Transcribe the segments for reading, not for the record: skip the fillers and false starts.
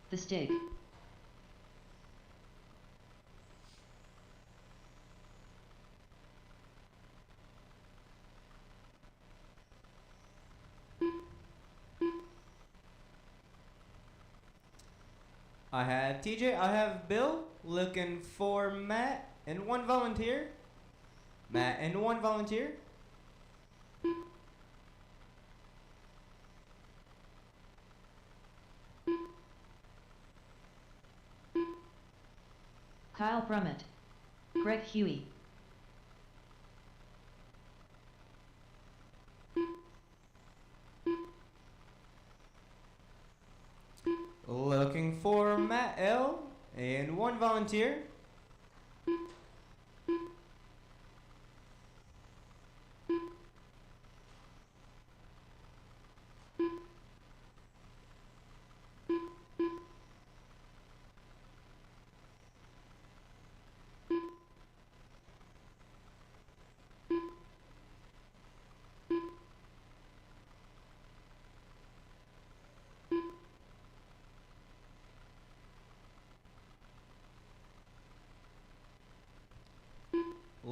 The Stig. I have TJ, I have Bill, looking for Matt and one volunteer. Matt and one volunteer. Kyle Brummett. Greg Huey. Looking for Matt L and one volunteer.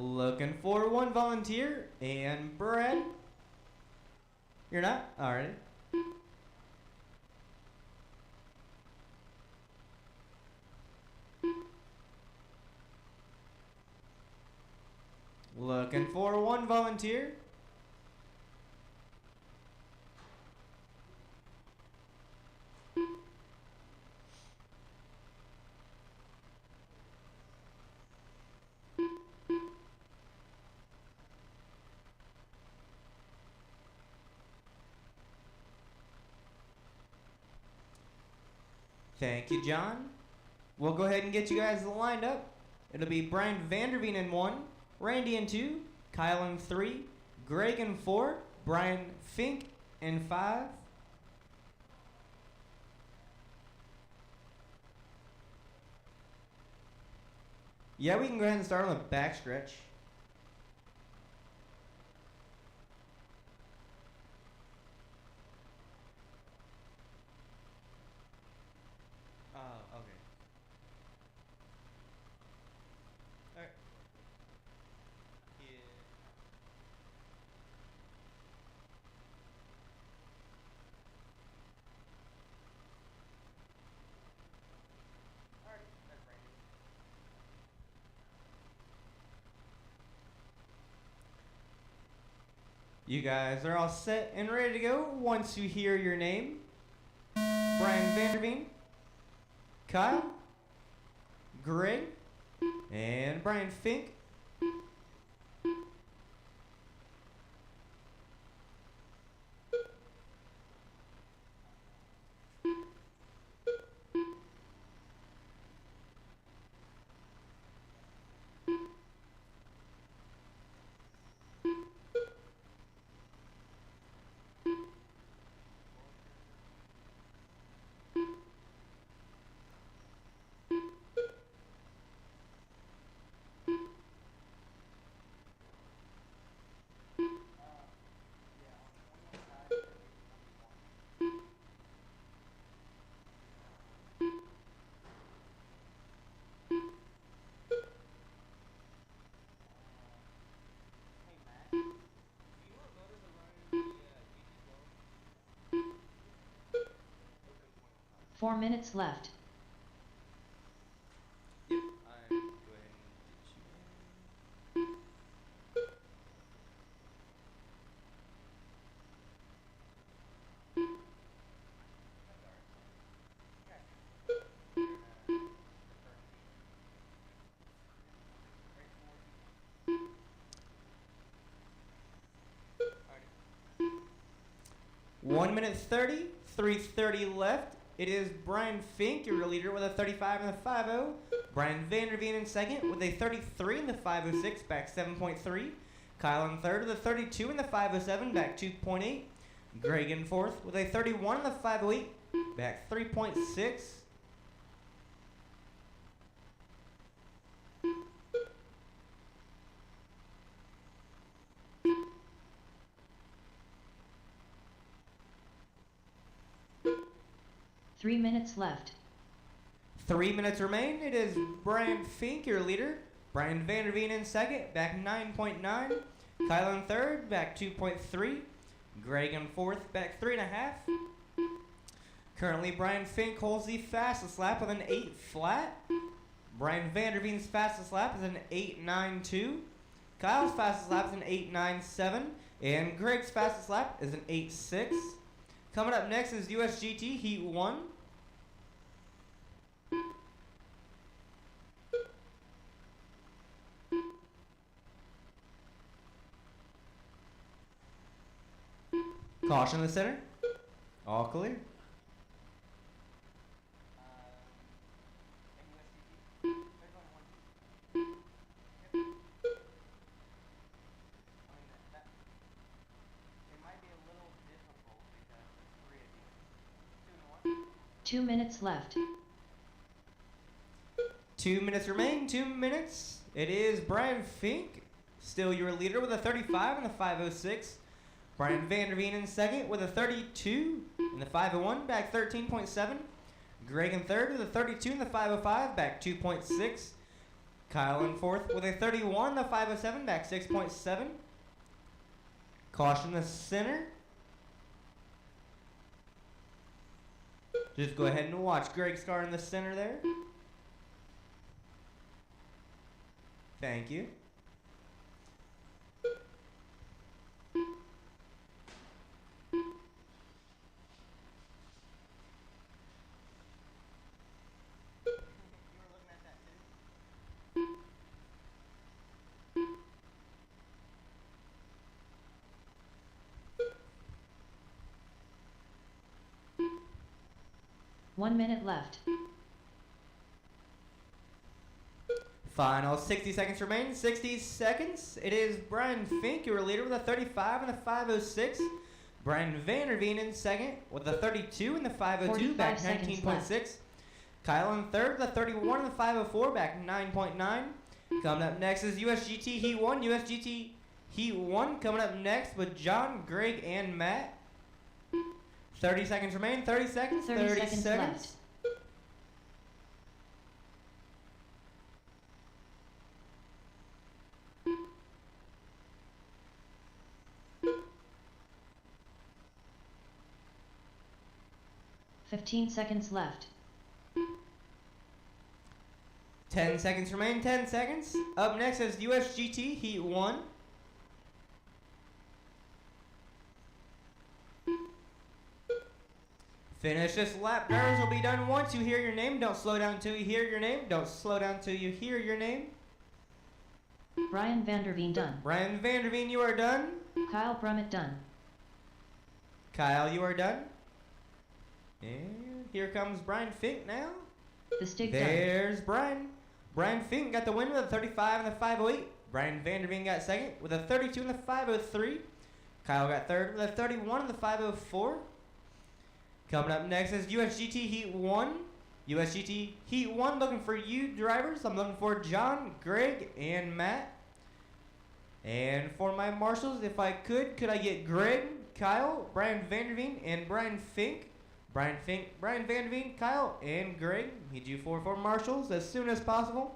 Looking for one volunteer and Brad. You're not? Alright. Looking for one volunteer. Thank you, John. We'll go ahead and get you guys lined up. It'll be Brian Vanderveen in 1, Randy in 2, Kyle in 3, Greg in 4, Brian Fink in 5. Yeah, we can go ahead and start on the back stretch. Okay. Alright. Yeah. Alright, that's Randy. You guys are all set and ready to go once you hear your name. Brian Vanderveen, Kyle, Greg, and Brian Fink. 4 minutes left. Yep, I'm go ahead and get you. Alrighty. 1 minute 30, 3:30 left. It is Brian Fink, your leader, with a 35 and a 5-0. Brian Vanderveen in second with a 33 and the 506, back 7.3. Kyle in third with a 32 and the 507, back 2.8. Greg in fourth with a 31 and the 508, back 3.6. Three minutes left. 3 minutes remain. It is Brian Fink, your leader. Brian Vanderveen in second, back 9.9. Kyle in third, back 2.3. Greg in fourth, back 3.5. Currently, Brian Fink holds the fastest lap with an 8 flat. Brian Vanderveen's fastest lap is an 8.92. Kyle's fastest lap is an 8.97. And Greg's fastest lap is an 8.6. Coming up next is USGT Heat 1. Caution in the center. All clear. It might be a little difficult because there's 3 of you. 2 and 1. 2 minutes left. 2 minutes remain. 2 minutes. It is Brian Fink, still your leader with a 35 and a 5.06. Brian Vanderveen in second with a 32 and the 5.01, back 13.7. Greg in third with a 32 and the 5.05, back 2.6. Kyle in fourth with a 31 and the 5.07, back 6.7. Caution the center. Just go ahead and watch Greg's car in the center there. Thank you. You were looking at that too? 1 minute left. Final 60 seconds remain. 60 seconds. It is Brian Fink, your leader, with a 35 and a 5.06. Brian Vanderveen in second with a 32 and the 5.02, back 19.6. Kyle in third with a 31 and the 5.04, back 9.9. Coming up next is USGT Heat 1. USGT Heat 1 coming up next with John, Greg, and Matt. 30 seconds remain. 30 seconds. 30 seconds left. Fifteen seconds left. 10 seconds remain. 10 seconds. Up next is USGT Heat 1. Finish this lap. Drivers will be done once you hear your name. Don't slow down until you hear your name. Don't slow down until you hear your name. Brian Vanderveen done. Brian Vanderveen, you are done. Kyle Brummett done. Kyle, you are done. And here comes Brian Fink now. The stick done. There's Brian. Brian Fink got the win with a 35 and a 5.08. Brian Vanderveen got second with a 32 and a 5.03. Kyle got third with a 31 and the 5.04. Coming up next is USGT Heat 1. USGT Heat 1 looking for you drivers. I'm looking for John, Greg, and Matt. And for my marshals, if I could I get Greg, Kyle, Brian Vanderveen, and Brian Fink? Brian Fink, Brian Vanderveen, Kyle, and Greg. Need you for marshals as soon as possible.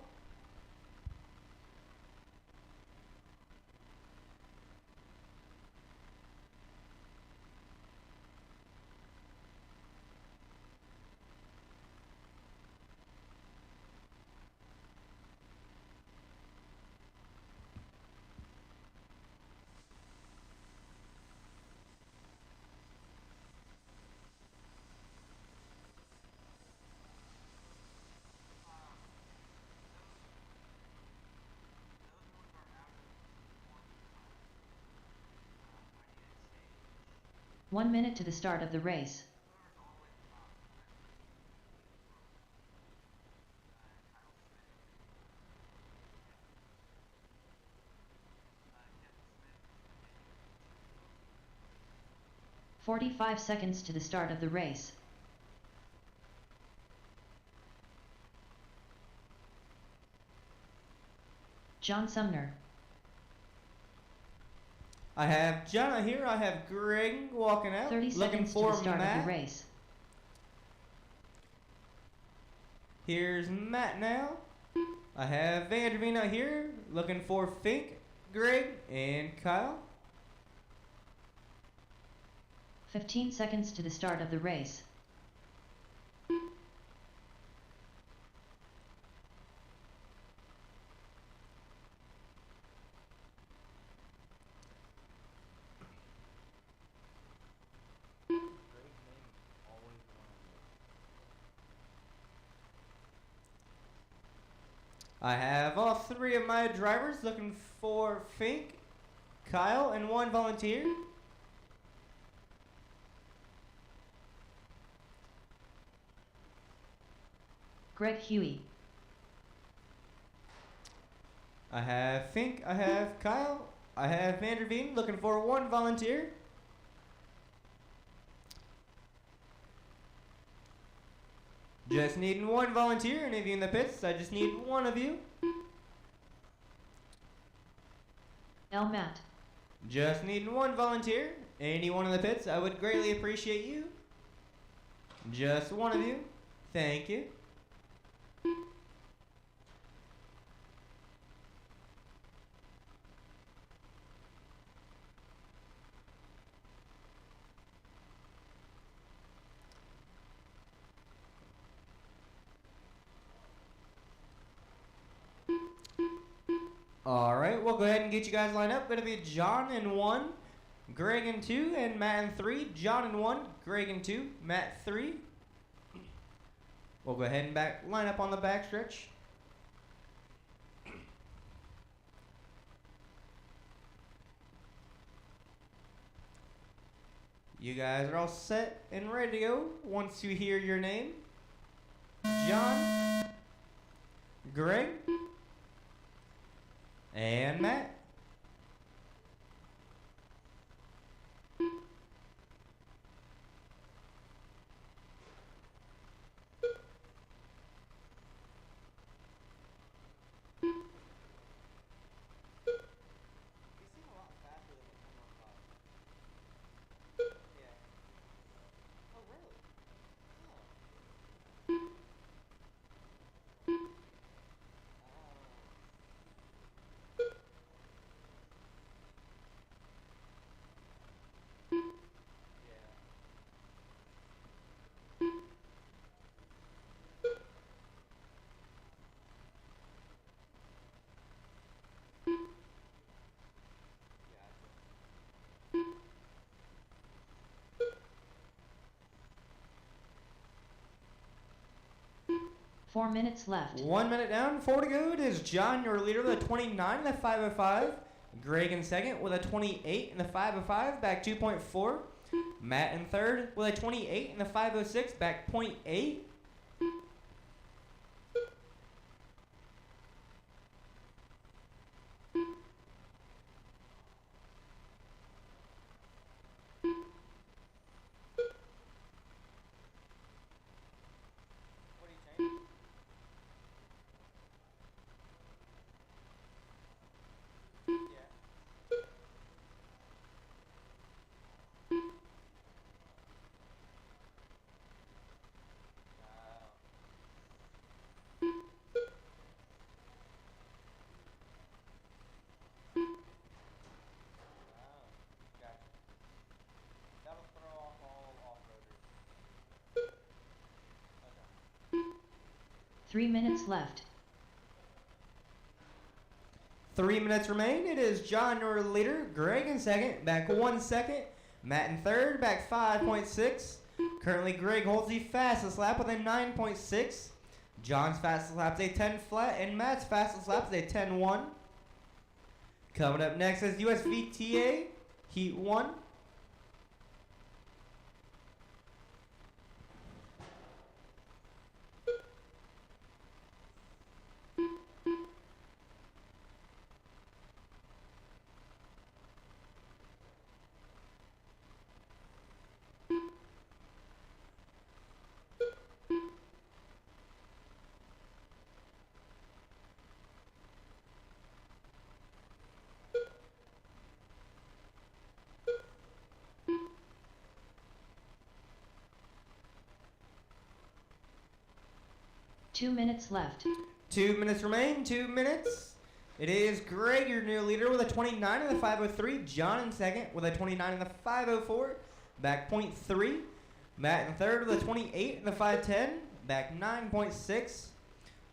One minute to the start of the race. "45 seconds to the start of the race. John Sumner. I have John here. I have Greg walking out. 30 looking seconds to for the start Matt. of the race. Here's Matt now. I have Vanderveen out here looking for Fink, Greg, and Kyle. 15 seconds to the start of the race. I have all three of my drivers looking for Fink, Kyle, and one volunteer. Greg Huey. I have Fink, I have Kyle, I have Vanderveen looking for one volunteer. Just needing one volunteer, any of you in the pits, I just need one of you. L. Matt. Just needing one volunteer, anyone in the pits, I would greatly appreciate you. Just one of you, thank you. Alright, we'll go ahead and get you guys lined up. Gonna be John in 1, Greg in 2, and Matt in 3. John in 1, Greg in 2, Matt 3. We'll go ahead and line up on the backstretch. You guys are all set and ready to go once you hear your name. John, Greg, and Matt. Four minutes left. 1 minute down, 4 to go. It is John, your leader, with a 29 in the 505. Greg in second with a 28 in the 505, back 2.4. Matt in third with a 28 in the 506, back 0.8. That'll throw off all off-roaders. 3 minutes left. 3 minutes remain. It is John, your leader. Greg in second, back 1 second. Matt in third, back 5.6. Currently, Greg holds the fastest lap with a 9.6. John's fastest lap is a 10 flat, and Matt's fastest lap is a 10.1. Coming up next is USVTA Heat 1. 2 minutes left. 2 minutes remain, 2 minutes. It is Greg, your new leader, with a 29 in the 503. John in second with a 29 in the 504. Back 0.3. Matt in third with a 28 in the 510. Back 9.6.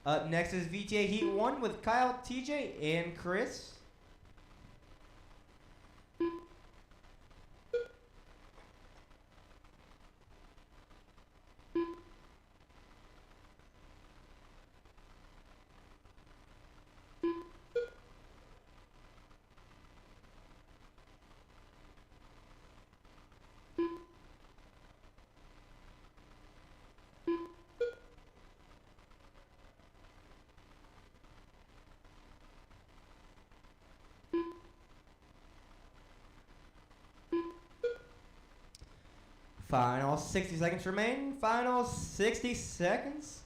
Up next is VTA Heat 1 with Kyle, TJ, and Chris. Final 60 seconds remain. Final 60 seconds.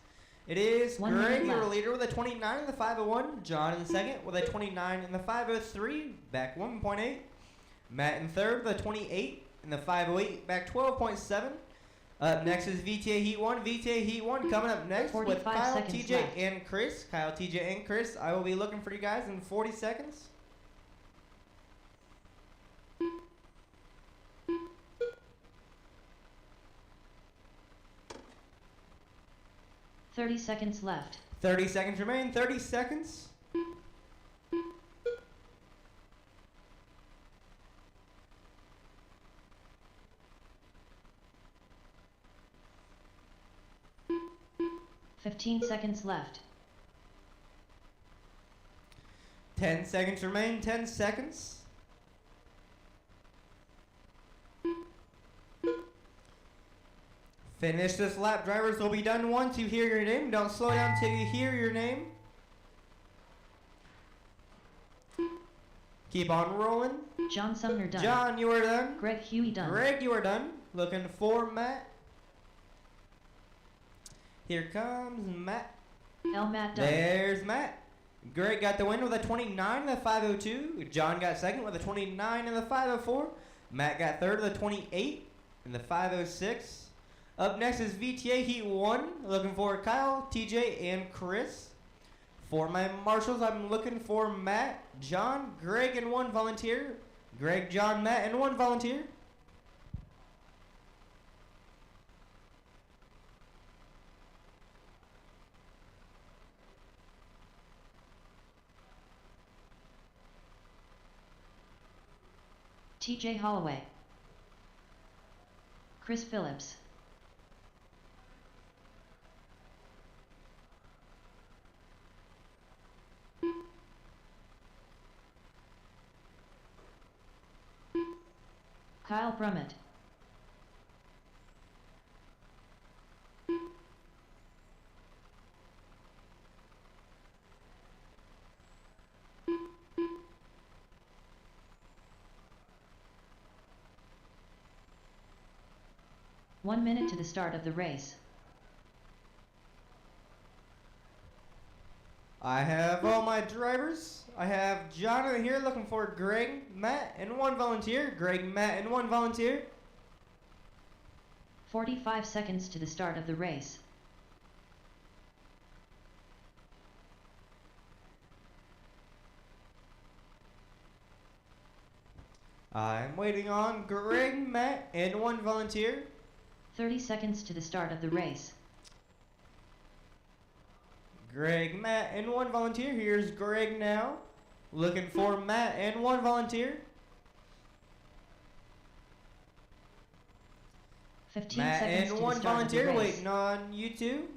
It is 1 Greg, minute your left. leader, with a 29 in the 501. John in second with a 29 in the 503. Back 1.8. Matt in third with a 28 in the 508. Back 12.7. Up next is VTA Heat 1. VTA Heat 1 coming up next with 45 Kyle, seconds TJ, left. and Chris. Kyle, TJ, and Chris. I will be looking for you guys in 40 seconds. Thirty seconds left. 30 seconds remain. 30 seconds. Fifteen seconds left. 10 seconds remain. 10 seconds. Finish this lap. Drivers will be done once you hear your name. Don't slow down until you hear your name. Keep on rolling. John Sumner done. John, you are done. Greg Huey done. Greg, you are done. Looking for Matt. Here comes Matt. L. Matt done. There's Matt. Greg got the win with a 29 in the 502. John got second with a 29 in the 504. Matt got third with a 28 in the 506. Up next is VTA Heat 1. Looking for Kyle, TJ, and Chris. For my marshals, I'm looking for Matt, John, Greg, and 1 volunteer. Greg, John, Matt, and 1 volunteer. TJ Holloway. Chris Phillips. Kyle Brummett. One minute to the start of the race. I have all my drivers. I have Jonathan here looking for Greg, Matt, and 1 volunteer. Greg, Matt, and 1 volunteer. 45 seconds to the start of the race. I'm waiting on Greg, Matt, and 1 volunteer. 30 seconds to the start of the race. Greg, Matt, and 1 volunteer. Here's Greg now. Looking for Matt and 1 volunteer. 15 Matt seconds and to the 1 start of the volunteer. race. Waiting on you two.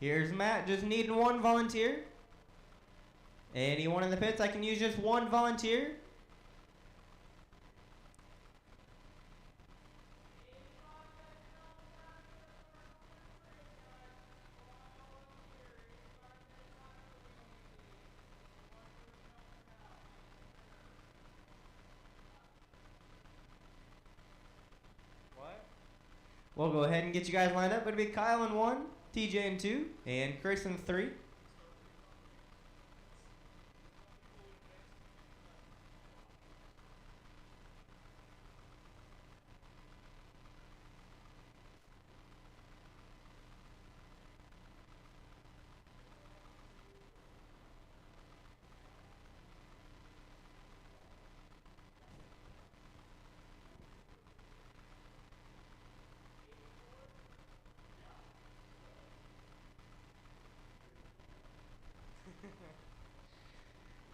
Here's Matt, just needing 1 volunteer. Anyone in the pits, I can use just 1 volunteer. We'll go ahead and get you guys lined up. It'll be Kyle in 1, TJ in 2, and Chris in 3.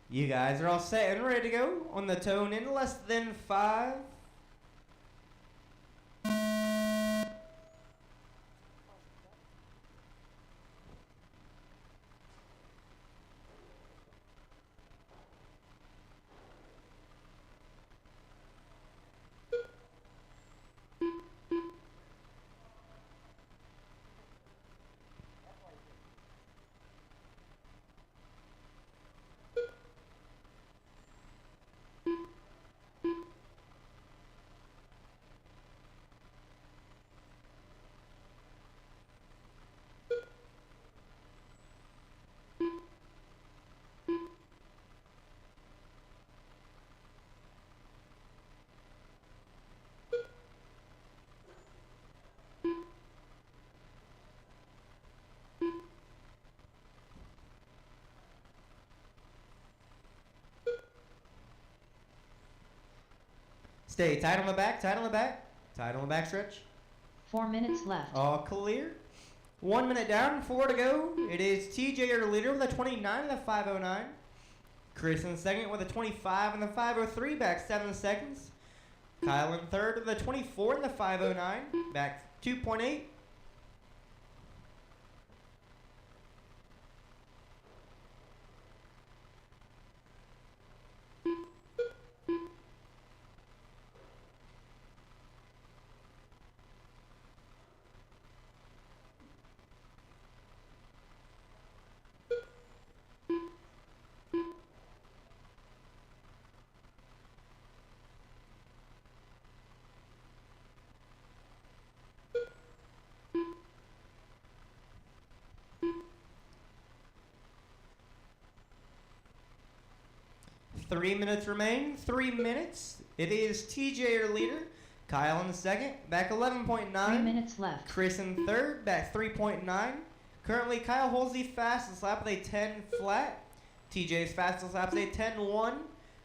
You guys are all set and ready to go on the tone in less than 5. Stay tight on the back, tight on the back, tight on the back stretch. 4 minutes left. All clear. 1 minute down, 4 to go. It is TJ, your leader, with a 29 and a 5:09. Chris in second with a 25 and the 5:03, back 7 seconds. Kyle in third with a 24 and the 5:09, back 2.8. Three minutes remain. 3 minutes. It is TJ, your leader. Kyle in second, back 11.9. 3 minutes left. Chris in third, back 3.9. Currently, Kyle holds the fastest lap with a 10 flat. TJ's fastest lap is a 10.1.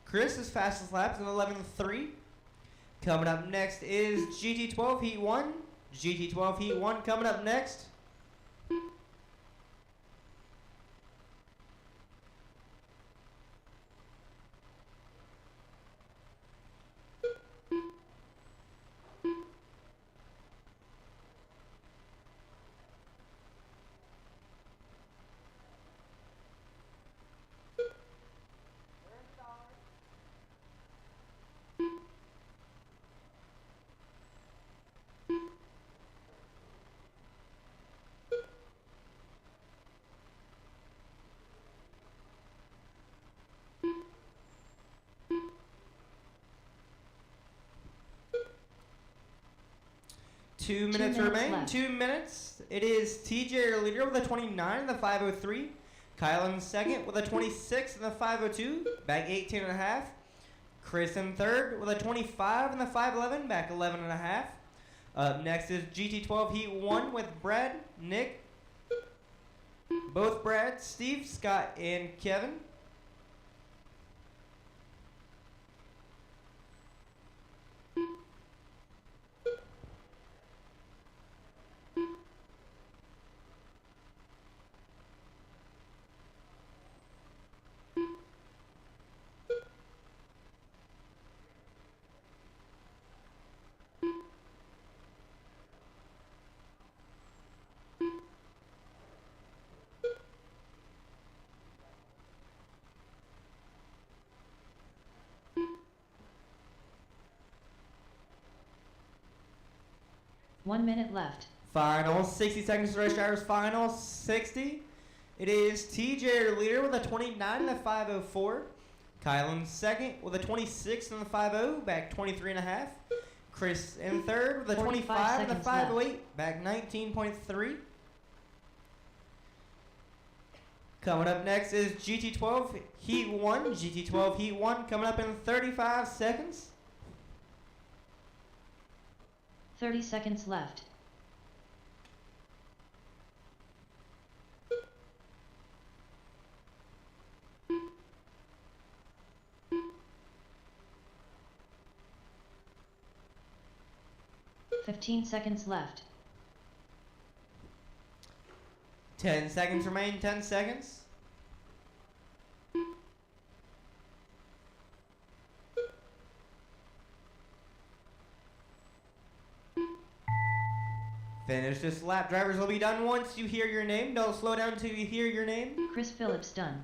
Chris's fastest lap is an 11.3. Coming up next is GT12 Heat 1. GT12 Heat 1 coming up next. Two minutes remain. left. 2 minutes. It is TJ, your leader, with a 29 and the 5:03. Kyle in second with a 26 and the 5:02, back 18 and a half. Chris in third with a 25 and the 5:11, back 11 and a half. Up next is GT12 Heat 1 with Brad, Nick, both Brad, Steve, Scott, and Kevin. One minute left. Final 60 seconds to race drivers. Final 60. It is TJ, your leader, with a 29 and a 5:04. Kyle in second with a 26 and a 5:0, back 23 and a half. Chris in third with a 25 and a 5:08, back 19.3. Coming up next is GT12 Heat 1. GT12 Heat 1 coming up in 35 seconds. 30 seconds left. Fifteen seconds left. 10 seconds remain. 10 seconds. Fastest lap drivers will be done once you hear your name. Don't slow down until you hear your name. Chris Phillips done.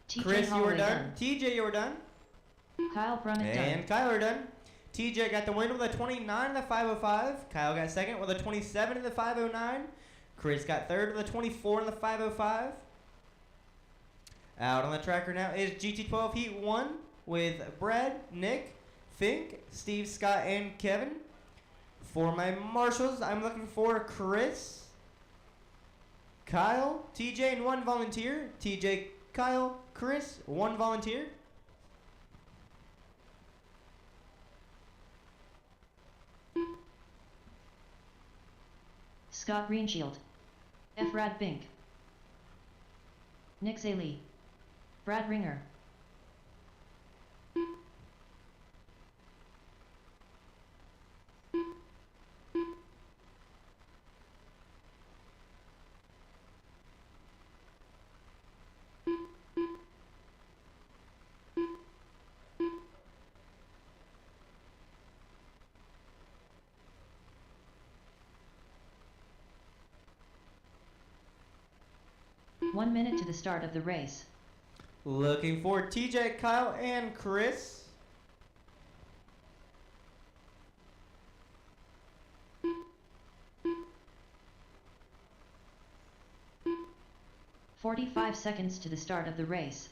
TJ Chris, you Holloway are done. TJ, you are done. Kyle Brummett And Kyle are done. TJ got the win with a 29 in the 505. Kyle got second with a 27 in the 509. Chris got third with a 24 in the 505. Out on the tracker now is GT12 Heat 1 with Brad, Nick, Fink, Steve, Scott, and Kevin. For my marshals, I'm looking for Chris, Kyle, TJ, and one volunteer. TJ, Kyle, Chris, one volunteer. Scott Greenshield. Efrad Bink. Nick Zaley. Brad Ringer. One minute to the start of the race. Looking for TJ, Kyle, and Chris. "45 seconds to the start of the race.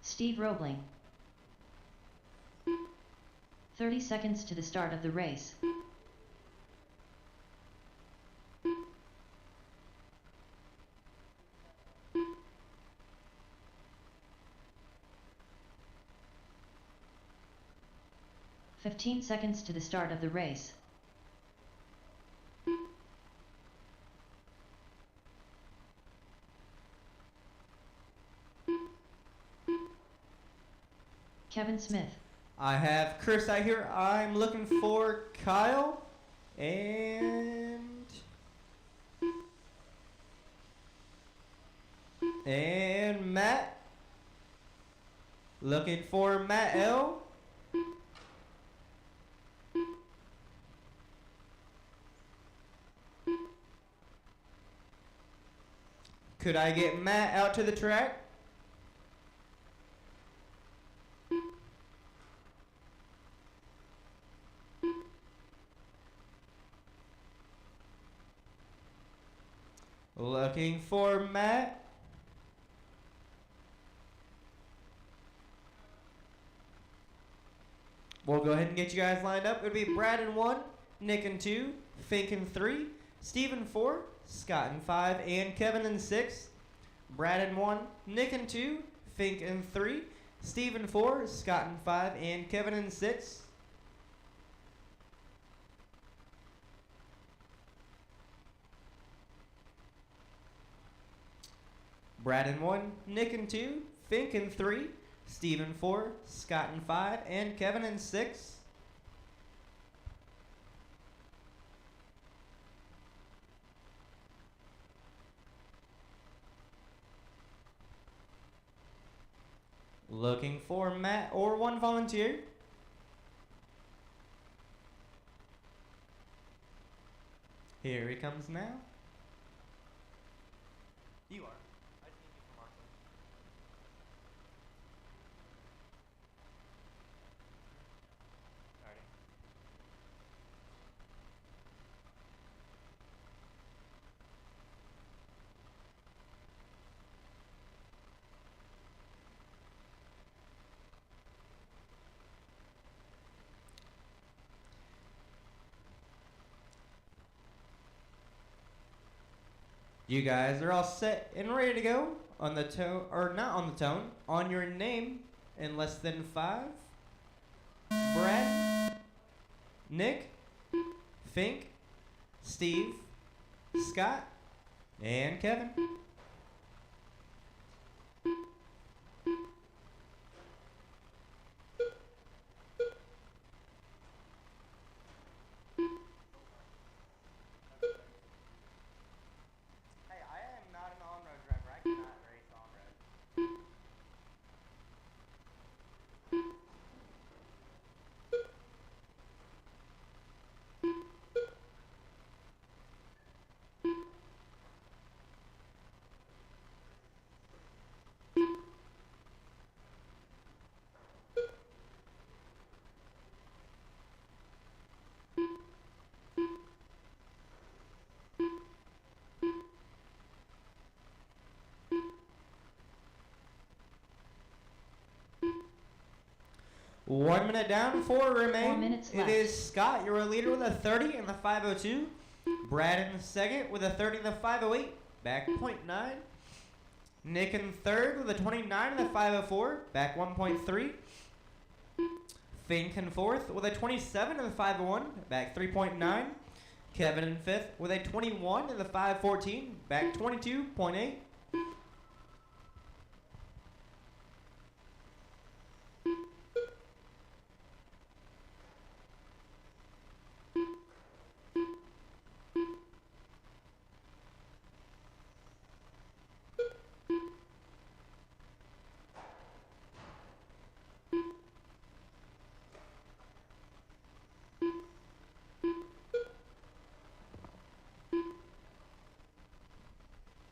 Steve Roebling. 30 seconds to the start of the race. "15 seconds to the start of the race. Kevin Smith. I have Chris out here. I'm looking for Kyle and Matt. Looking for Matt L. Could I get Matt out to the track? Looking for Matt. We'll go ahead and get you guys lined up. It would be Brad in 1, Nick in 2, Fink in 3, Steve in 4, Scott in 5, and Kevin in 6. Brad in 1, Nick in 2, Fink in 3, Steve in 4, Scott in 5, and Kevin in 6. Brad in 1, Nick in 2, Fink in 3, Steve in 4, Scott in 5, and Kevin in 6. Looking for Matt or one volunteer. Here he comes now. You are. I just need you for Marshall. Alrighty. You guys are all set and ready to go on the tone, or not on the tone, on your name in less than 5. Brad, Nick, Fink, Steve, Scott, and Kevin. Hey, I am not an on-road driver. I cannot race on-road. 1 minute down, 4 remain. 4 minutes It left. is Scott, your leader with a 30 in the 502. Brad in second with a 30 in the 508, back 0.9. Nick in third with a 29 in the 504, back 1.3. Fink in fourth with a 27 in the 501, back 3.9. Kevin in fifth with a 21 in the 514, back 22.8.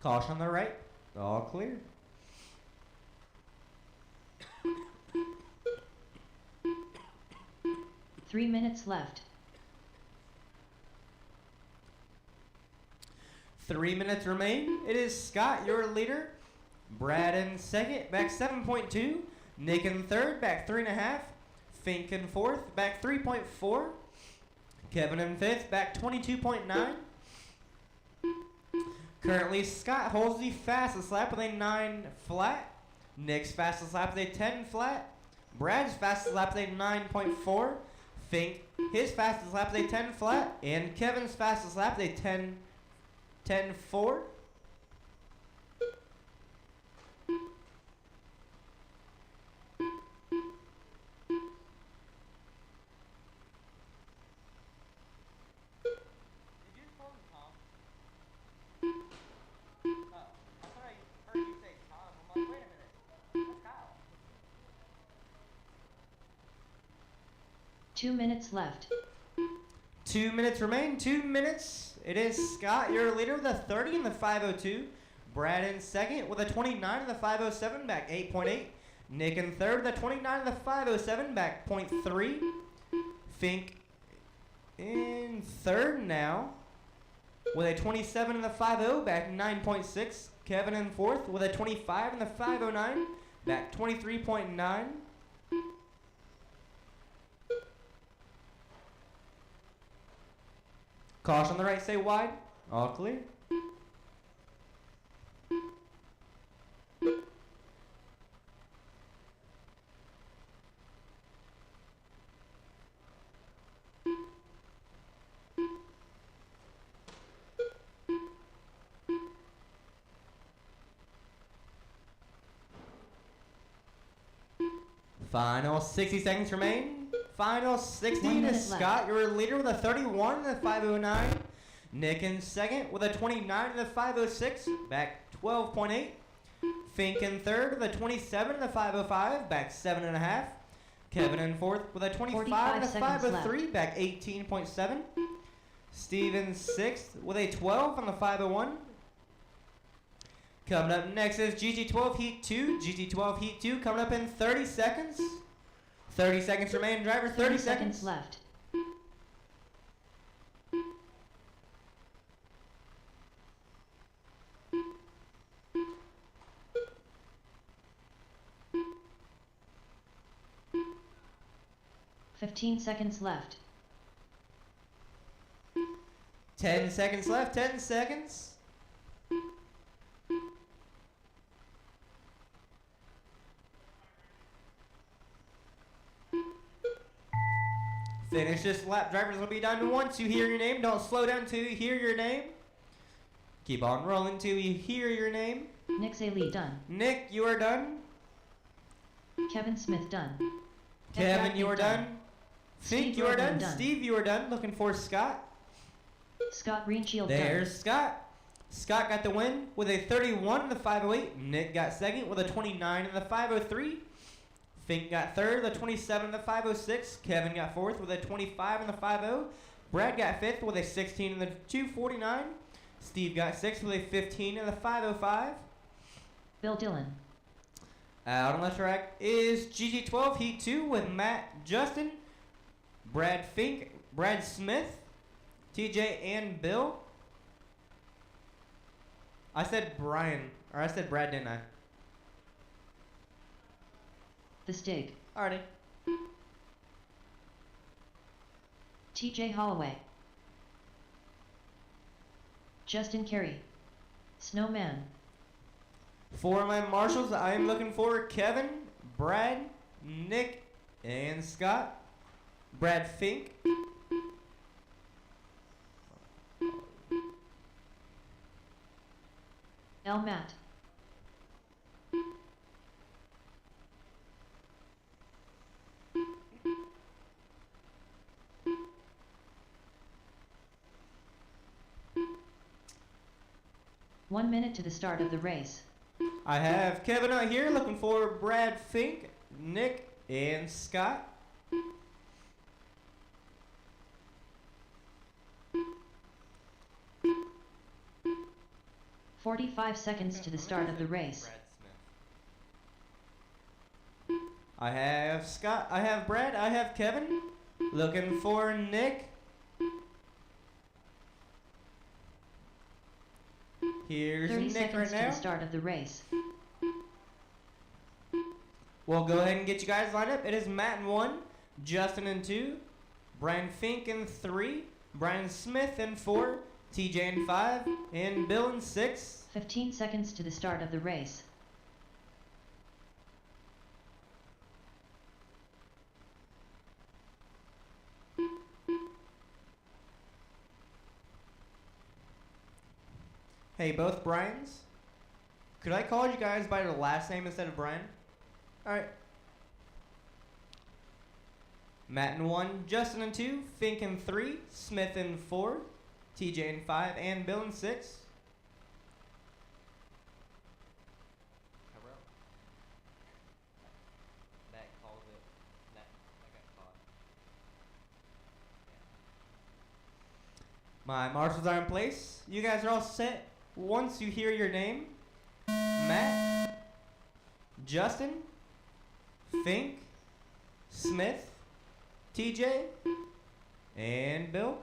Caution on the right. All clear. Three minutes left. 3 minutes remain. It is Scott, your leader. Brad in second, back 7.2. Nick in third, back 3.5. Fink in fourth, back 3.4. Kevin in fifth, back 22.9. Currently, Scott holds the fastest lap with a 9 flat. Nick's fastest lap is a 10 flat. Brad's fastest lap is a 9.4. Fink, his fastest lap is a 10 flat. And Kevin's fastest lap is a 10.4. I thought I heard you say Tom. I'm like, wait a minute. That's Kyle. 2 minutes left. 2 minutes remain. 2 minutes. It is Scott, your leader, with a 30 in the 502. Brad in second with a 29 in the 507, back 8.8. Nick in third with a 29 in the 507, back 0.3. Fink in third now with a 27 in the 50, back 9.6. Kevin in fourth with a 25 in the 509, back 23.9. Caution on the right, stay wide. All clear. Final 60 seconds remain. Final 60 1 minute is Scott, left. your leader, with a 31 in the 509. Nick in second with a 29 in the 506, back 12.8. Fink in third with a 27 in the 505, back 7.5. Kevin in fourth with a 25 in the 45 seconds 503, back 18.7. Steve in sixth with a 12 on the 501. Coming up next is GT12 Heat 2. GT12 Heat 2 coming up in 30 seconds. 30 seconds remain, driver. 30 seconds. left. Fifteen seconds left. 10 seconds left. 10 seconds. Finish this lap. Drivers will be done once you hear your name. Don't slow down till you hear your name. Keep on rolling till you hear your name. Nick Zaley done. Nick, you are done. Kevin Smith done. Kevin, you are done. Steve Fink, you are Rogan done. done. Steve, you are done. Looking for Scott. Scott Greenshield done. There's Scott. Scott got the win with a 31 in the 508. Nick got second with a 29 in the 503. Fink got third with a 27 in the 506. Kevin got fourth with a 25 in the 50. Brad got fifth with a 16 in the 249. Steve got sixth with a 15 in the 505. Bill Dillon. Out on the track is GT12 Heat 2 with Matt Justin, Brad Fink, Brad Smith, TJ, and Bill. I said Brian, or I said Brad, didn't I? The Stig. Alrighty. TJ Holloway, Justin Carey, Snowman, For my marshals, I am looking for Kevin, Brad, Nick, and Scott. Brad Fink. L. Matt, One minute to the start of the race. I have Kevin out here looking for Brad Fink, Nick, and Scott. "45 seconds to the start of the race. I have Scott, I have Brad, I have Kevin. Looking for Nick. Here's 30 Nick seconds right to now. the start of the race. We'll go ahead and get you guys lined up. It is Matt in 1, Justin in 2, Brian Fink in 3, Brian Smith in 4, TJ in 5, and Bill in 6. 15 seconds to the start of the race. Hey, both Brians. Could I call you guys by your last name instead of Brian? Alright. Matt in 1, Justin in 2, Fink in 3, Smith in 4, TJ in 5, and Bill in 6. That calls it. That got caught. My marshals are in place. You guys are all set. Once you hear your name, Matt, Justin, Fink, Smith, TJ, and Bill.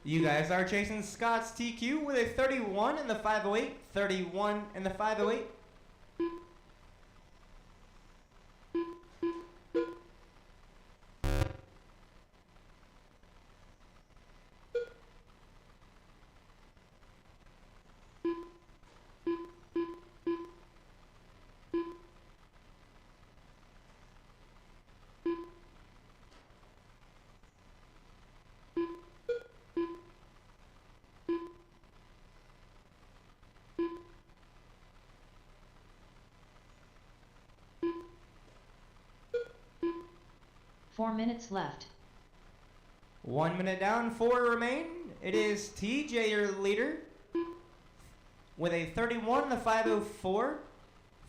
You guys are chasing Scott's TQ with a 31 in the 508, 31 in the 508. Four minutes left. 1 minute down, 4 remain. It is TJ, your leader, with a 31 in the 504.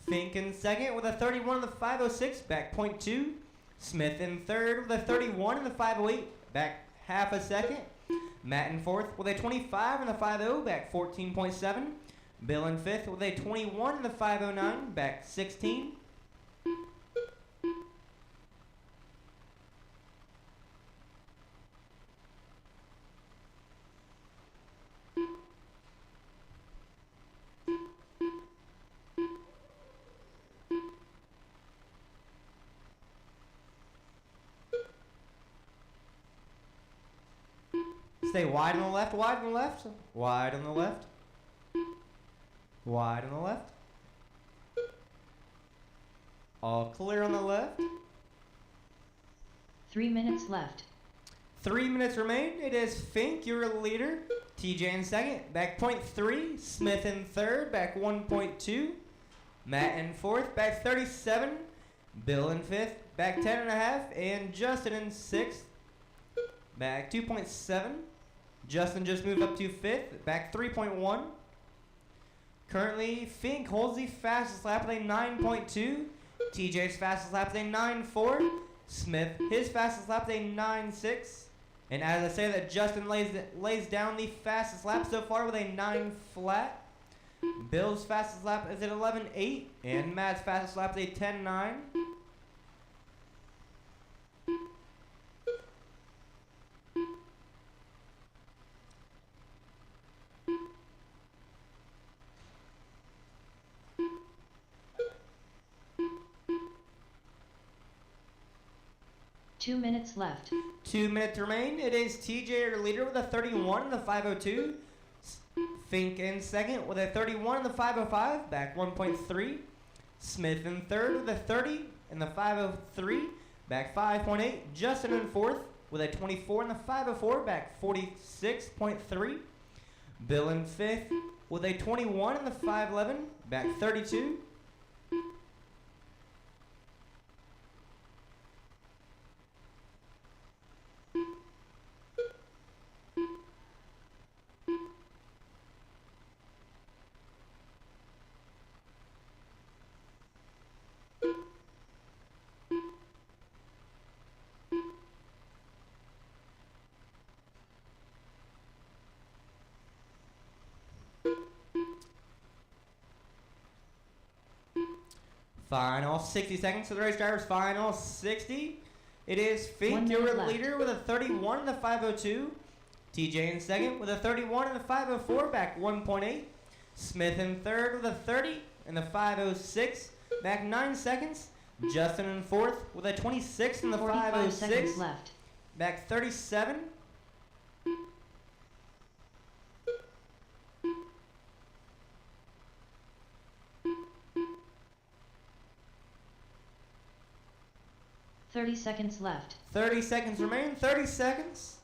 Fink in second with a 31 in the 506, back 0.2. Smith in third with a 31 in the 508, back half a second. Matt in fourth with a 25 in the 50, back 14.7. Bill in fifth with a 21 in the 509, back 16. Stay wide on the left, wide on the left, wide on the left, wide on the left. All clear on the left. 3 minutes left. 3 minutes remain. It is Fink, your leader. TJ in second, back 0.3. Smith in third, back 1.2. Matt in fourth, back 37. Bill in fifth, back 10.5. And Justin in sixth, back 2.7. Justin just moved up to fifth, back 3.1. Currently, Fink holds the fastest lap with a 9.2. TJ's fastest lap with a 9.4. Smith, his fastest lap with a 9.6. And as I say that, Justin lays down the fastest lap so far with a 9 flat. Bill's fastest lap is at 11.8. And Matt's fastest lap is a 10.9. 2 minutes left. 2 minutes remain. It is TJ, your leader, with a 31 in the 502. Fink in second with a 31 in the 505, back 1.3. Smith in third with a 30 in the 503, back 5.8. Justin in fourth with a 24 in the 504, back 46.3. Bill in fifth with a 21 in the 511, back 32. Final 60 seconds to the race drivers. Final 60. It is 1 Fink, minute your left. leader, with a 31 in the 502. TJ in second with a 31 in the 504, back 1.8. Smith in third with a 30 in the 506, back 9 seconds. Justin in fourth with a 26 in the 45 506, seconds left. back 37. Thirty seconds left. 30 seconds remain. 30 seconds.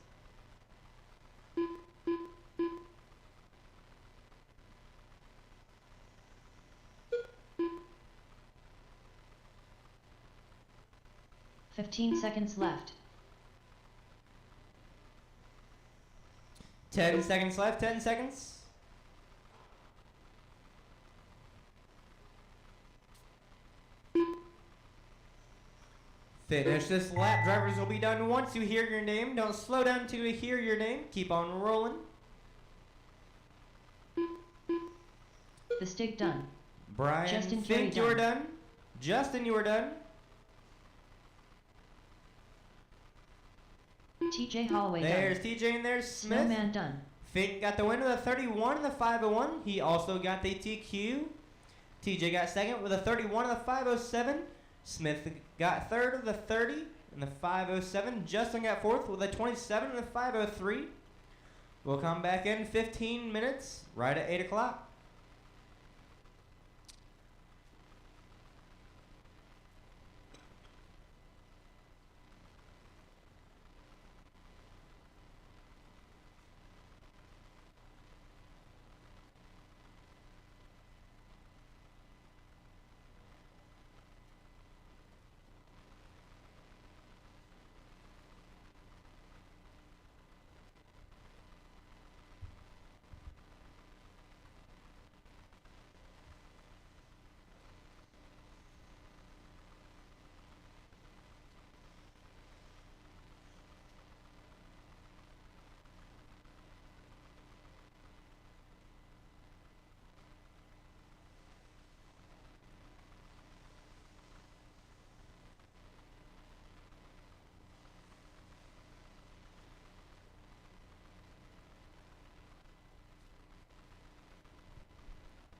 Fifteen seconds left. 10 seconds left. 10 seconds. Finish this lap. Drivers will be done once you hear your name. Don't slow down until you hear your name. Keep on rolling. The stick done. Brian Justin Fink, Carey you are done. done. Justin, you are done. TJ Holloway There's done. TJ and there's Smith. Snowman done. Fink got the win with a 31 in the 501. He also got the TQ. TJ got second with a 31 in the 507. Smith got third with a 30 in the 507. Justin got fourth with a 27 in the 503. We'll come back in 15 minutes, right at 8 o'clock.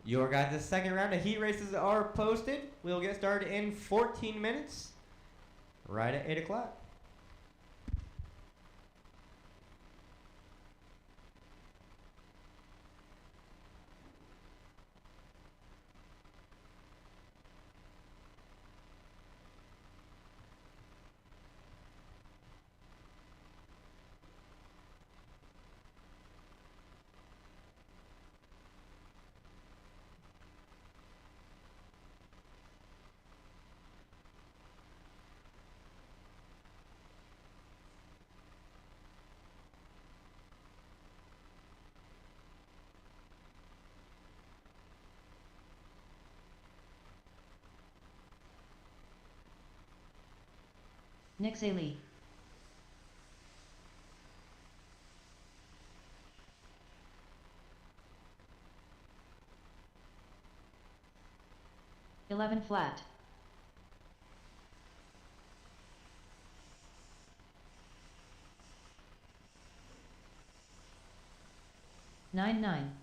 Your guys, the second round of heat races are posted. We'll get started in 14 minutes, right at 8 o'clock. Nick Lee. Eleven flat. Nine.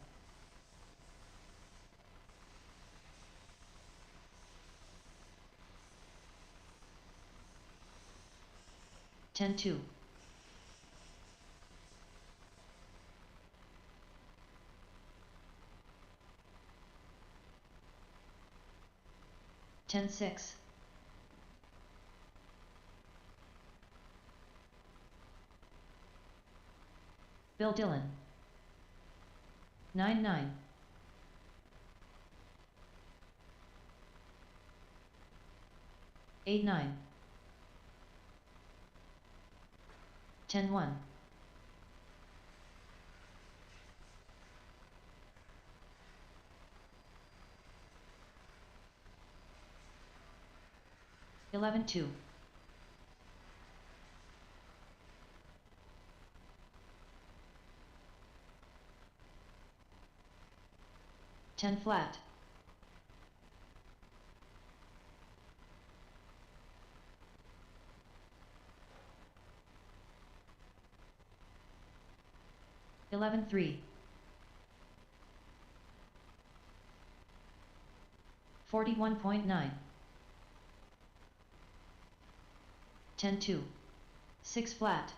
10-2. 10-6. 'Bill Dillon. 9-9. 8-9. 10-1. 11-2. 10 flat. 11-3. 41.9. 10-2. 6 flat.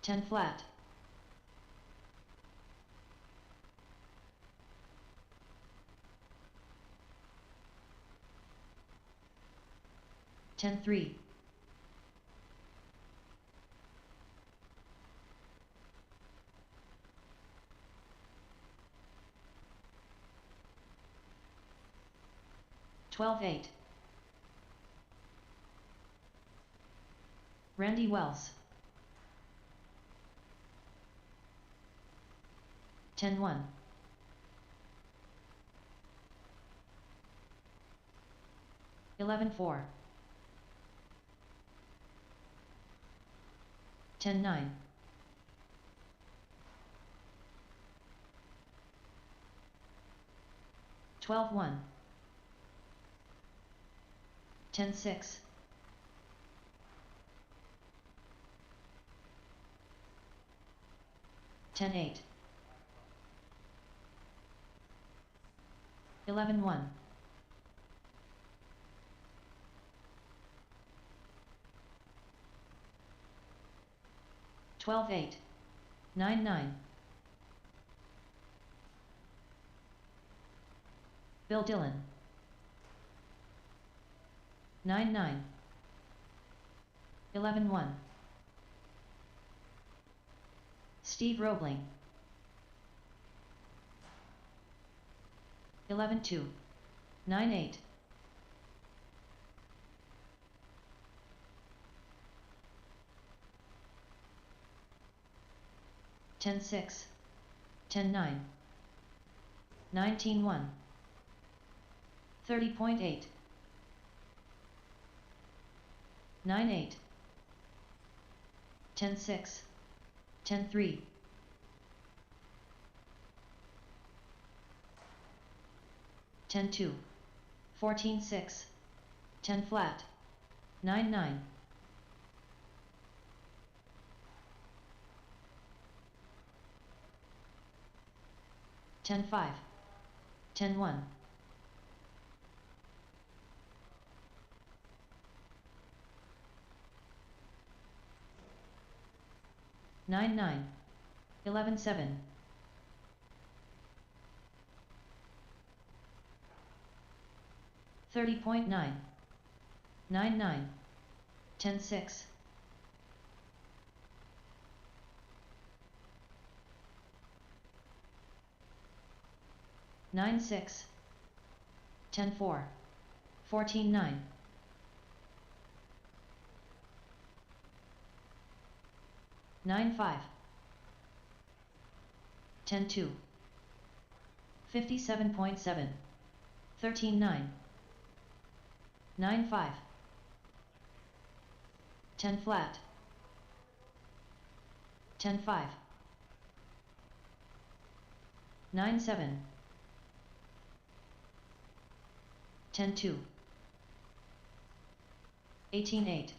10 flat. 10-3. 12-8. Randy Wells. 10-1. 11-4. 10-9. 12-1. 10-6. 10-8. 11-1. 12-8. 9-9. Bill Dillon. 9-9. 11-1. Steve Roebling. 11-2. 9-8. 10-6. 10-9. 19-1. 30.8. 9-8. 10-6. 10-3. 10-2. 14-6. 10 flat. 9-9. 10-5. 10-1. 9-9. 11-7. 30.9. 9-9. 10-6. 9-6. 10-4. 14-9. 9-5. 10-2. 57.7. 13-9. 9-5. 10 flat. 10-5. 9-7. 10-2. 18-8.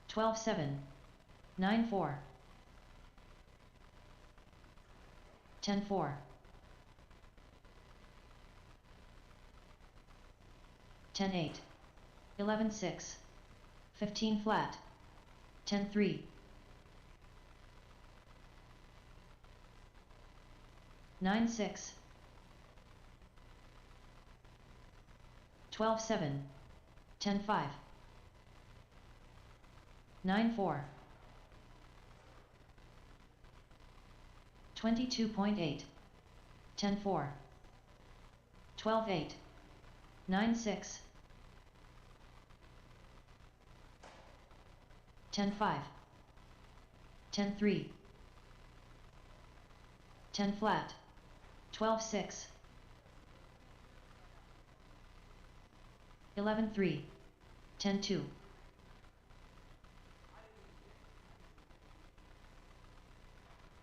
12-7. 9-4. 10-4. 10-8, 11-6, 15 flat, 10-3, 9-6, 12-7, 10-5, 9-4, 22.8, 10-4, 12-8, 9-6, 10-5, 10-3, 10 flat, 12-6, 11-3, 10-2,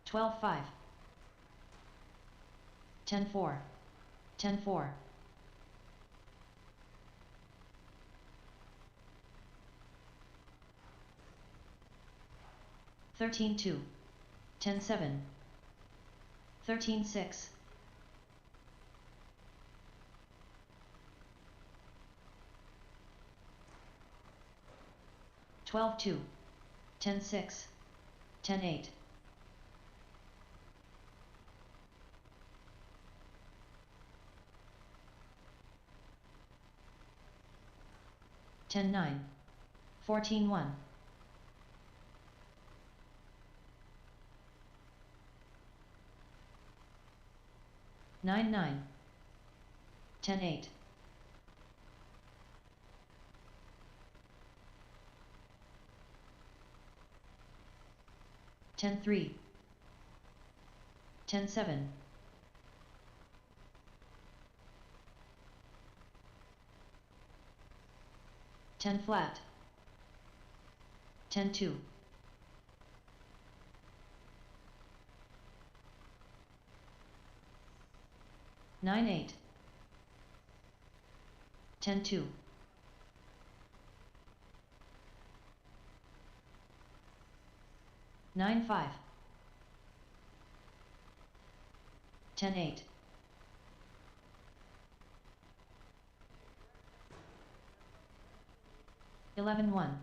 12-5, 10-4, 10-4, 13-2, 10-7, 13-6, 12-2, 10-6, 10-8, 10-9, 14-1, 9-9, 10-8, 10-3, 10-7, 10 flat, 10-2, 9-8, 10-2, 9-5, 10-8, 11-1,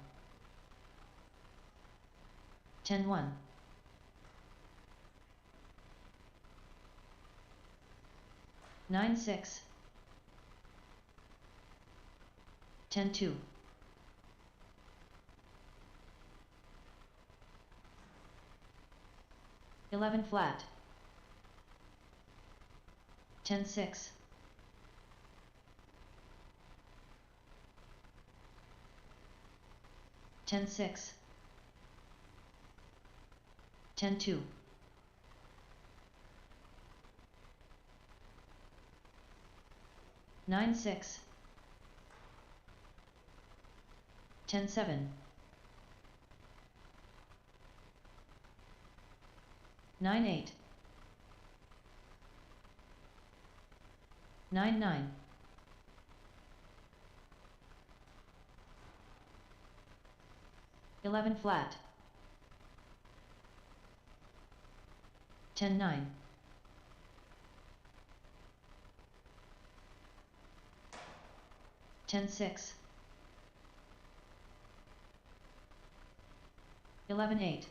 10-1, 9-6, 10-2, 11 flat, 10-6, 10-6, 10-2, 9-6, 10-7, 9-8, 9-9, 11 flat, 10-9, 10-6, 11-8,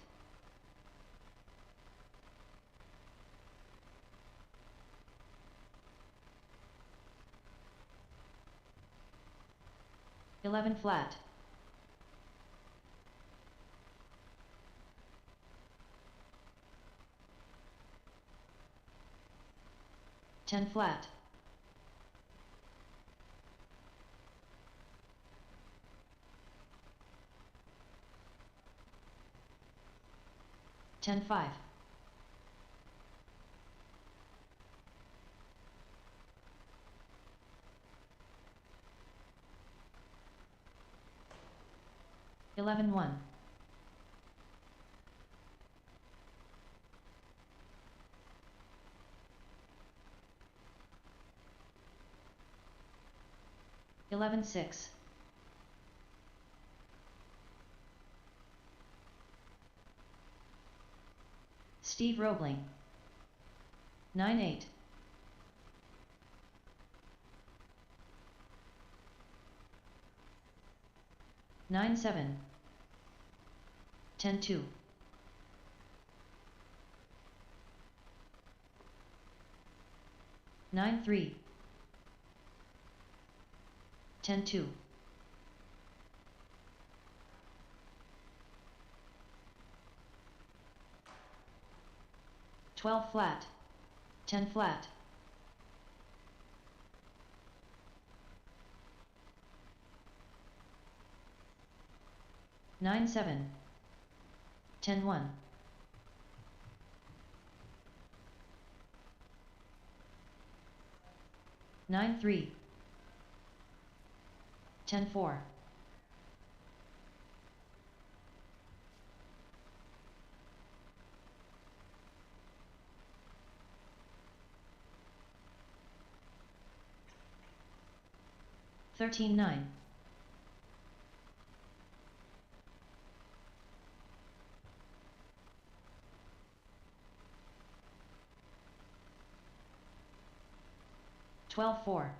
11 flat, 10 flat, 10-5, 11-1, 11-6, Steve Roebling, 9-8, 9-7. 10-2. 9-3. 10-2. 12 flat. 10 flat. 9-7. 10-1. 9-3. 10-4. 13-9. 12-4.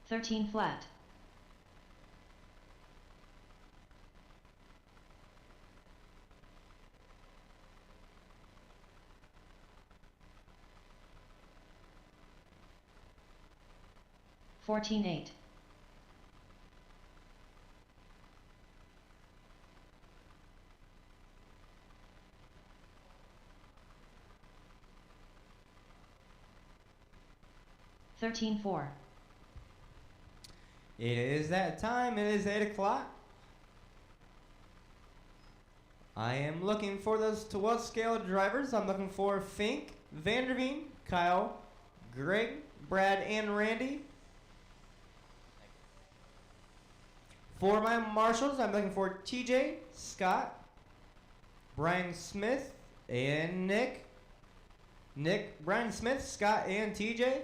13 flat. 14-8. 13-4. It is that time. It is 8 o'clock. I am looking for those 12 scale drivers. I'm looking for Fink, Vanderveen, Kyle, Greg, Brad, and Randy. For my marshals, I'm looking for TJ, Scott, Brian Smith, and Nick. Brian Smith, Scott, and TJ.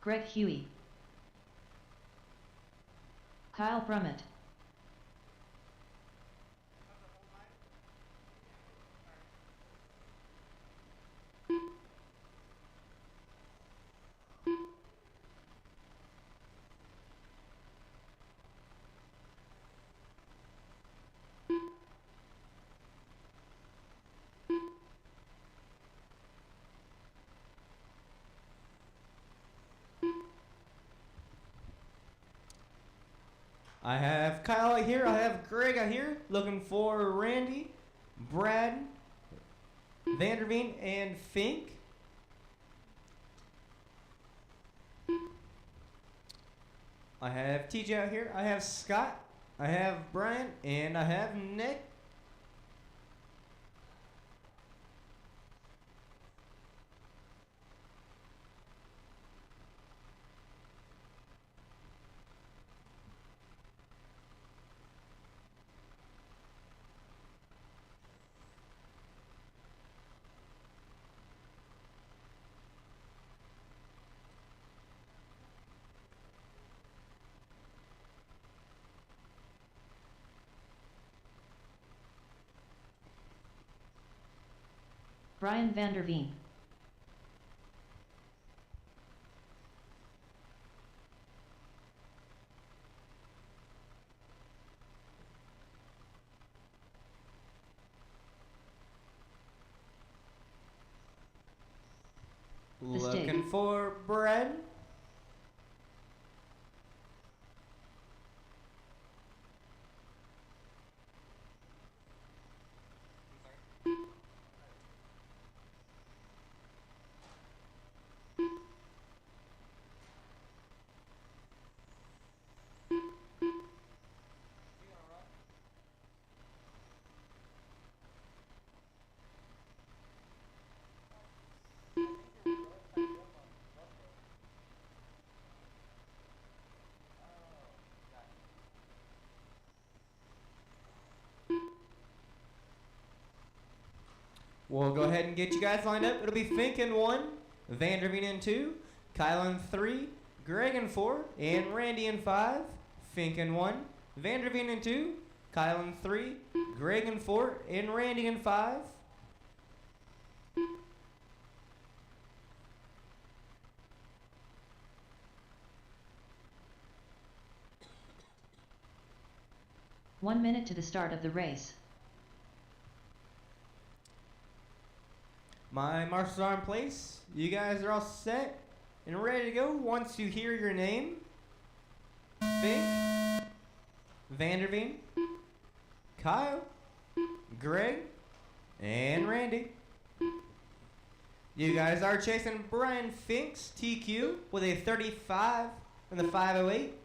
Greg Huey. Kyle Brummett. I have Kyle out here. I have Greg out here. Looking for Randy, Brad, Vanderveen, and Fink. I have TJ out here. I have Scott. I have Brian. And I have Nick. Brian Vanderveen. Looking for Brad. We'll go ahead and get you guys lined up. It'll be Fink in 1, Vanderveen in 2, Kyle in 3, Greg in 4, and Randy in 5. Fink in 1, Vanderveen in 2, Kyle in 3, Greg in 4, and Randy in 5. One minute to the start of the race. My marshals are in place. You guys are all set and ready to go once you hear your name. Fink, Vanderveen, Kyle, Greg, and Randy. You guys are chasing Brian Fink's TQ with a 35 in the 508.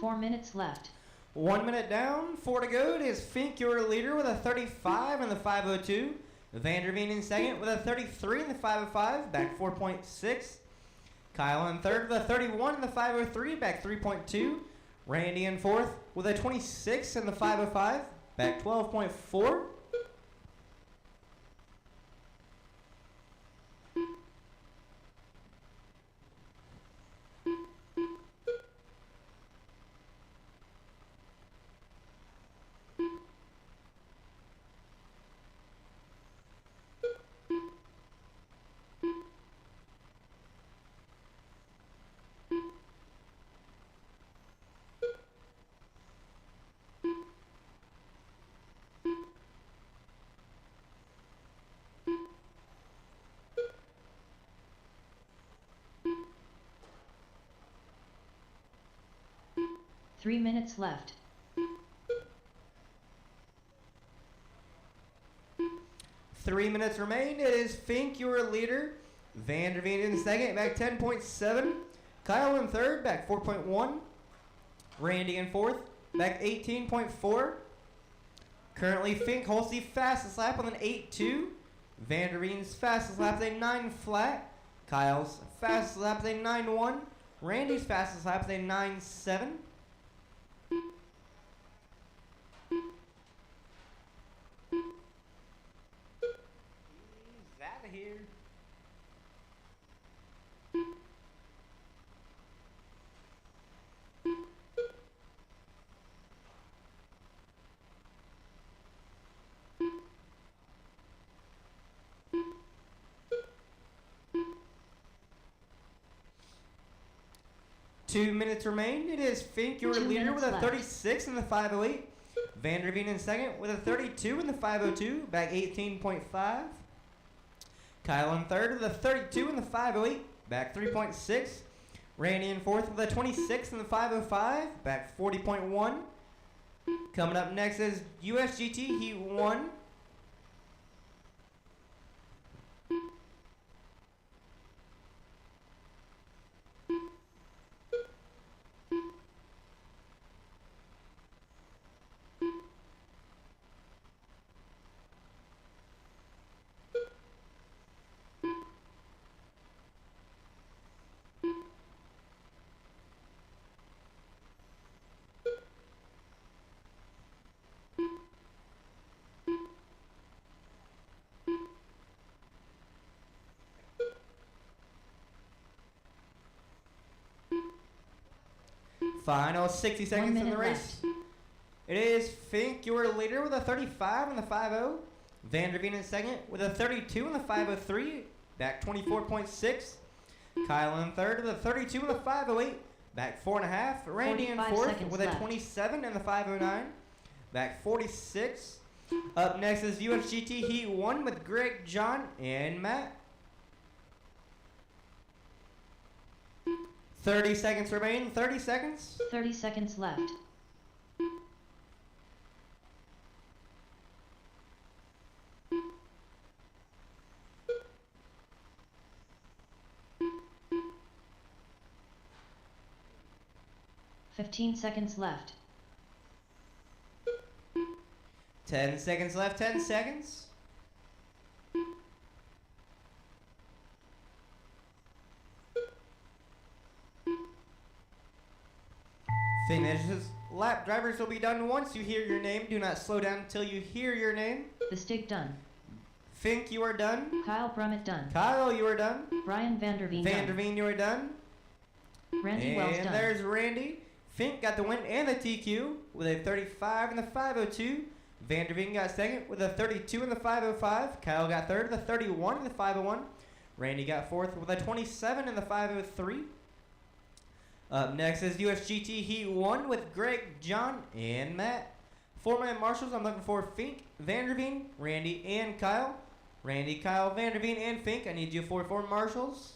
Four minutes left. 1 minute down, 4 to go. It is Fink, your leader, with a 35 in the 502. Vanderveen in second with a 33 in the 505, back 4.6. Kyle in third with a 31 in the 503, back 3.2. Randy in fourth with a 26 in the 505, back 12.4. Three minutes left. 3 minutes remain. It is Fink, your leader. Vanderveen in second, back 10.7. Kyle in third, back 4.1. Randy in fourth, back 18.4. Currently, Fink holds the fastest lap with an 8.2. Vanderveen's fastest lap is a 9 flat. Kyle's fastest lap is a 9.1. Randy's fastest lap is a 9.7. He's out of here. Two minutes remain. It is Fink, your 2 leader, minutes with a left. 36 in the 508. Vanderveen in second with a 32 in the 502, back 18.5. Kyle in third with a 32 in the 508, back 3.6. Randy in fourth with a 26 in the 505, back 40.1. Coming up next is USGT Heat 1. Final 60 seconds in the minute race. It is Fink, your leader, with a 35 in the 5.0. Vanderveen in second with a 32 in the 5.03, back 24.6. Kyle in third with a 32 in the 5.08, back 4.5. Randy in 45 fourth seconds with a left. 27 in the 5.09, back 46. Up next is USGT Heat 1 with Greg, John, and Matt. 30 seconds remain. 30 seconds. 30 seconds left. Fifteen seconds left. 10 seconds left. 10 seconds. Finishes lap. Drivers will be done once you hear your name. Do not slow down until you hear your name. The Stig done. Fink, you are done. Kyle Brummett done. Kyle, you are done. Brian Vanderveen Van der done. Veen, you are done. Randy Wells And done. there's Randy. Fink got the win and the TQ with a 35 and the 502. Van der Veen got second with a 32 and the 505. Kyle got third with a 31 and the 501. Randy got fourth with a 27 and the 503. Up next is USGT Heat 1 with Greg, John, and Matt. Four-man marshals, I'm looking for Fink, Van der Veen, Randy, and Kyle. Randy, Kyle, Van der Veen, and Fink. I need you for four marshals.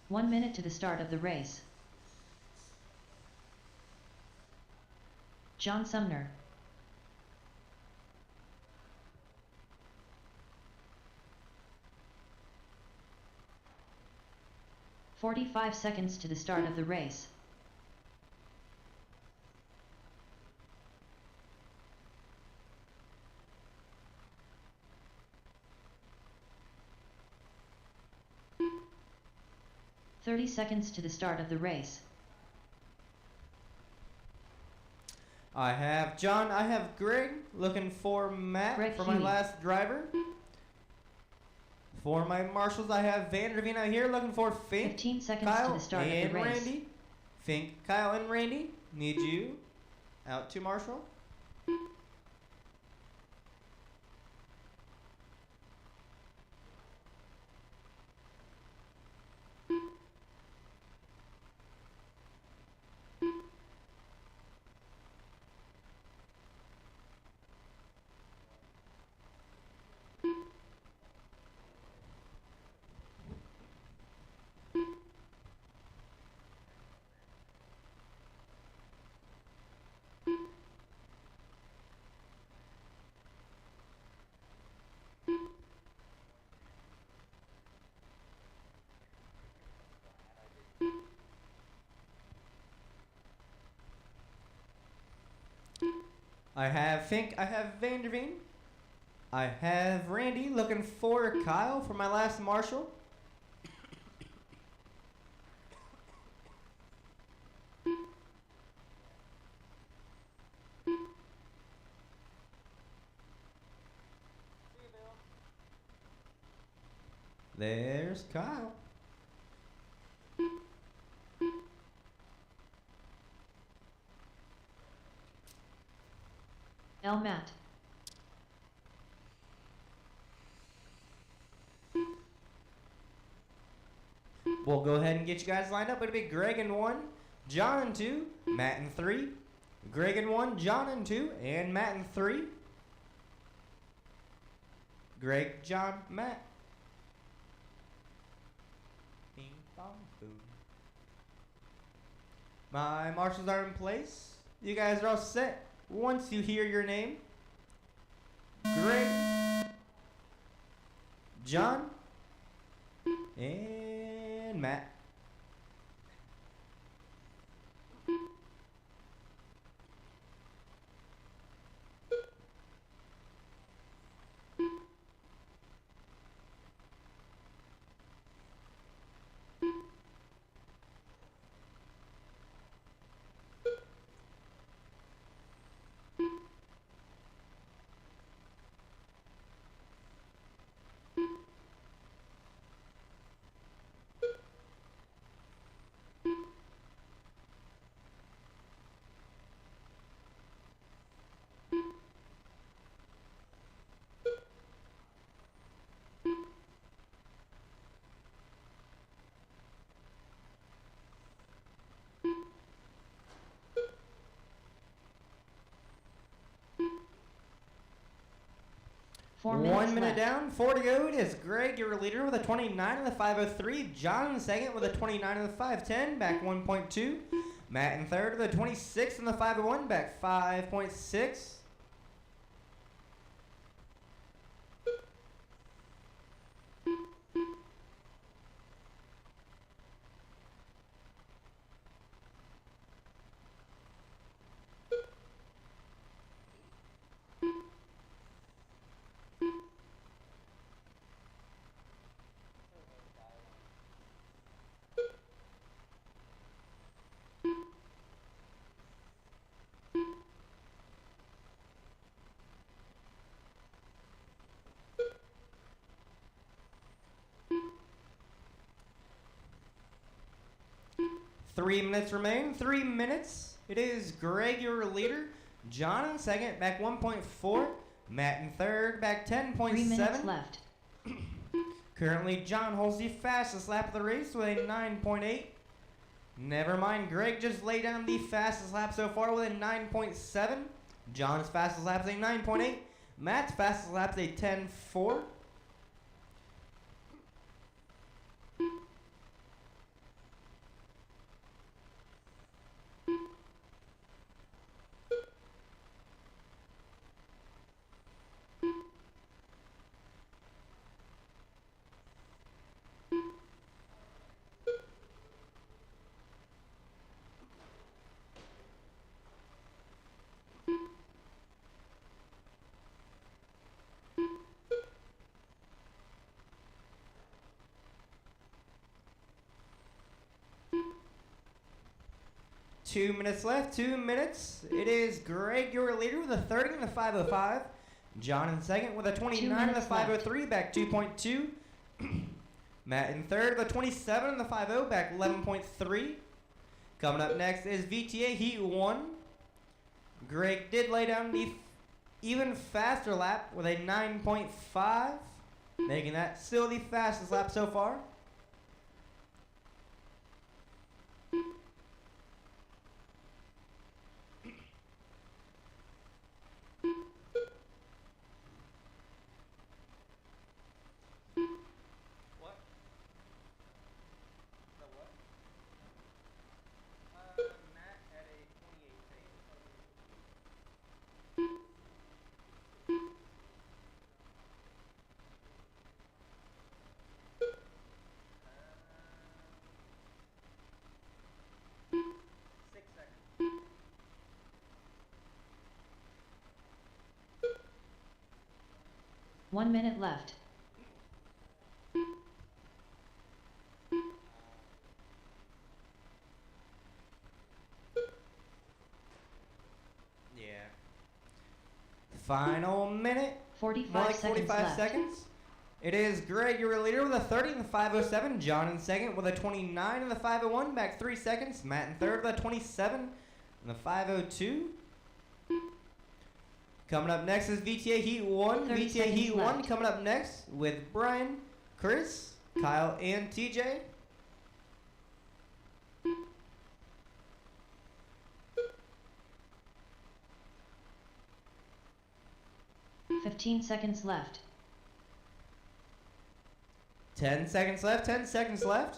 One minute to the start of the race. John Sumner. "45 seconds to the start of the race. "30 seconds to the start of the race. I have John, I have Greg, looking for Matt Greg for my Huey. last driver. For my marshals, I have Van der Veen out here, looking for Fink, 15 seconds to Kyle, the start of and the race. Randy. Fink, Kyle, and Randy, need you out to marshal. I have Fink, I have Van der Veen. I have Randy, looking for Kyle for my last marshal. There's Kyle. L. Matt. We'll go ahead and get you guys lined up. It'll be Greg in 1, John in 2, Matt in 3. Greg in 1, John in 2, and Matt in 3. Greg, John, Matt. Bing, bong, boom. My marshals are in place. You guys are all set. Once you hear your name, Greg, John, and Matt. 4 minutes 1 minute left. down, 4 to go. It is Greg, your leader, with a 29 in the 5:03. John in second with a 29 in the 5:10, back 1.2. Matt in third with a 26 in the 5:01, back 5.6. Three minutes remain. 3 minutes. It is Greg, your leader. John in second, back 1.4. Matt in third, back 10.7. 3 minutes left. Currently, John holds the fastest lap of the race with a 9.8. Never mind, Greg just laid down the fastest lap so far with a 9.7. John's fastest lap is a 9.8. Matt's fastest lap is a 10.4. Two minutes left, 2 minutes. It is Greg, your leader, with a 30 in the 5:05. John in second with a 29 in the 5:03, back 2.2. Matt in third with a 27 in the 5:0, back 11.3. Coming up next is VTA Heat 1. Greg did lay down the even faster lap with a 9.5, making that still the fastest lap so far. One minute left. Yeah. Final minute. 45 More like seconds 45 left. seconds. It is Greg, your leader, with a 30 in the 5:07. John in second with a 29 in the 5:01, back 3 seconds. Matt in third with a 27 in the 5:02. Coming up next is VTA Heat 1. 30 VTA Heat seconds 1 left. coming up next with Brian, Chris, Kyle, and TJ. Fifteen seconds left. 10 seconds left. 10 seconds left.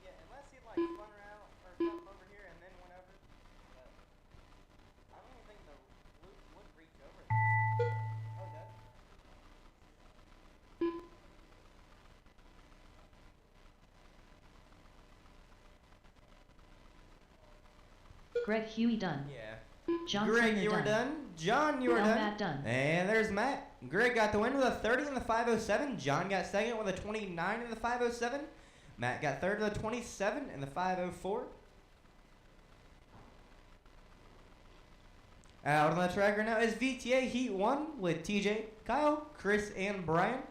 Yeah, unless he like spun around or something over here and then went over. But I don't even think the loop would reach over. Oh, it does. Greg Huey done. Yeah. John Greg, Sumner you were done. John, you were Now done. Matt done. And there's Matt. Greg got the win with a 30 in the 5:07. John got second with a 29 in the 5:07. Matt got third with a 27 in the 5:04. Out on the track right now is VTA Heat 1 with TJ, Kyle, Chris, and Brian.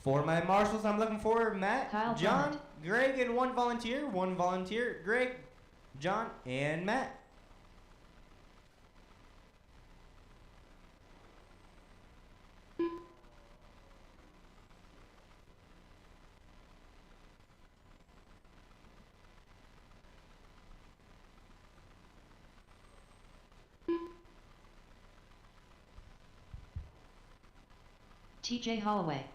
For my marshals, I'm looking for Matt, Kyle John, Bennett. Greg, and one volunteer, Greg, John, and Matt. TJ Holloway.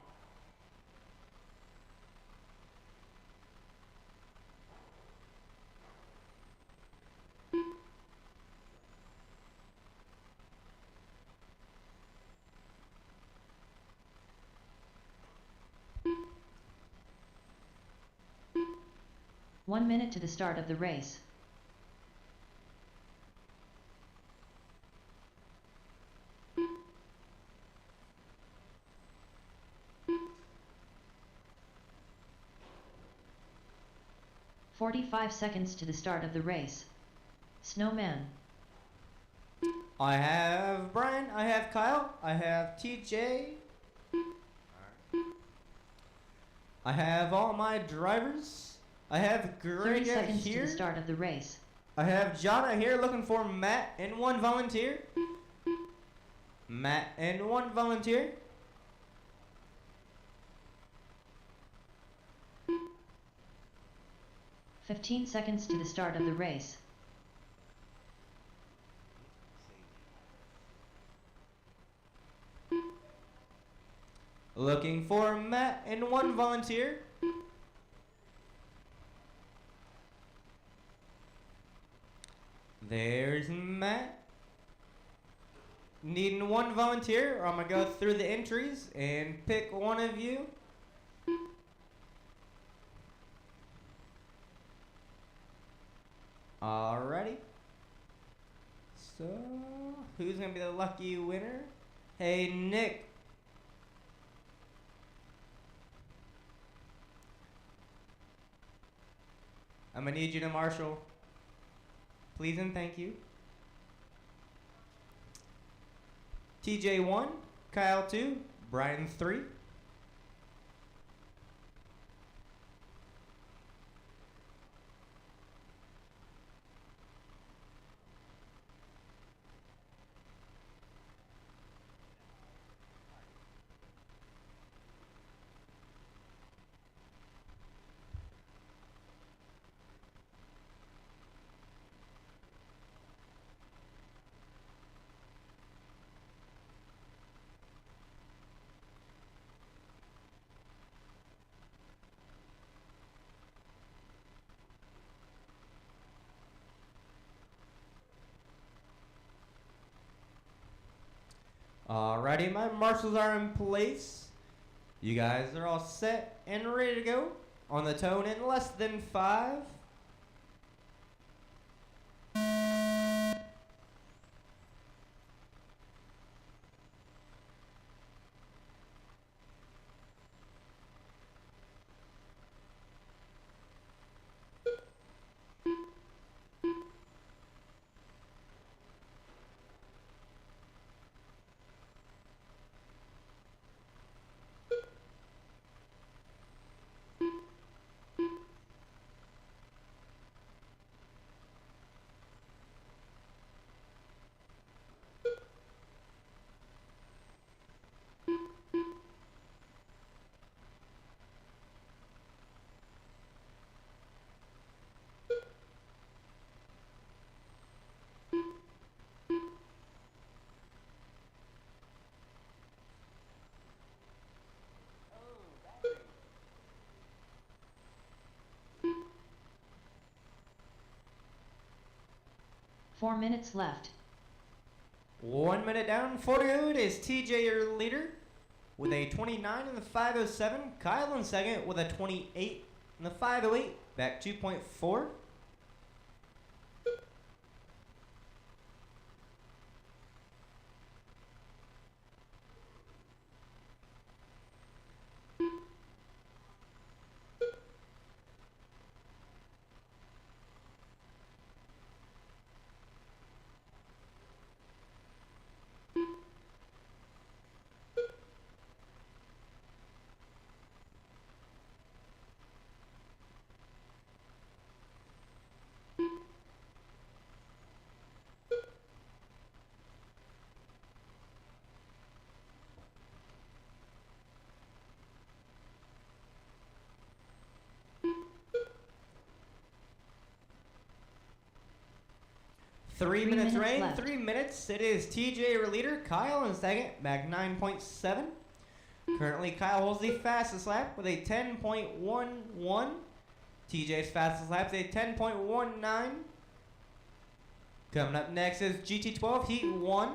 One minute to the start of the race. "45 seconds to the start of the race. Snowman. I have Brian, I have Kyle, I have TJ. I have all my drivers. I have 30 Greg seconds to here. the start of the race. I have Jana here looking for Matt and one volunteer. Matt and one volunteer. "15 seconds to the start of the race. Looking for Matt and one volunteer. There's Matt. Needing one volunteer, or I'm gonna go through the entries and pick one of you. Alrighty. So, who's gonna be the lucky winner? Hey, Nick. I'm gonna need you to marshal. Please and thank you. TJ 1, Kyle 2, Brian 3. Alrighty, my marshals are in place. You guys are all set and ready to go on the tone in less than 5. "4 minutes left. 1 minute down, 40 it is TJ your leader with a 29 in the 507. Kyle in second with a 28 in the 508. Back 2.4. Three minutes rain, left. 3 minutes. It is TJ your leader, Kyle in second, back 9.7. Currently, Kyle holds the fastest lap with a 10.11. TJ's fastest lap is a 10.19. Coming up next is GT12 Heat 1.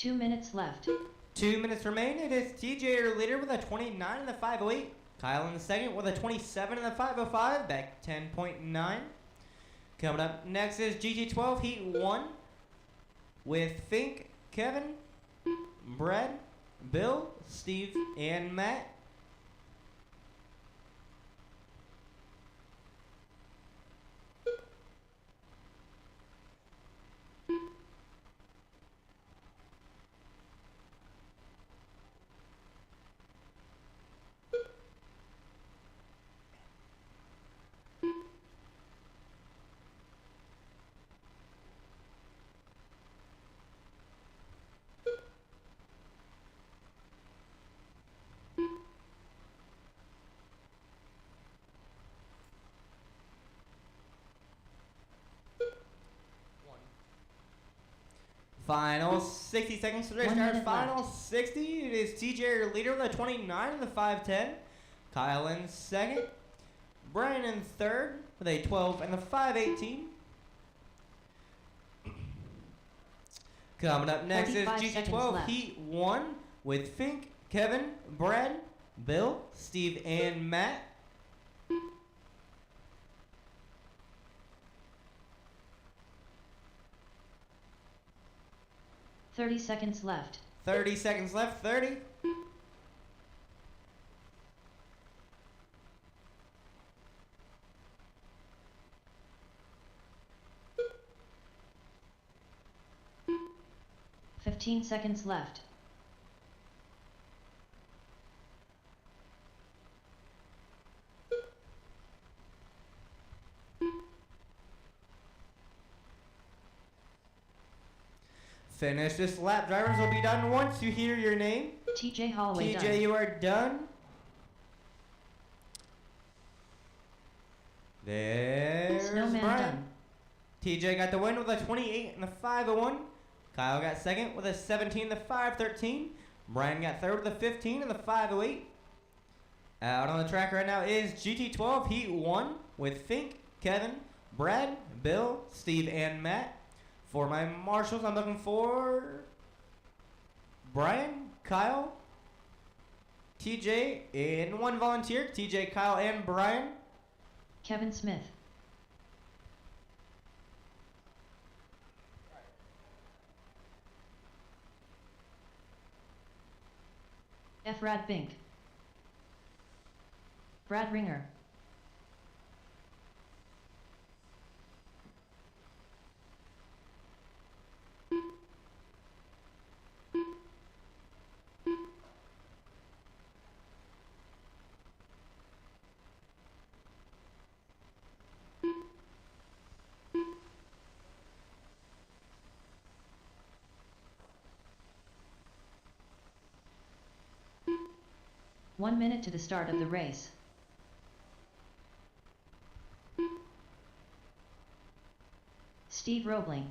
Two minutes left. 2 minutes remain. It is TJ your leader with a 29 in the 508. Kyle in the second with a 27 in the 505. Back 10.9. Coming up next is GT12 Heat 1 with Fink, Kevin, Brad, Bill, Steve, and Matt. Final 60 seconds to the race. 1 minute Final left. 60. It is TJ your leader with a 29 in the 510. Kyle in second. Brian in third with a 12 in the 518. Coming up next is 45 seconds GT12 left. Heat 1 with Fink, Kevin, Brad, Bill, Steve, and Matt. 30 seconds left. 30 seconds left. 30. Fifteen seconds left. Finish this lap. Drivers will be done once you hear your name. TJ Holloway TJ, done. you are done. There's Snowman Brian. done. TJ got the win with a 28 in the 501. Kyle got second with a 17 in the 513. Brian got third with a 15 in the 508. Out on the track right now is GT12 Heat 1 with Fink, Kevin, Brad, Bill, Steve, and Matt. For my marshals, I'm looking for Brian, Kyle, TJ, and one volunteer. TJ, Kyle, and Brian. Kevin Smith. Efrad Bink. Brad Ringer. One minute to the start of the race. Steve Roebling.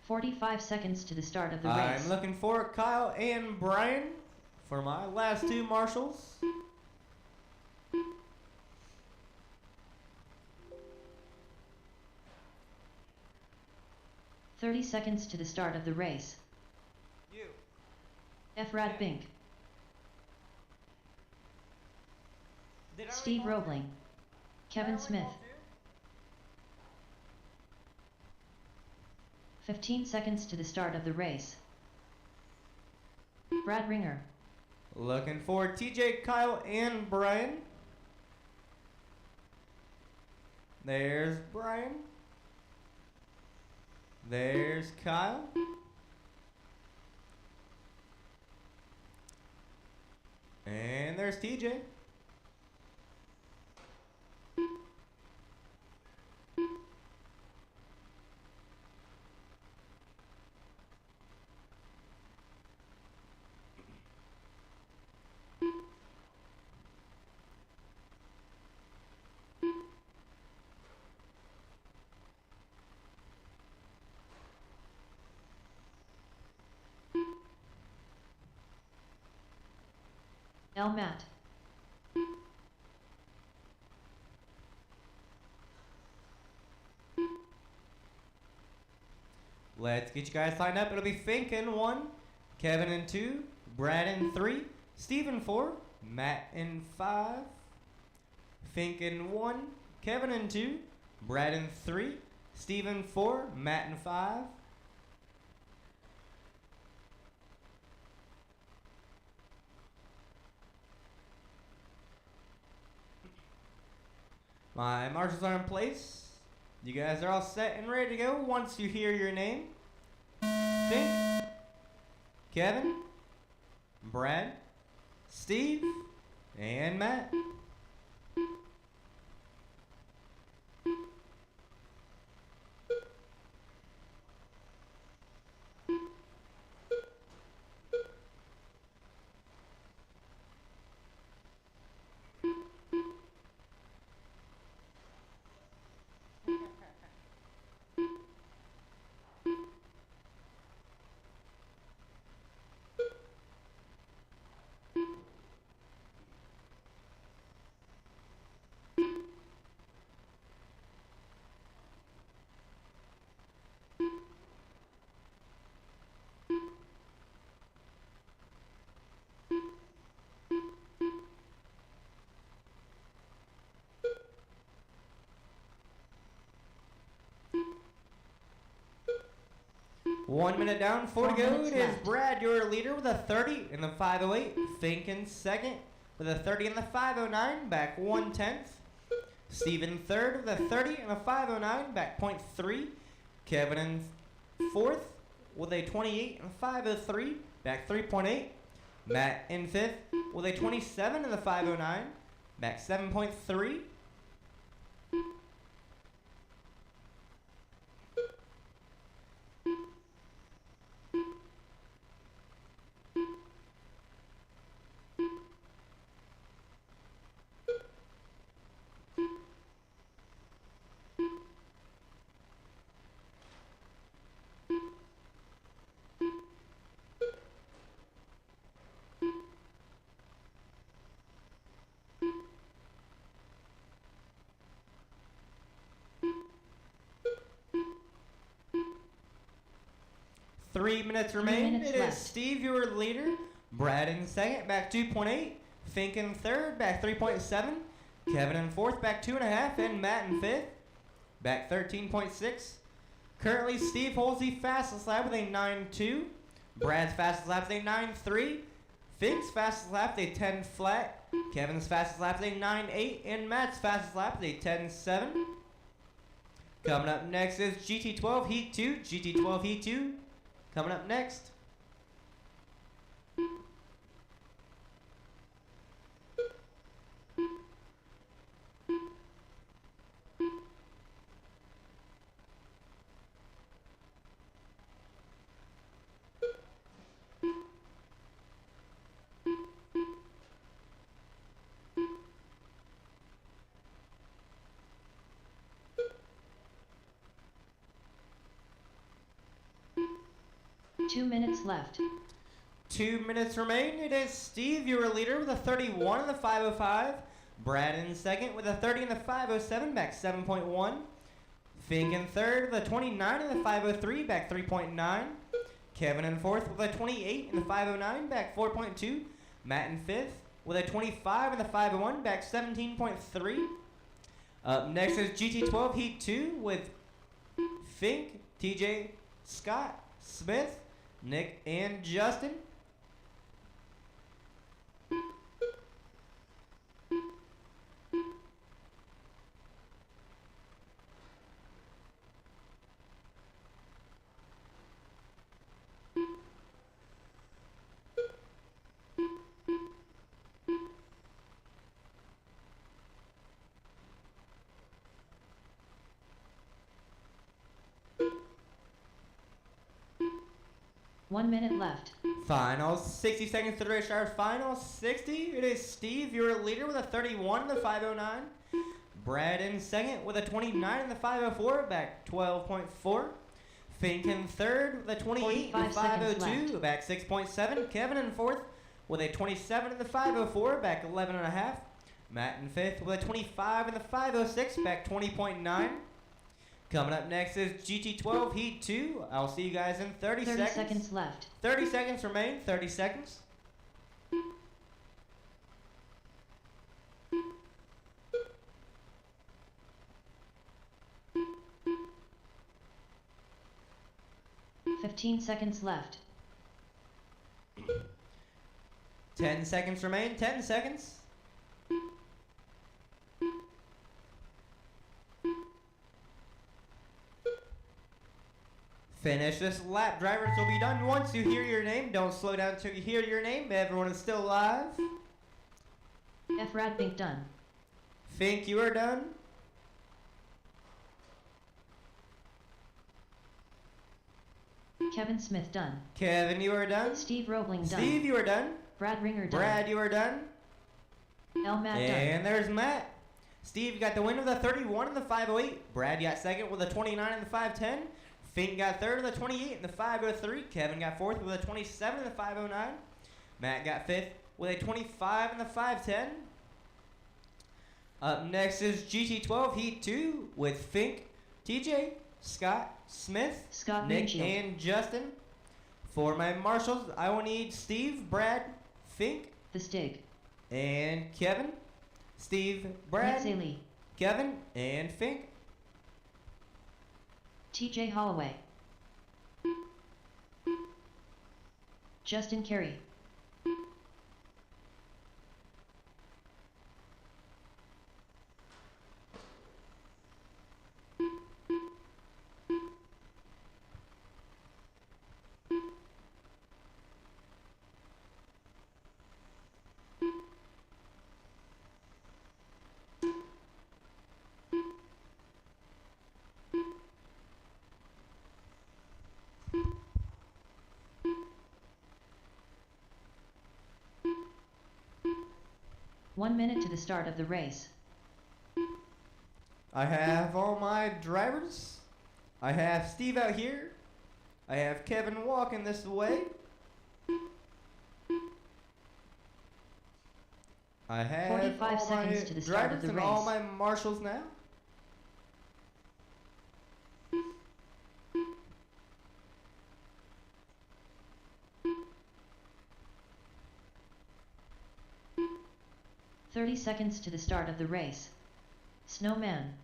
"45 seconds to the start of the race. I'm looking for Kyle and Brian for my last two marshals. "30 seconds to the start of the race. You. Efrad Bink. Steve Roebling. Kevin Smith. 15 seconds to the start of the race. Brad Ringer. Looking for TJ, Kyle, and Brian. There's Brian. There's Kyle. And there's TJ. L. Matt. Let's get you guys signed up. It'll be Fink in 1, Kevin in 2, Brad in 3, Steve in 4, Matt in 5, Fink in 1, Kevin in 2, Brad in 3, Steve in 4, Matt in 5. My marshals are in place. You guys are all set and ready to go once you hear your name. Fink, Kevin, Brad, Steve, and Matt. One minute down, 4 to 4 go. minutes It is left. Brad, your leader, with a 30 in the 508. Fink in second with a 30 in the 509, back 1/10. Steve in third with a 30 and a 509, back 0.3. Kevin in fourth with a 28 and a 503, back 3.8. Matt in fifth with a 27 in the 509, back 7.3. Three minutes remain. minutes It is left. Steve, your leader. Brad in second, back 2.8. Fink in third, back 3.7. Kevin in fourth, back 2.5. And Matt in fifth, back 13.6. Currently, Steve holds the fastest lap with a 9.2. Brad's fastest lap is a 9.3. Fink's fastest lap is a 10 flat. Kevin's fastest lap is a 9.8. And Matt's fastest lap is a 10.7. Coming up next is GT12 Heat 2. GT12 Heat 2. Coming up next. Two minutes left. 2 minutes remain. It is Steve, your leader, with a 31 in the 505. Brad in second with a 30 in the 507, back 7.1. Fink in third with a 29 in the 503, back 3.9. Kevin in fourth with a 28 in the 509, back 4.2. Matt in fifth with a 25 in the 501, back 17.3. Up next is GT12 Heat 2 with Fink, TJ, Scott, Smith, Nick, and Justin. 1 minute left. Final 60 seconds to the race driver's final 60. It is Steve, your leader, with a 31 in the 509. Brad in second with a 29 in the 504, back 12.4. Fink in third with a 28 in the 45 seconds 502, back 6.7. Kevin in fourth with a 27 in the 504, back 11.5. Matt in fifth with a 25 in the 506, back 20.9. Coming up next is GT12 Heat 2. I'll see you guys in 30 seconds. 30 seconds left. 30 seconds remain. 30 seconds. Fifteen seconds left. 10 seconds remain. 10 seconds. Finish this lap. Drivers will be done once you hear your name. Don't slow down until you hear your name. Everyone is still alive. Brad Fink done. Fink, you are done. Kevin Smith done. Kevin, you are done. Steve Roebling done. Steve, you are done. Brad Ringer done. Brad, you are done. Matt done. And there's Matt. Steve, you got the win with a 31 in the 508. Brad got second with a 29 in the 510. Fink got third with a 28 in the 503. Kevin got fourth with a 27 in the 509. Matt got fifth with a 25 in the 510. Up next is GT12 Heat 2 with Fink, TJ, Scott, Smith, Scott Nick, Winfield. and Justin. For my marshals, I will need Steve, Brad, Fink, The Stig. and Kevin. Steve, Brad, Nick Zaley. Kevin, and Fink. TJ Holloway. Justin Carey. One minute to the start of the race. I have all my drivers. I have Steve out here. I have Kevin walking this way. I have 45 all my seconds to the start of drivers the and all race. my marshals now. "30 seconds to the start of the race. Snowman.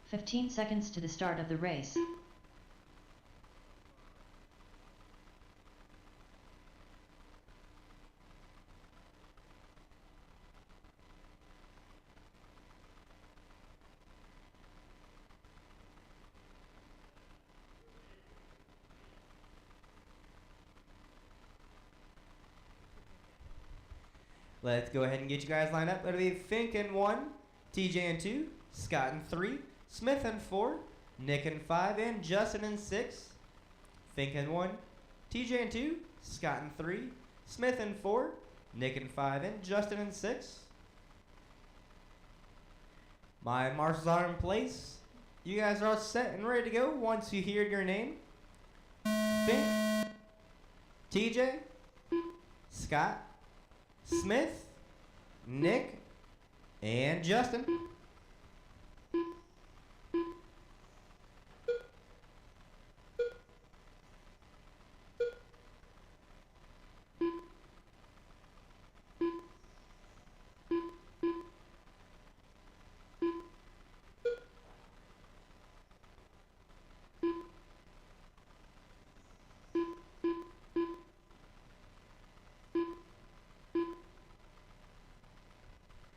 "15 seconds to the start of the race. Let's go ahead and get you guys lined up. It'll be Fink in 1, TJ in 2, Scott in 3, Smith in 4, Nick in 5, and Justin in 6. Fink in 1, TJ in 2, Scott in 3, Smith in 4, Nick in 5, and Justin in 6. My marshals are in place. You guys are all set and ready to go once you hear your name. Fink, TJ, Scott, Smith, Nick, and Justin.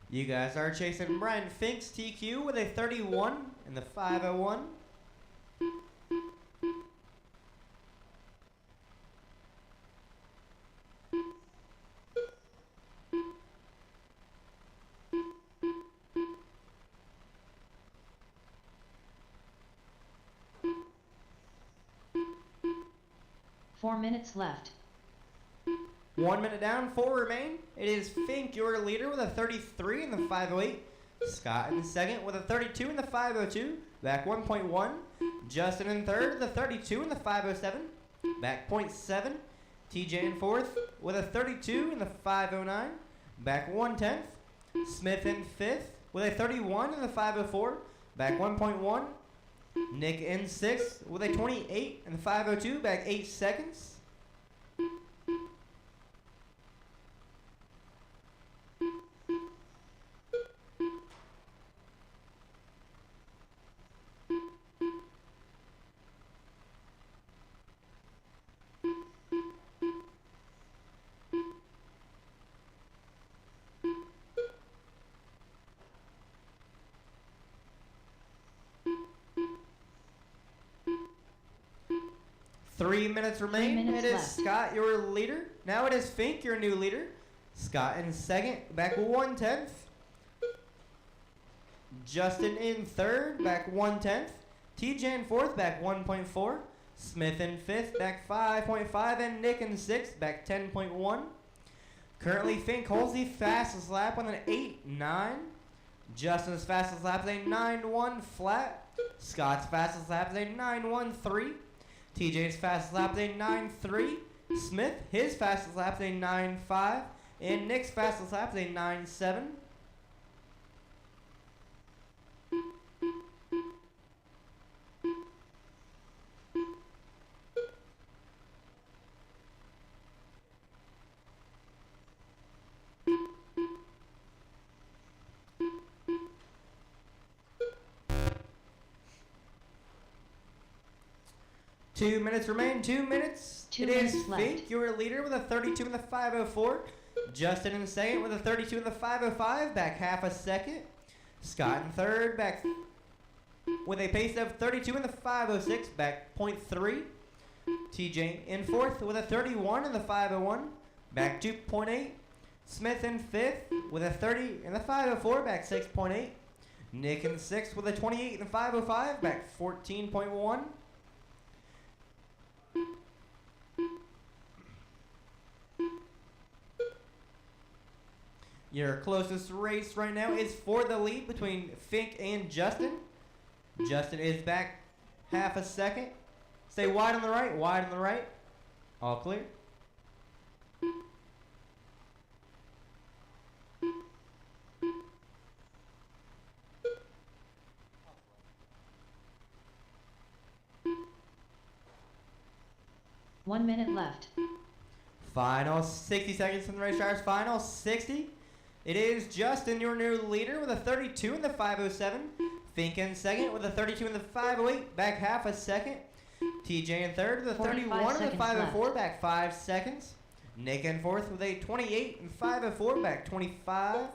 You guys are chasing Brian Fink's TQ with a 31 in the 501. 4 minutes left. 1 minute down, 4 remain. It is Fink, your leader, with a 33 in the 508. Scott in second with a 32 in the 502. Back 1.1. Justin in third, the 32 in the 507. Back 0.7. TJ in fourth with a 32 in the 509. Back 1/10. Smith in fifth with a 31 in the 504. Back 1.1. Nick in sixth with a 28 in the 502. Back 8 seconds. Three minutes remain. 3 minutes it is left. Scott, your leader. Now it is Fink, your new leader. Scott in second, back 1/10. Justin in third, back 1/10. TJ in fourth, back 1.4. Smith in fifth, back 5.5. And Nick in sixth, back 10.1. Currently, Fink holds the fastest lap with an 8.9. Justin's fastest lap is a 9.1 flat. Scott's fastest lap is a 9.13. TJ's fastest lap is a 9.3. Smith, his fastest lap is a 9.5. And Nick's fastest lap is a 9.7. Two minutes remain. 2 minutes. 2 It is minutes left. Fink, your leader, with a 32 in the 504. Justin in second with a 32 in the 505. Back half a second. Scott in third, back with a pace of 32 in the 506. Back 0.3. TJ in fourth with a 31 in the 501. Back 2.8. Smith in fifth with a 30 in the 504. Back 6.8. Nick in sixth with a 28 in the 505. Back 14.1. Your closest race right now is for the lead between Fink and Justin. Justin is back half a second. Stay wide on the right, wide on the right. All clear. One minute left. Final 60 seconds from the race drivers. Final 60. It is Justin, your new leader, with a 32 in the 507. Fink in second with a 32 in the 508. Back half a second. TJ in third with a 31 in the seconds 504. left. Back 5 seconds. Nick in fourth with a 28 in 504. Back 25.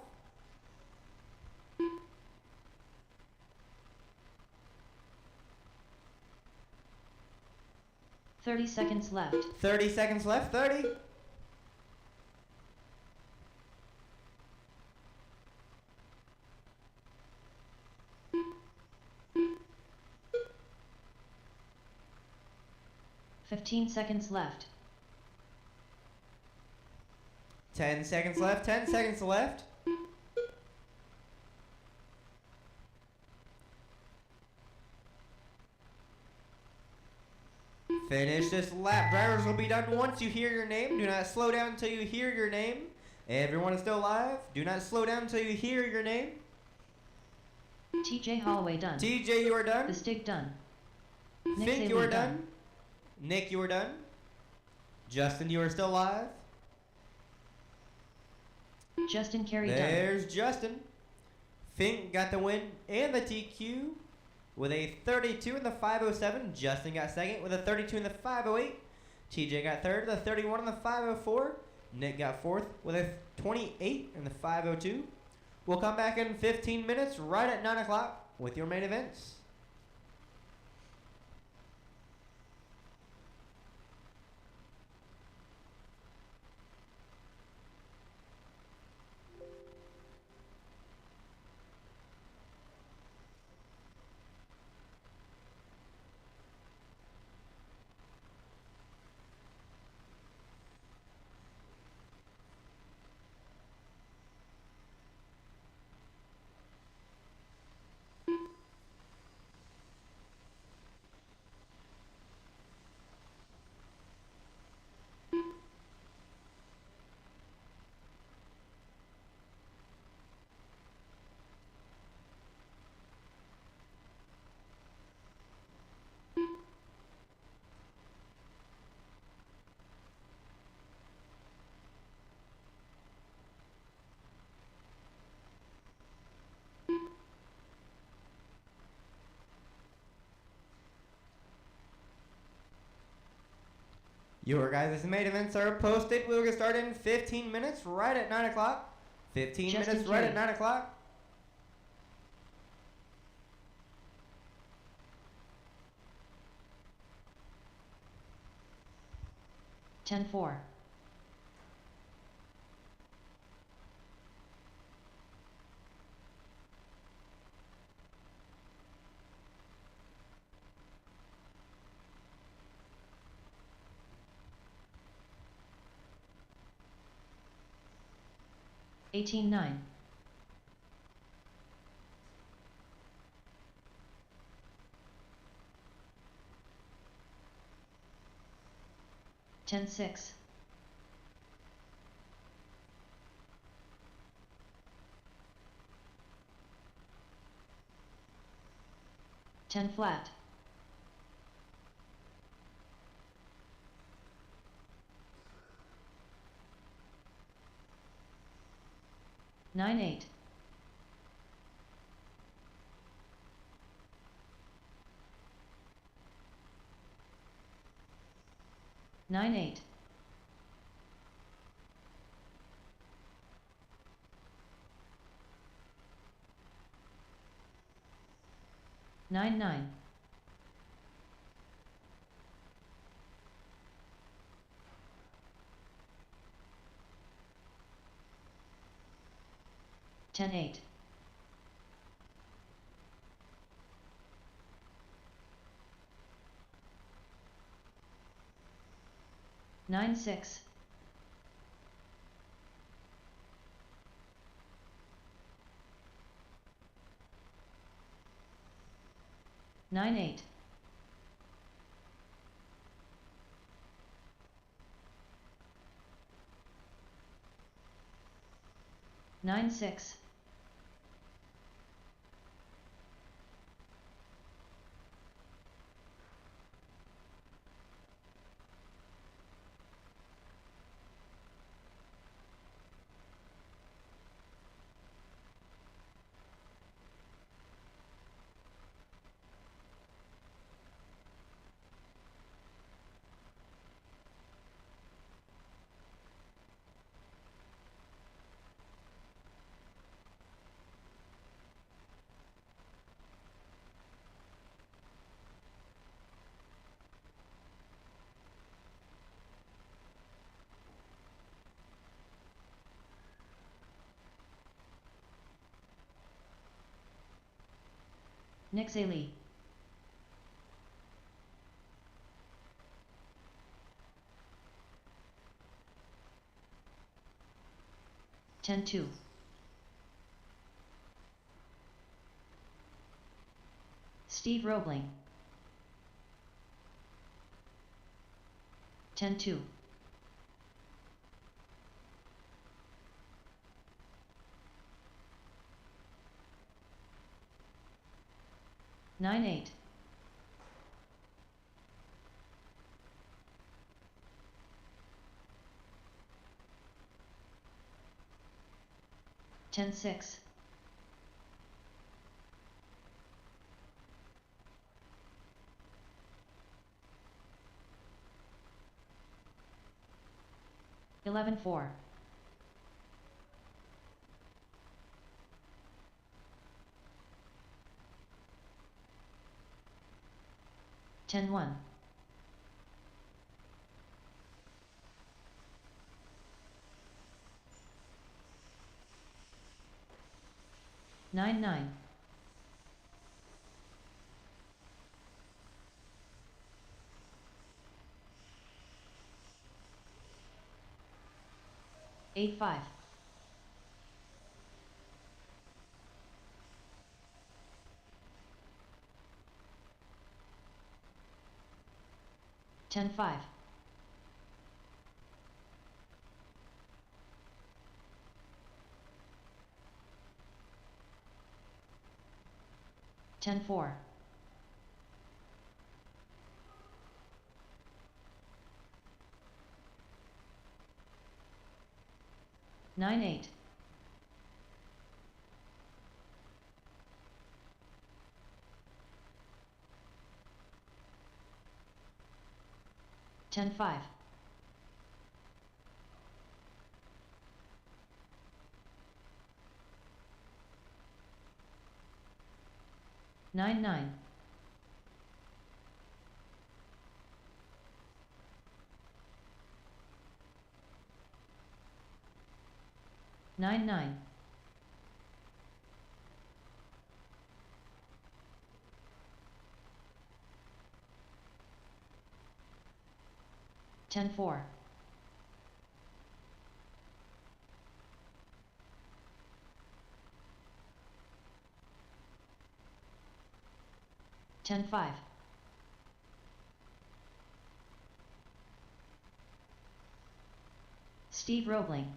30 seconds left. 30 seconds left. 30. Fifteen seconds left. 10 seconds left. 10 seconds left. Finish this lap. Drivers will be done once you hear your name. Do not slow down until you hear your name. Everyone is still alive. Do not slow down until you hear your name. TJ Holloway done. TJ, you are The done. Stig done. Nick Fink, you Saley are done. Nick, you are done. Justin, you are still alive. Justin Carey done. There's Justin. Fink got the win and the TQ with a 32 in the 507. Justin got second with a 32 in the 508. TJ got third with a 31 in the 504. Nick got fourth with a 28 in the 502. We'll come back in 15 minutes right at 9 o'clock with your main events. Your guys' main events are posted. We'll get started in 15 minutes, right at 9 o'clock. 15 Justin minutes, right Kerry. at 9 o'clock. Ten four. Eighteen nine. Ten six. Ten flat. Nine eight. Nine eight. Nine nine. Ten eight. Nine six. Nine eight. Nine six. Nixie Lee. Ten two. Steve Roebling. Ten two. Nine eight. Ten six. Eleven four. Ten one. Nine nine. Eight five. Ten five. Ten four. Nine eight. Ten five. 9-9. 9-9. 10-4. 10-5. 'Steve Roebling.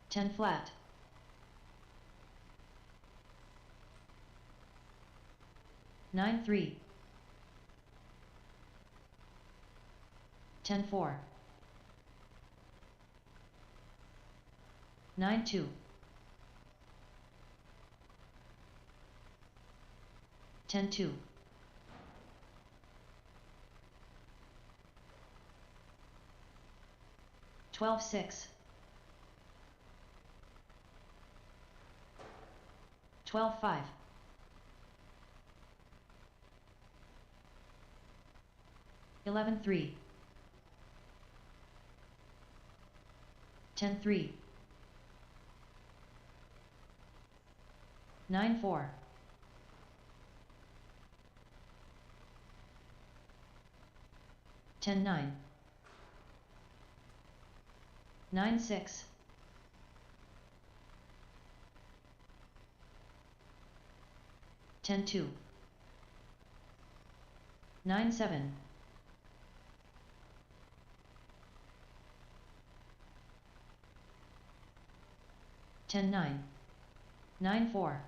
10 flat. 9-3. 10-4. 9-2. 10-2. 12-6. 12-5. 11-3. 10-3. 9-4. 10-9. 9-6. 10-2. 9-7. 10-9. 9-4.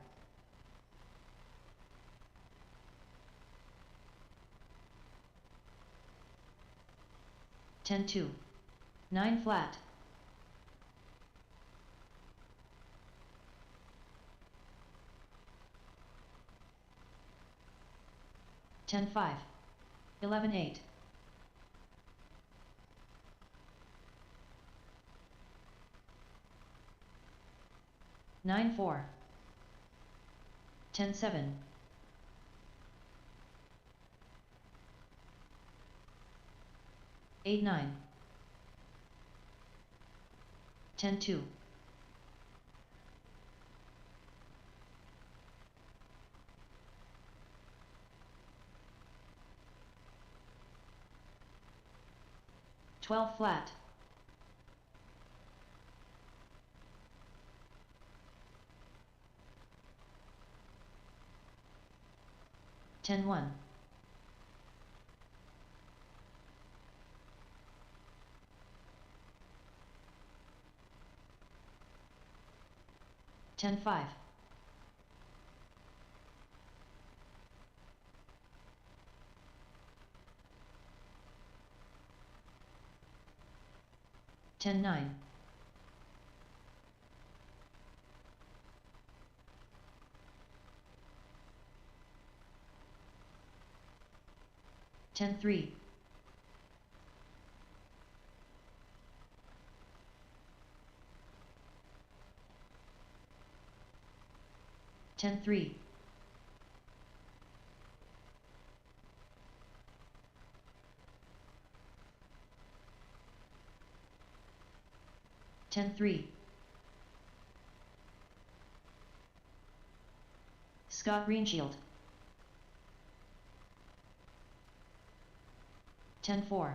10-2. 9 flat. 10-5. 11-8. 9-4. 10-7. 8-9. 10-2. 12 flat. 10-1. 10-5. 10-9. 10-3. 10-3. 10-3. Scott Greenshield. 10-4.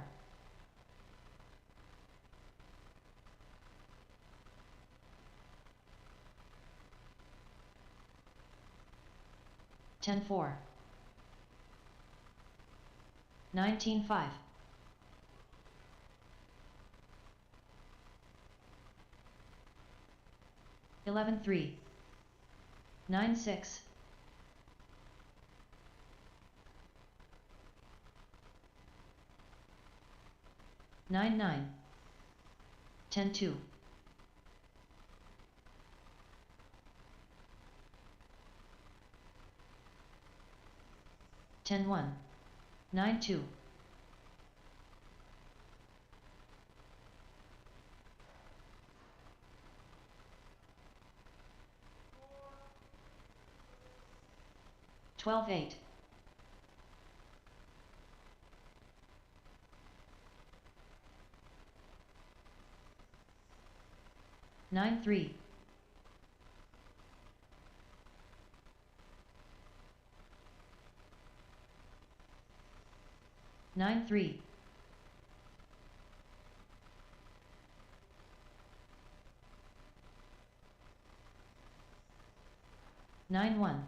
10-4. 19-5. 11-3. 9-6. 9-9. 10-2. 10-1. 9-2. 12-8. 9-3. 9-3. 9-1.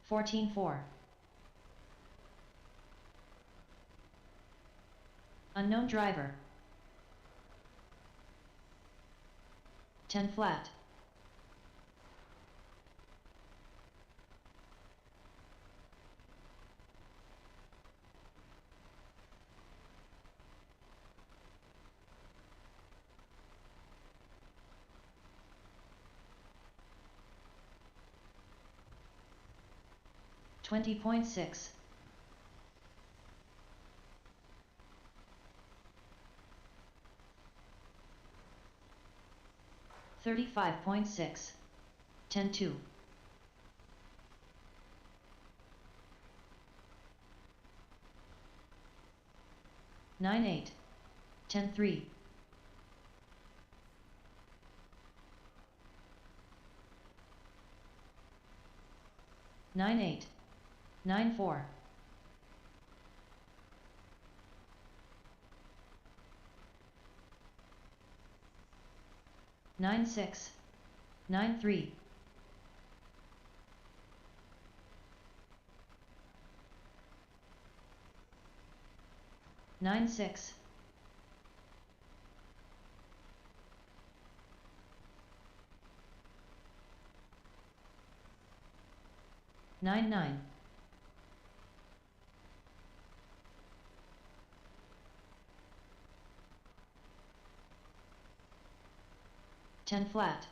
14-4. Unknown driver. 10 flat. 20.6. 35.6. 10-2. 9-8. 10-3. 9-8. 9-4. 9-6. 9-3. 9-6. 9-9. 10 flat.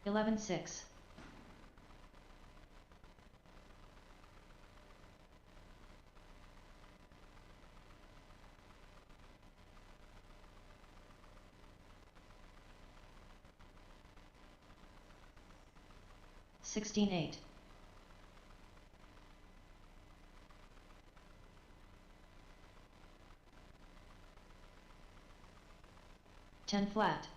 11-6. 16-8. 10 flat.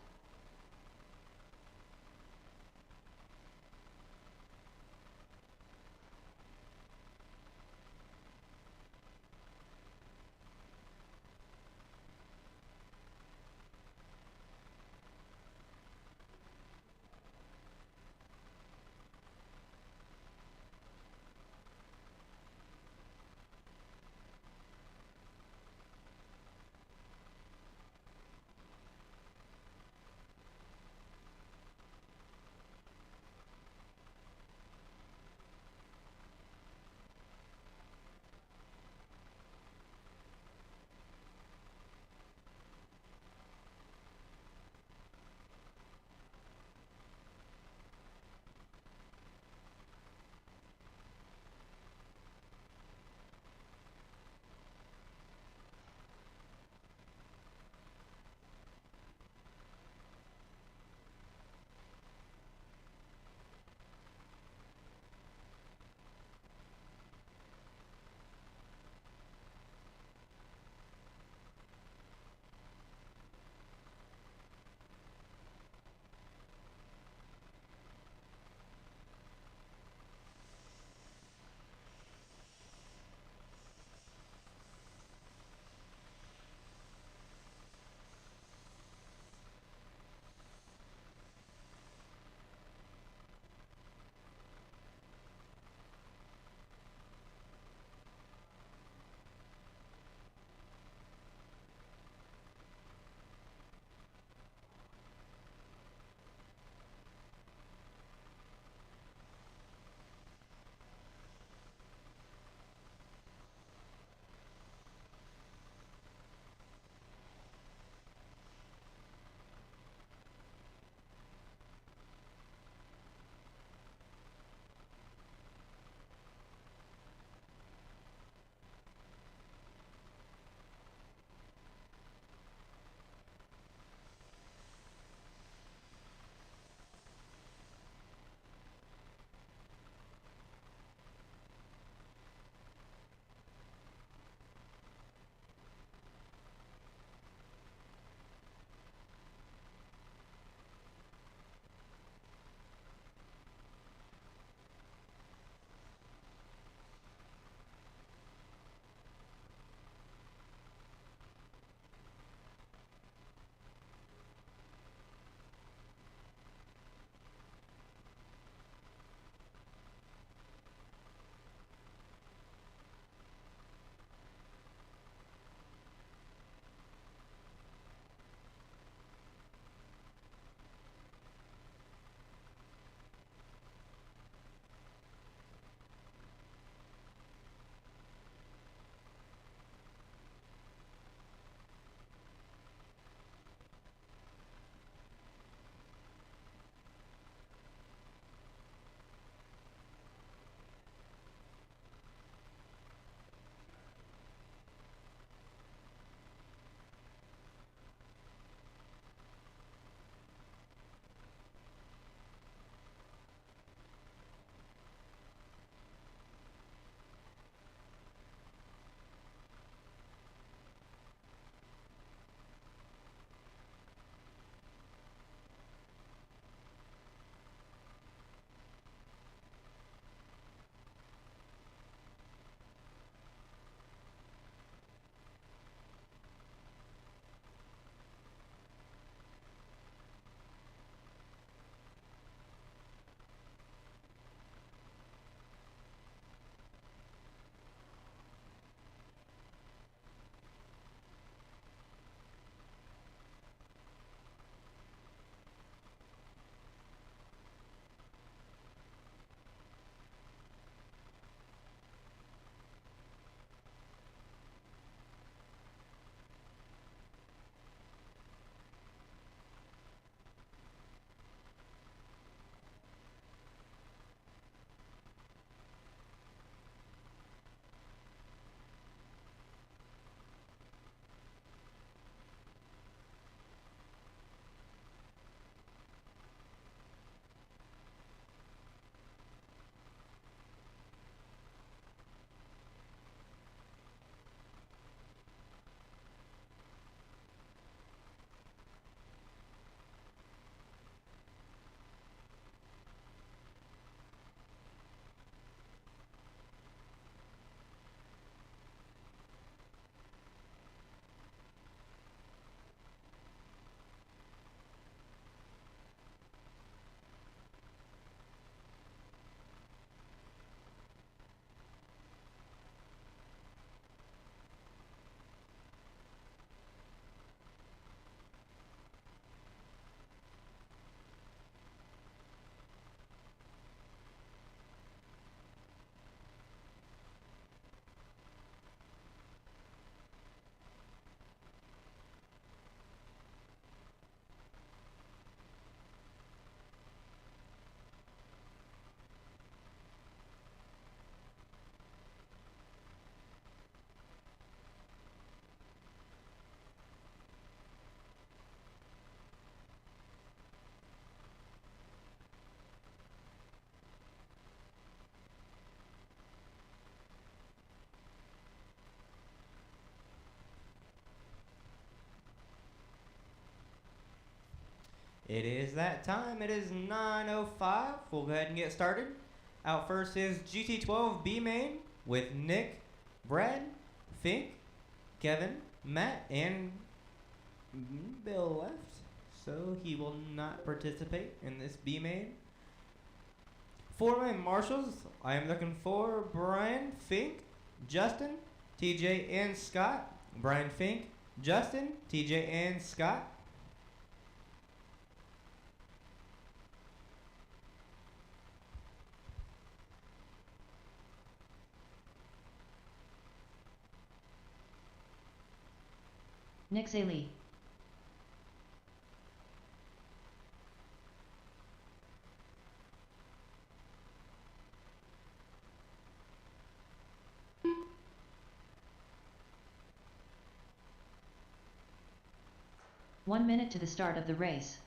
It is that time. It is 9:05. We'll go ahead and get started. Out first is GT12 B main with Nick, Brad, Fink, Kevin, Matt, and Bill left. So he will not participate in this B main. For my marshals, I am looking for Brian, Fink, Justin, TJ, and Scott. Brian, Fink, Justin, TJ, and Scott. Nick Lee. One minute to the start of the race.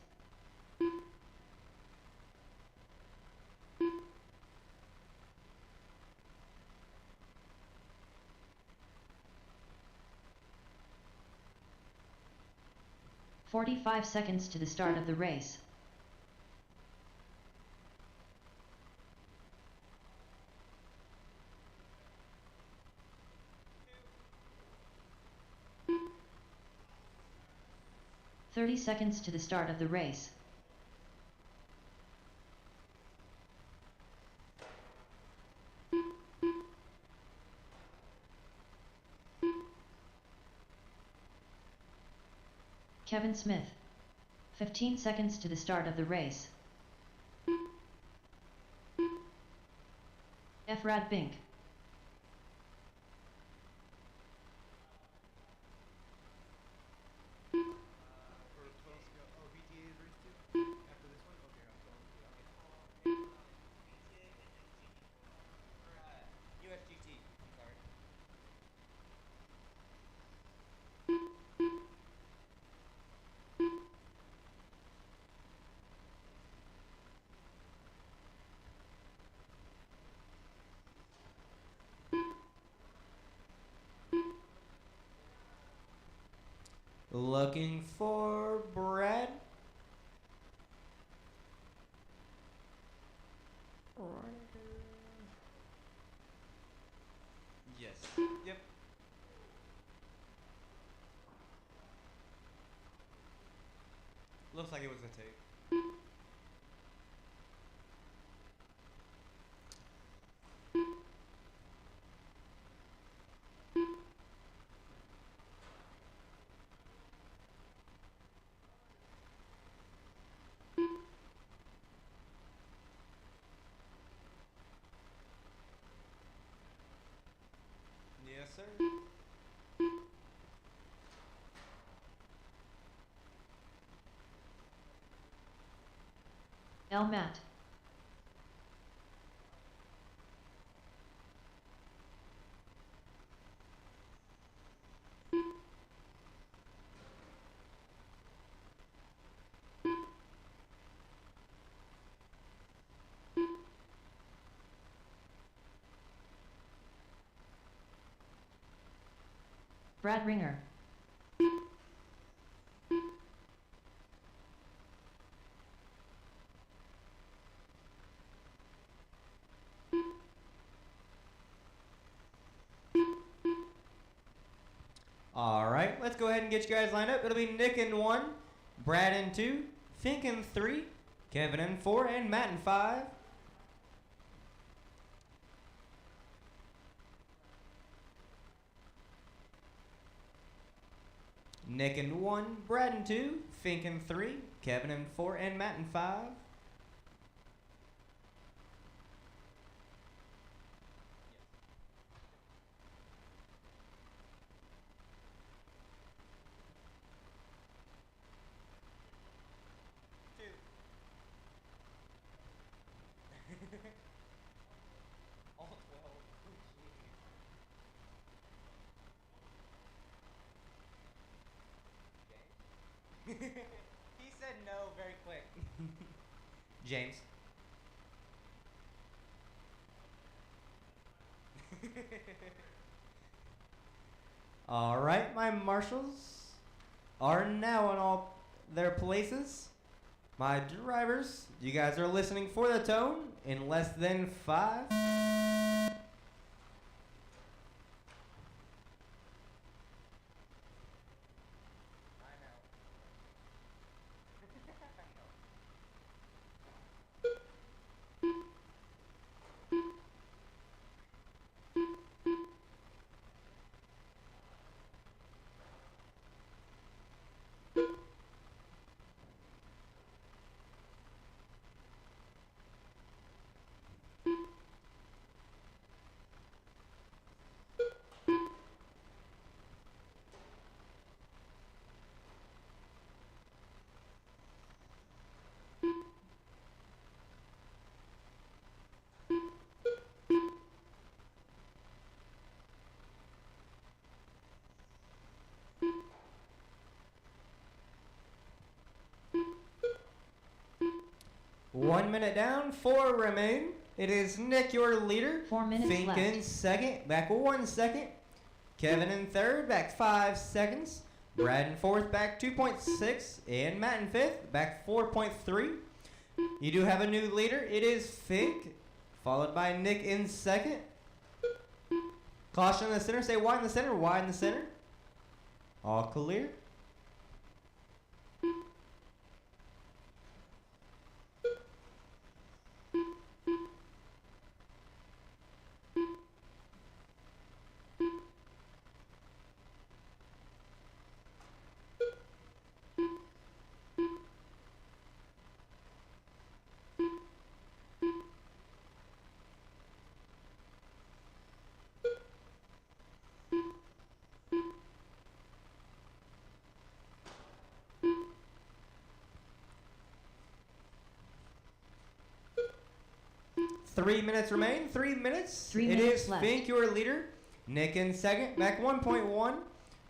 "45 seconds to the start of the race. "30 seconds to the start of the race. Kevin Smith. 15 seconds to the start of the race. Efrad Bink. USGT, sorry. Looking for Brad. Yes. Yep. Looks like it was a take. Yes, sir. L. Matt. Brad Ringer. All right, let's go ahead and get you guys lined up. It'll be Nick in 1, Brad in 2, Fink in 3, Kevin in 4, and Matt in 5. Nick in 1, Brad in 2, Fink in 3, Kevin in 4, and Matt in 5. All 12. He said no very quick. James. All right, my marshals are now in all their places. My drivers, you guys are listening for the tone in less than 5. One minute down, 4 remain. It is Nick, your leader. 4 minutes Fink left. in second, back 1 second. Kevin in third, back 5 seconds. Brad in fourth, back 2.6. And Matt in fifth, back 4.3. You do have a new leader. It is Fink, followed by Nick in second. Caution in the center. Say wide in the center, wide in the center. All clear. Three minutes remain. 3 minutes. 3 It minutes is left. Fink, your leader. Nick in second, back 1.1.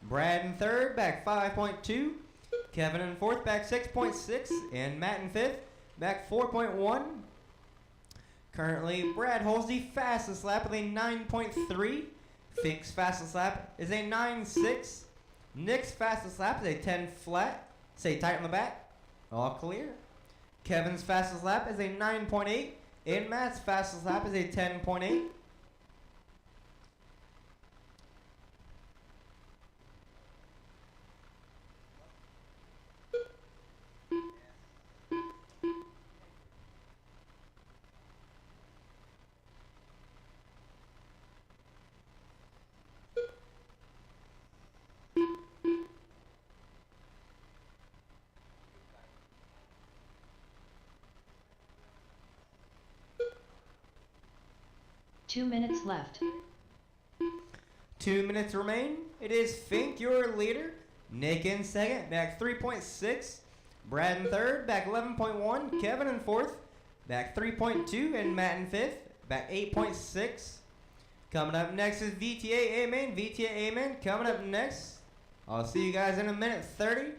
Brad in third, back 5.2. Kevin in fourth, back 6.6. And Matt in fifth, back 4.1. Currently, Brad holds the fastest lap with a 9.3. Fink's fastest lap is a 9.6. Nick's fastest lap is a 10 flat. Say tight on the back. All clear. Kevin's fastest lap is a 9.8. And Matt's fastest lap is a 10.8. Two minutes left. 2 minutes remain. It is Fink, your leader. Nick in second, back 3.6. Brad in third, back 11.1. Kevin in fourth, back 3.2. And Matt in fifth, back 8.6. Coming up next is VTA A-Main. VTA A-Main coming up next. I'll see you guys in a minute 30.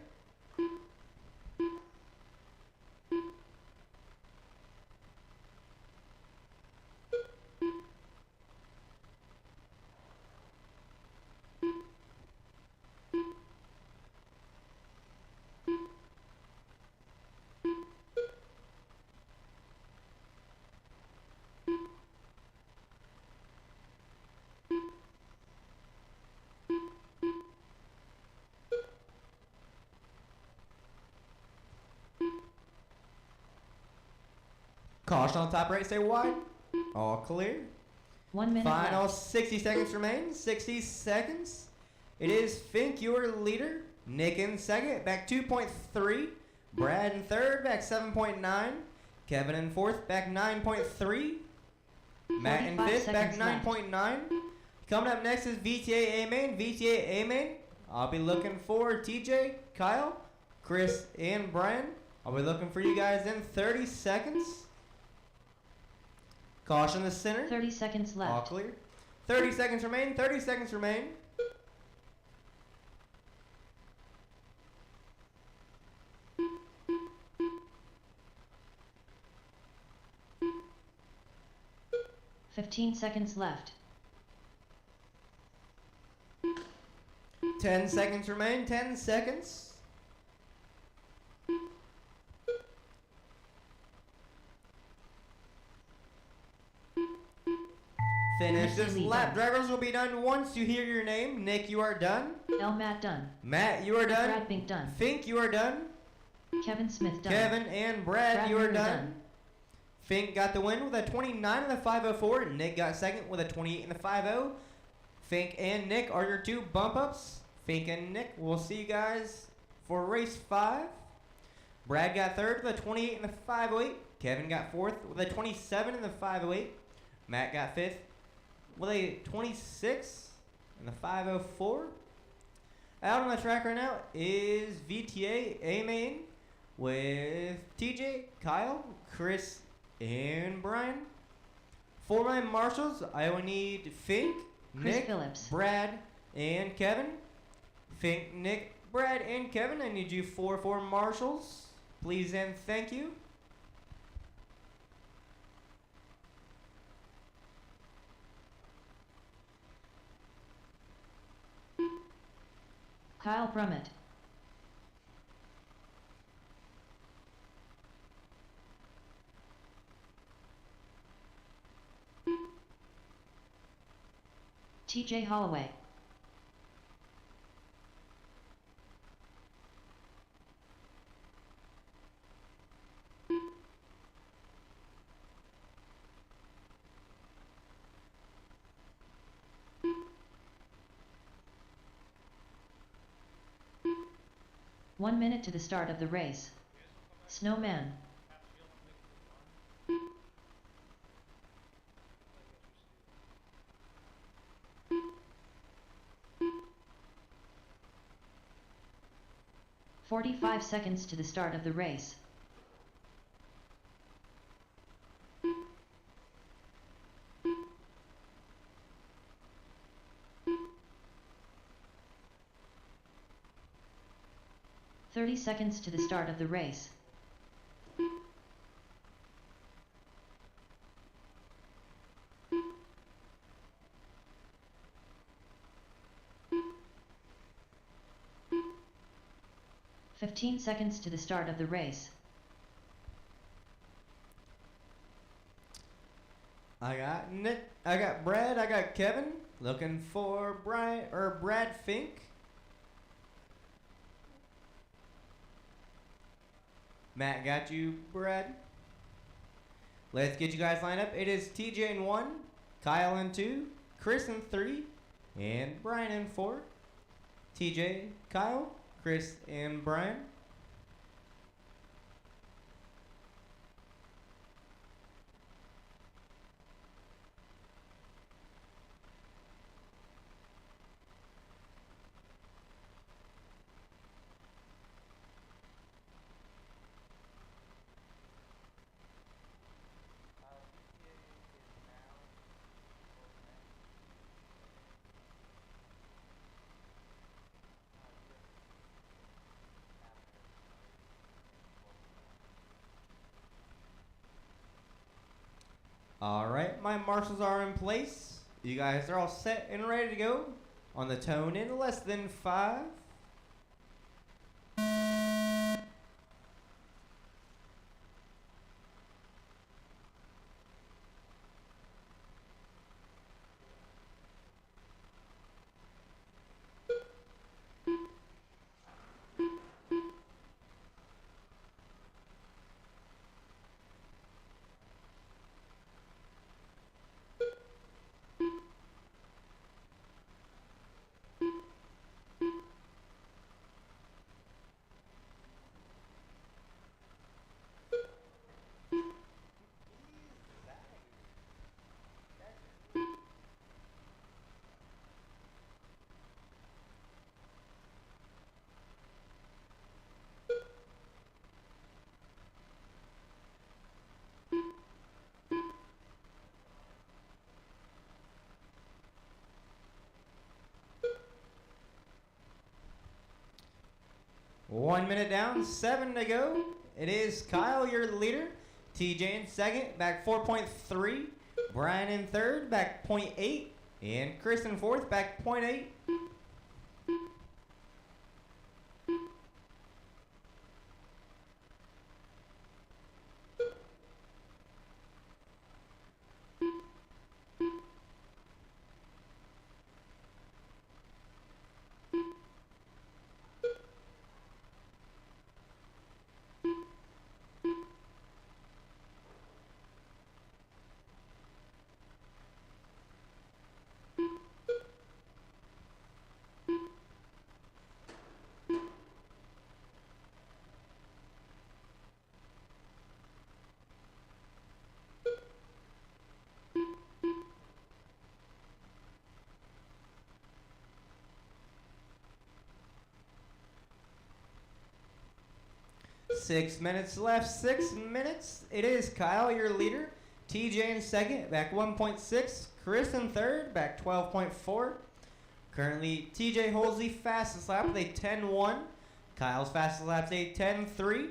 Caution on top right, stay wide. All clear. 1 minute Final left. 60 seconds remain. 60 seconds. It is Fink, your leader. Nick in second, back 2.3. Brad in third, back 7.9. Kevin in fourth, back 9.3. Matt in 45 fifth, back seconds left. 9.9. Coming up next is VTA A-Main. VTA A-Main. I'll be looking for TJ, Kyle, Chris, and Brian. I'll be looking for you guys in 30 seconds. Caution the center. 30 seconds All left. clear. 30 seconds remain. 30 seconds remain. $15 seconds left. 10 seconds remain. 10 seconds. Finish Nick this Lee lap. done. Drivers will be done once you hear your name. Nick, you are done. L. Matt done. Matt, you are done. Brad Bink done. Fink, you are done. Kevin Smith done. Kevin and Brad, Brad you are Miller done. done. Fink got the win with a 29 and a 504. Nick got second with a 28 and a 50. Fink and Nick are your two bump ups. Fink and Nick, we'll see you guys for race 5. Brad got third with a 28 and a 508. Kevin got fourth with a 27 and a 508. Matt got fifth with a 26 and a 504. Out on the track right now is VTA A-Main with TJ, Kyle, Chris, and Brian. For my marshals, I will need Fink, Chris Nick, Phillips. Brad, and Kevin. Fink, Nick, Brad, and Kevin, I need you for marshals. Please and thank you. Kyle Brummett. TJ Holloway. One minute to the start of the race. Snowman. "45 seconds to the start of the race. "30 seconds to the start of the race. "15 seconds to the start of the race. I got Nick, I got Brad, I got Kevin. Looking for Brad Fink. Matt got you, Brad. Let's get you guys lined up. It is TJ in 1, Kyle in 2, Chris in 3, and Brian in 4. TJ, Kyle, Chris, and Brian. Alright, my marshals are in place. You guys are all set and ready to go on the tone in less than 5. One minute down, 7 to go. It is Kyle, your leader. TJ in second, back 4.3. Brian in third, back 0.8. And Chris in fourth, back 0.8. 6 minutes left, 6 minutes. It is Kyle, your leader. TJ in second, back 1.6. Chris in third, back 12.4. Currently, TJ holds the fastest lap with a 10.1. Kyle's fastest lap is a 10.3.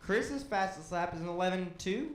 Chris's fastest lap is an 11.2.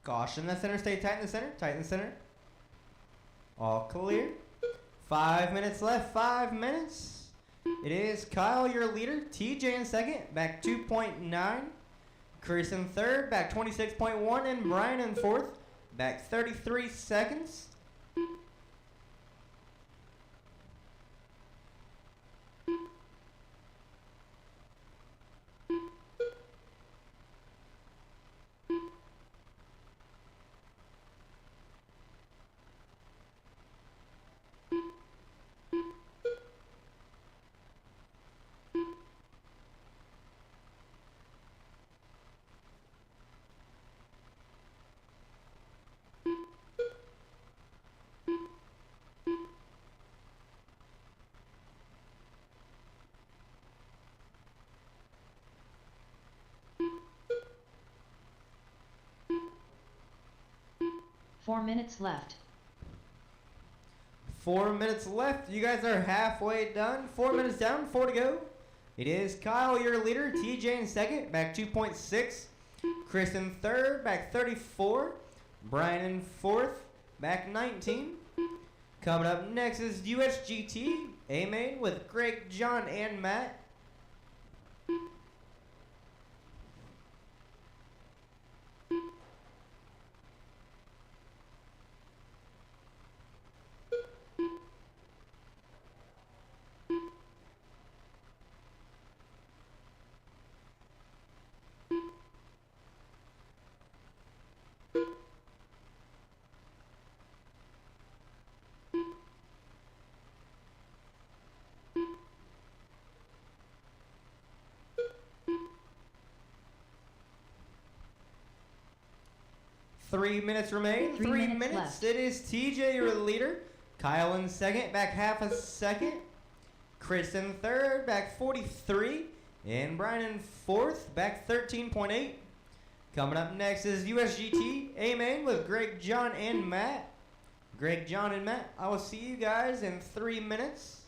Caution the center, stay tight in the center, tight in the center. All clear. 5 minutes left, 5 minutes. It is Kyle, your leader. TJ in second, back 2.9. Chris in third, back 26.1. And Brian in fourth, back 33 seconds. Four minutes left. 4 minutes left. You guys are halfway done. 4 minutes down, 4 to go. It is Kyle, your leader. TJ in second, back 2.6. Chris in third, back 34. Brian in fourth, back 19. Coming up next is USGT A-Main with Greg, John, and Matt. Three minutes remain. 3 minutes. Left. It is TJ, your leader. Kyle in second, back half a second. Chris in third, back 43. And Brian in fourth, back 13.8. Coming up next is USGT A-Main with Greg, John, and Matt. Greg, John, and Matt, I will see you guys in 3 minutes.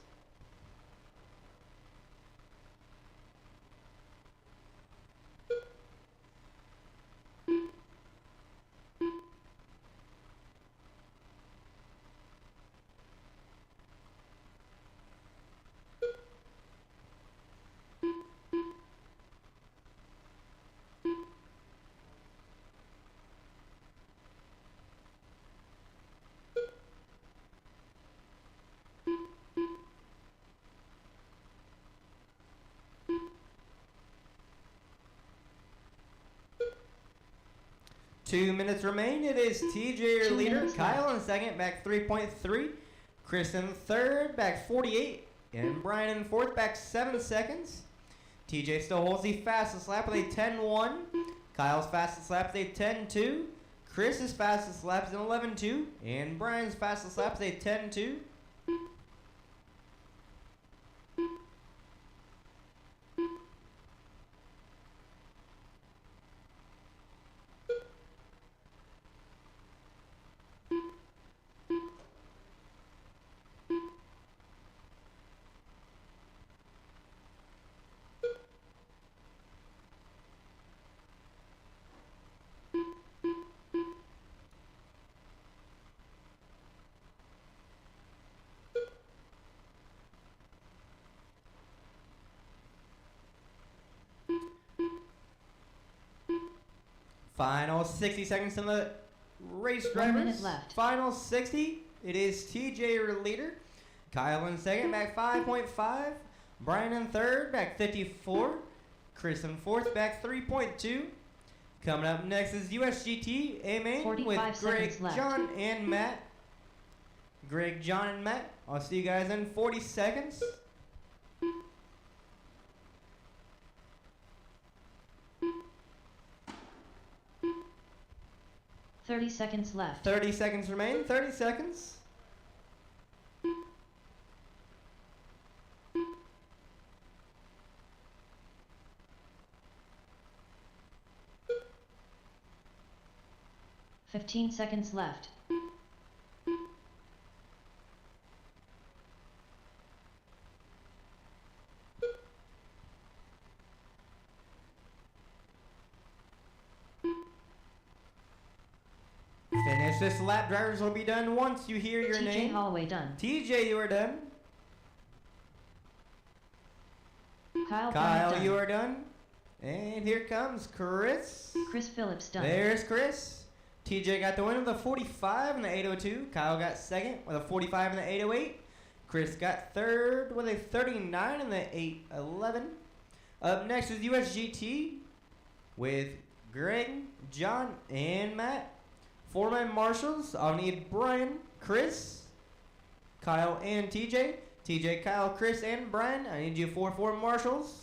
Two minutes remain. It is TJ, your 2 leader. minutes Kyle left. in second, back 3.3. Chris in third, back 48. And Brian in fourth, back 7 seconds. TJ still holds the fastest lap with a 10.1. Kyle's fastest lap is a 10.2. Chris's fastest lap is an 11.2. And Brian's fastest lap is a 10.2. Final 60 seconds in the race 1 drivers. minute left. Final 60. It is TJ your leader. Kyle in second, back 5.5. Brian in third, back 54. Chris in fourth, back 3.2. Coming up next is USGT A-Main with 45 Greg, seconds left. John, and Matt. Greg, John, and Matt. I'll see you guys in 40 seconds. 30 seconds left. 30 seconds remain. 30 seconds. Fifteen seconds left. Finish this lap. Drivers will be done once you hear your TJ name. Holloway done. TJ, you are done. Kyle Kyle, Bryant you done. are done. And here comes Chris. Chris Phillips done. There's Chris. TJ got the win with a 45 and the 802. Kyle got second with a 45 and the 808. Chris got third with a 39 and the 811. Up next is USGT with Greg, John, and Matt. Four-man marshals. I'll need Brian, Chris, Kyle, and TJ. TJ, Kyle, Chris, and Brian. I need you 4 marshals.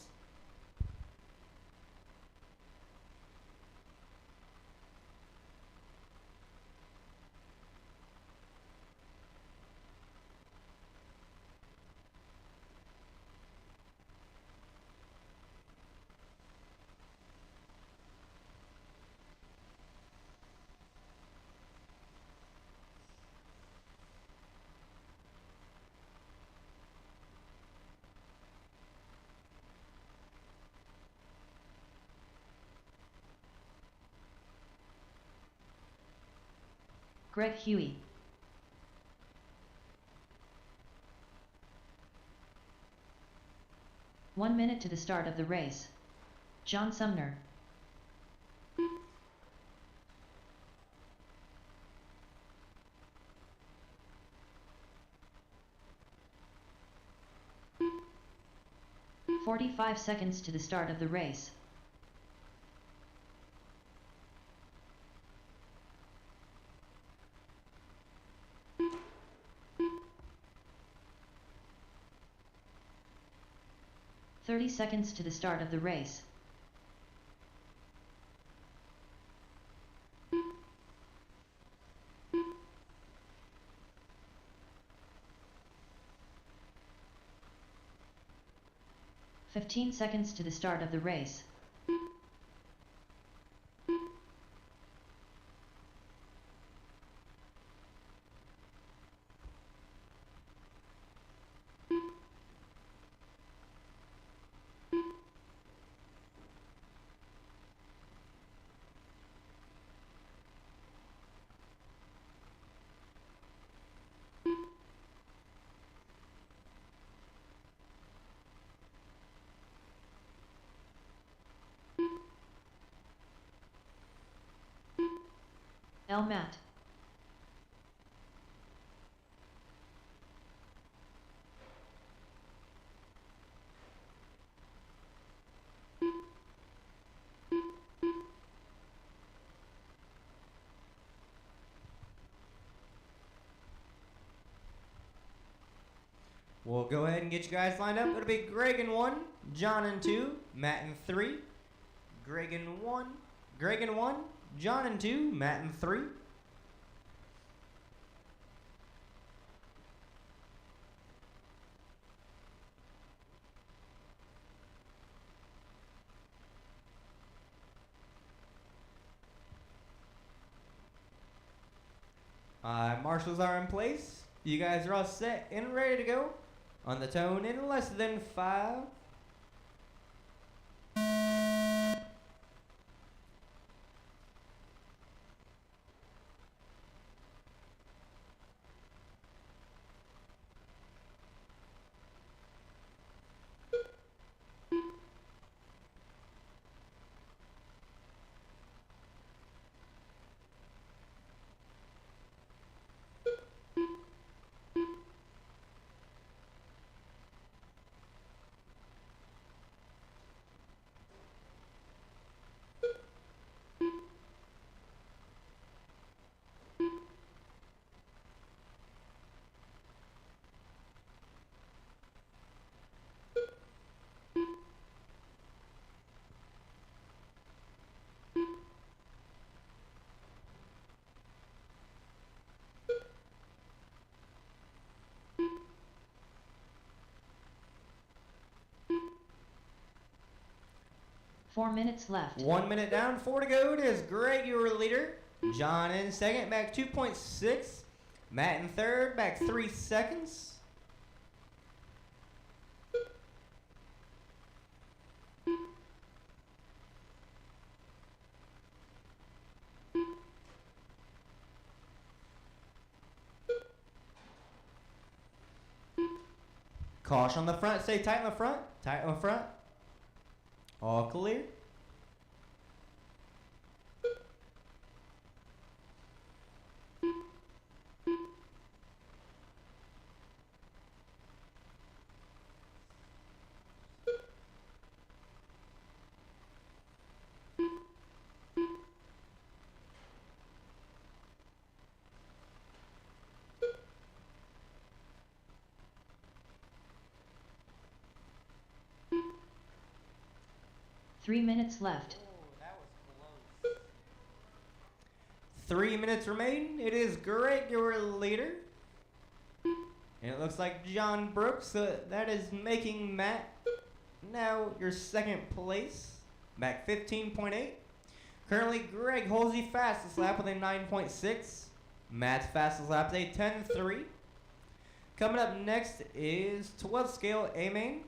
Greg Huey. One minute to the start of the race. John Sumner. "45 seconds to the start of the race. "30 seconds to the start of the race. "15 seconds to the start of the race. L. Matt. We'll go ahead and get you guys lined up. It'll be Greg in 1, John in 2, Matt in 3. Greg in 1, John in 2, Matt in 3. Marshals are in place. You guys are all set and ready to go. On the tone in less than 5. 4 minutes left. 1 minute down, 4 to go. It is Greg, your leader. John in second, back 2.6. Matt in third, back 3 seconds. Caution on the front, stay tight on the front, tight on the front. All clear. Three minutes left. 3 minutes remain. It is Greg, your leader. And it looks like John Brooks, that is making Matt now your second place. Back 15.8. Currently, Greg holds the fastest lap with a 9.6. Matt's fastest lap is a 10.3. Coming up next is 12 scale A main.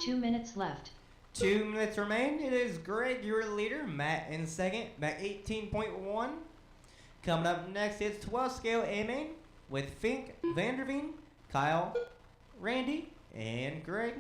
Two minutes left. 2 minutes remain. It is Greg, your leader. Matt in second, back 18.1. Coming up next is 12 scale A main with Fink, Vanderveen, Kyle, Randy, and Greg.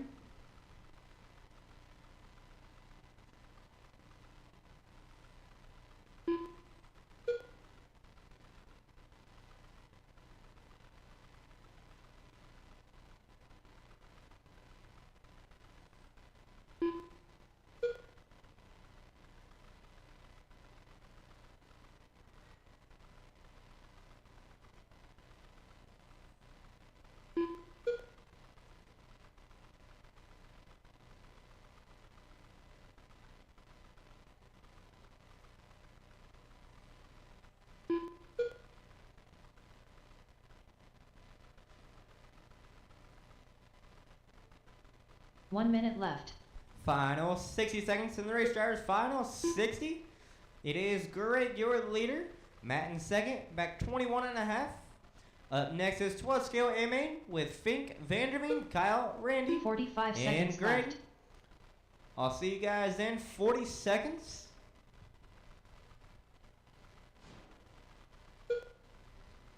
One minute left. Final 60 seconds in the race, drivers. Final 60. It is Greg, your leader. Matt in second, back 21.5. Up next is 12 scale A main with Fink, Vanderveen, Kyle, Randy, 45 and seconds Greg. left. I'll see you guys in 40 seconds.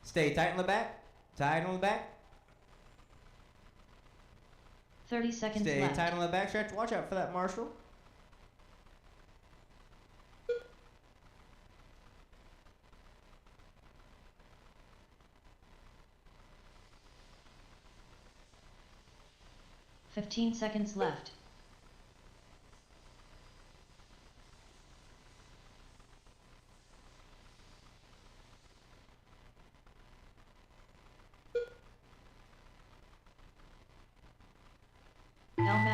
Stay tight on the back. Tight on the back. 30 seconds Stay left. tight on the back stretch. Watch out for that, Marshall. Fifteen seconds left.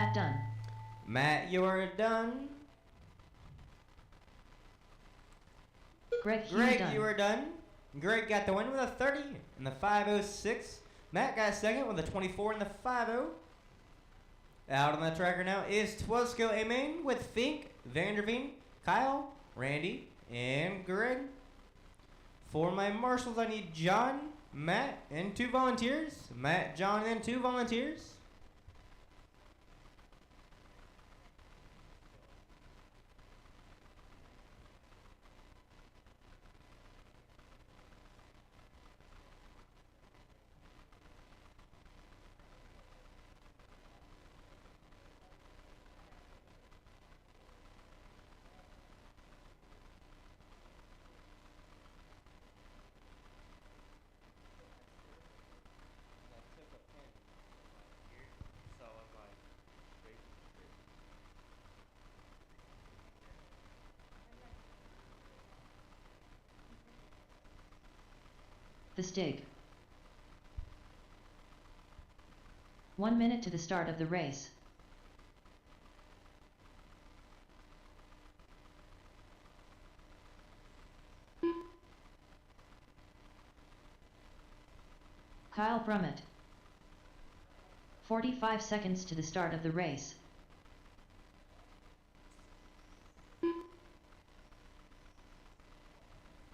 Matt done. Matt, you're done. Greg, Greg, done. you are done. Greg got the win with a 30 and the 5.06. Matt got second with a 24 and the 5.0. Out on the tracker now is 12 scale A main with Fink, Vanderveen, Kyle, Randy, and Greg. For my marshals, I need John, Matt, and 2 volunteers. Matt, John, and 2 volunteers. Stig. 1 minute to the start of the race. Kyle Brummett. 45 seconds to the start of the race.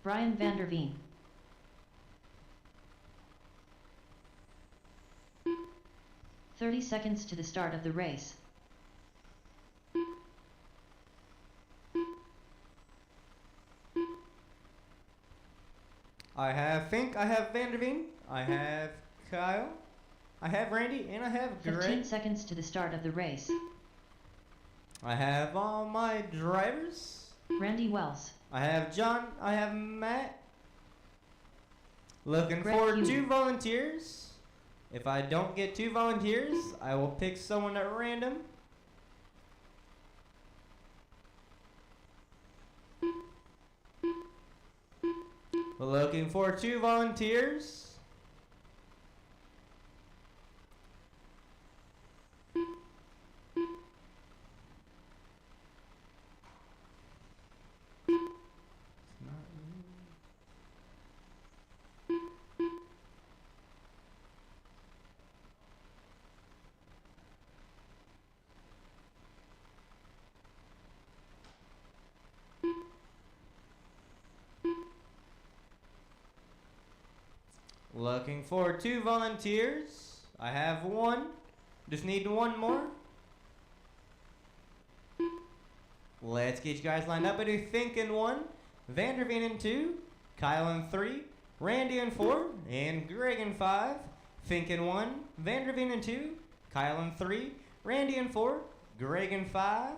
Brian van der Veen. 30 seconds to the start of the race. I have Fink, I have van der Veen, I have Kyle, I have Randy, and I have 15 Greg. seconds to the start of the race. I have all my drivers. Randy Wells. I have John, I have Matt. Looking Greg for Hughes. 2 volunteers. If I don't get 2 volunteers, I will pick someone at random. Looking for 2 volunteers. Looking for 2 volunteers. I have 1. Just need 1 more. Let's get you guys lined up. I do Fink in 1, van der Veen in 2, Kyle in 3, Randy in 4, and Greg in 5. Fink in 1, van der Veen in 2, Kyle in 3, Randy in 4, Greg in 5.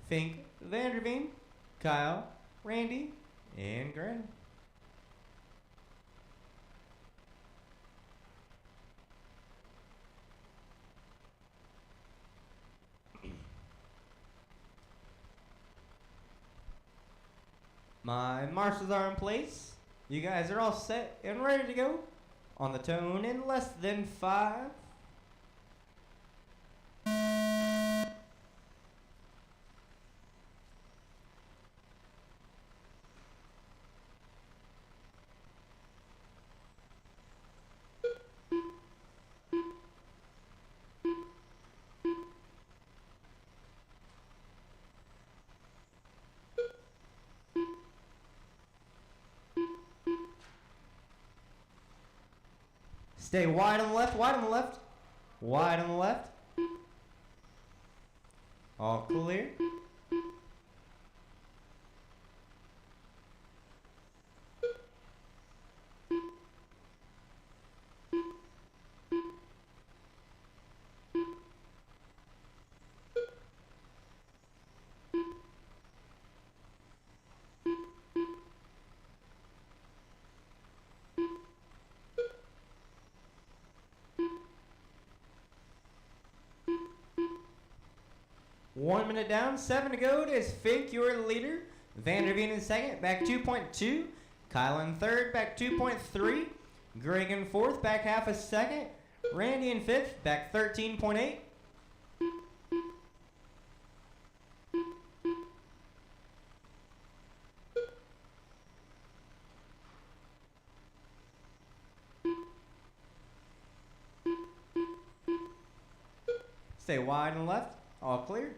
Fink, van der Veen, Kyle, Randy, and Greg. My marshals are in place. You guys are all set and ready to go on the tone in less than 5. Stay wide on the left, wide on the left, wide on the left. All clear. One minute down, 7 to go. It is Fink, your leader. Van der Veen in second, back 2.2. Kyle in third, back 2.3. Greg in fourth, back half a second. Randy in fifth, back 13.8. Stay wide on the left, all clear.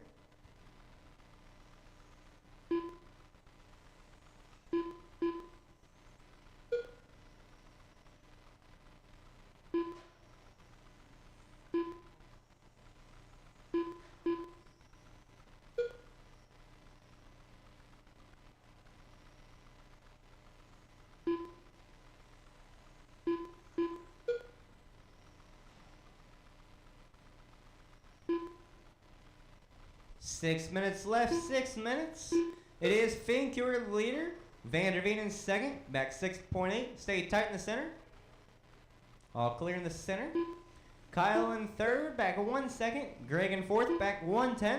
Six minutes left, 6 minutes. It is Fink, your leader. Van der Veen in second, back 6.8. Stay tight in the center. All clear in the center. Kyle in third, back 1 second. Greg in fourth, back 1/10.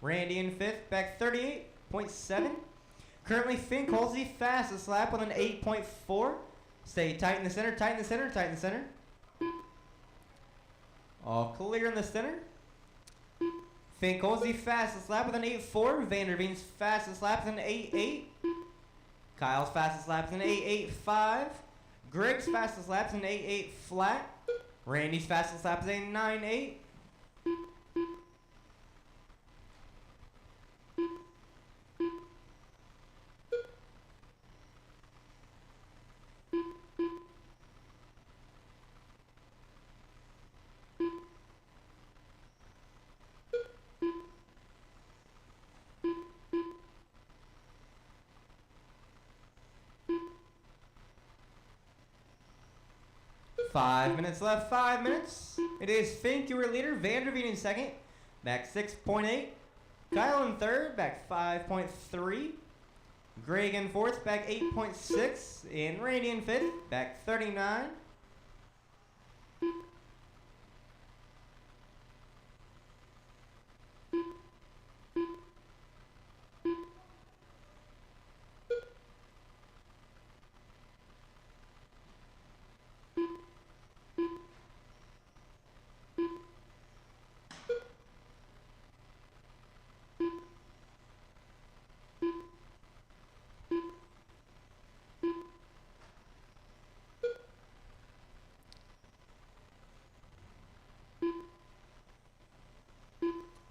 Randy in fifth, back 38.7. Currently, Fink holds the fastest lap with an 8.4. Stay tight in the center, tight in the center, tight in the center. All clear in the center. Fink holds the fastest lap with an 8.4. Vanderveen's fastest lap is an 8.8. Kyle's fastest lap is an 8.85. Greg's fastest lap is an 8.8 flat. Randy's fastest lap is a 9.8. Five minutes left, 5 minutes. It is Fink, your leader. Vanderveen in second, back 6.8. Kyle in third, back 5.3. Greg in fourth, back 8.6. And Randy in fifth, back 39.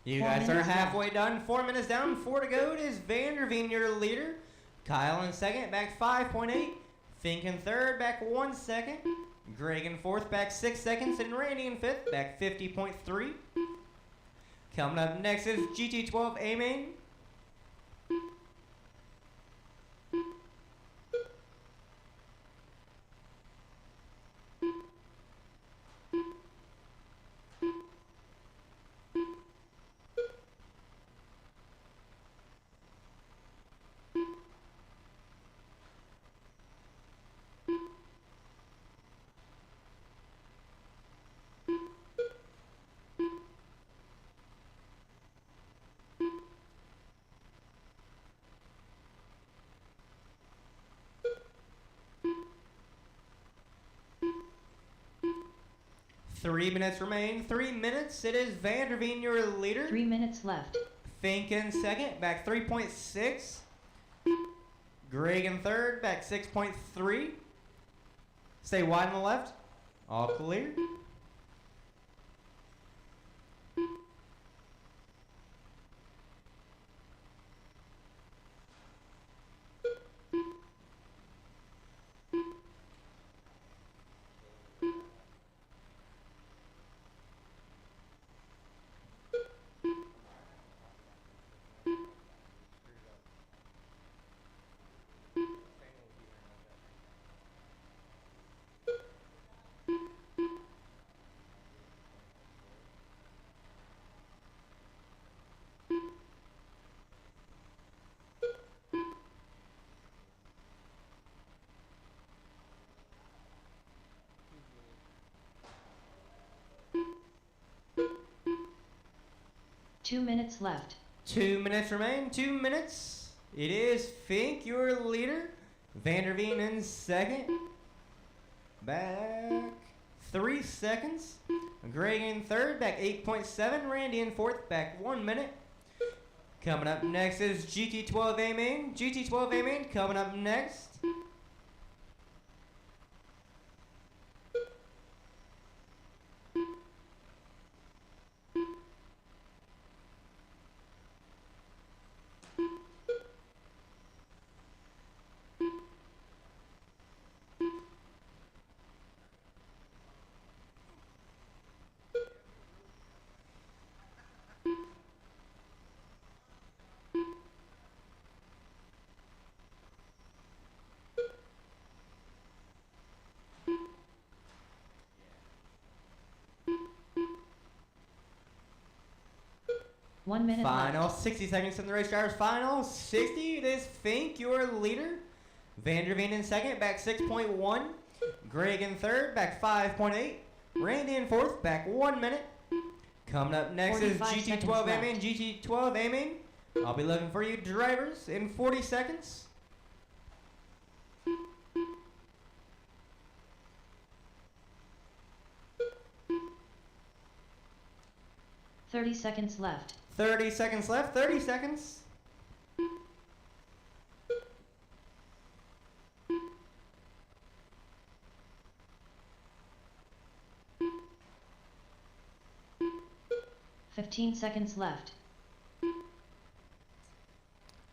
You guys are halfway done. 4 minutes down, 4 to go. It is Vanderveen, your leader. Kyle in second, back 5.8. Fink in third, back 1 second. Greg in fourth, back 6 seconds. And Randy in fifth, back 50.3. Coming up next is GT12 A-Main. Three minutes remain. 3 minutes. It is Vanderveen, your leader. 3 minutes left. Fink in second, back 3.6. Greg in third, back 6.3. Stay wide on the left. All clear. Two minutes left. 2 minutes remain. 2 minutes. It is Fink, your leader. Vanderveen in second. Back 3 seconds. Greg in third, back 8.7. Randy in fourth, back 1 minute. Coming up next is GT12 A-Main. GT12 A-Main coming up next. One minute Final left. 60 seconds in the race driver's final. 60. It is Fink, your leader. Vanderveen in second, back 6.1. Greg in third, back 5.8. Randy in fourth, back 1 minute. Coming up next is 45 seconds GT12 left. aiming, GT12 aiming. I'll be looking for you drivers in 40 seconds. 30 seconds left. 30 seconds left, 30 seconds. Fifteen seconds left.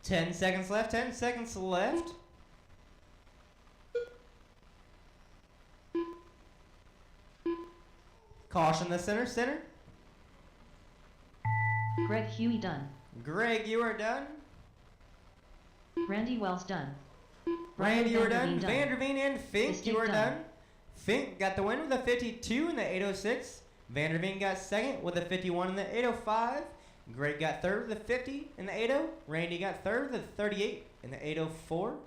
10 seconds left, 10 seconds left. Caution the center, center. Greg Huey done. Greg, you are done. Randy Wells done. Randy, you are done. Vanderveen Vanderveen and Fink, Mistake you are done. done. Fink got the win with a 52 in the 806. Vanderveen got second with a 51 in the 805. Greg got third with a 50 in the 80. Randy got third with a 38 in the 804.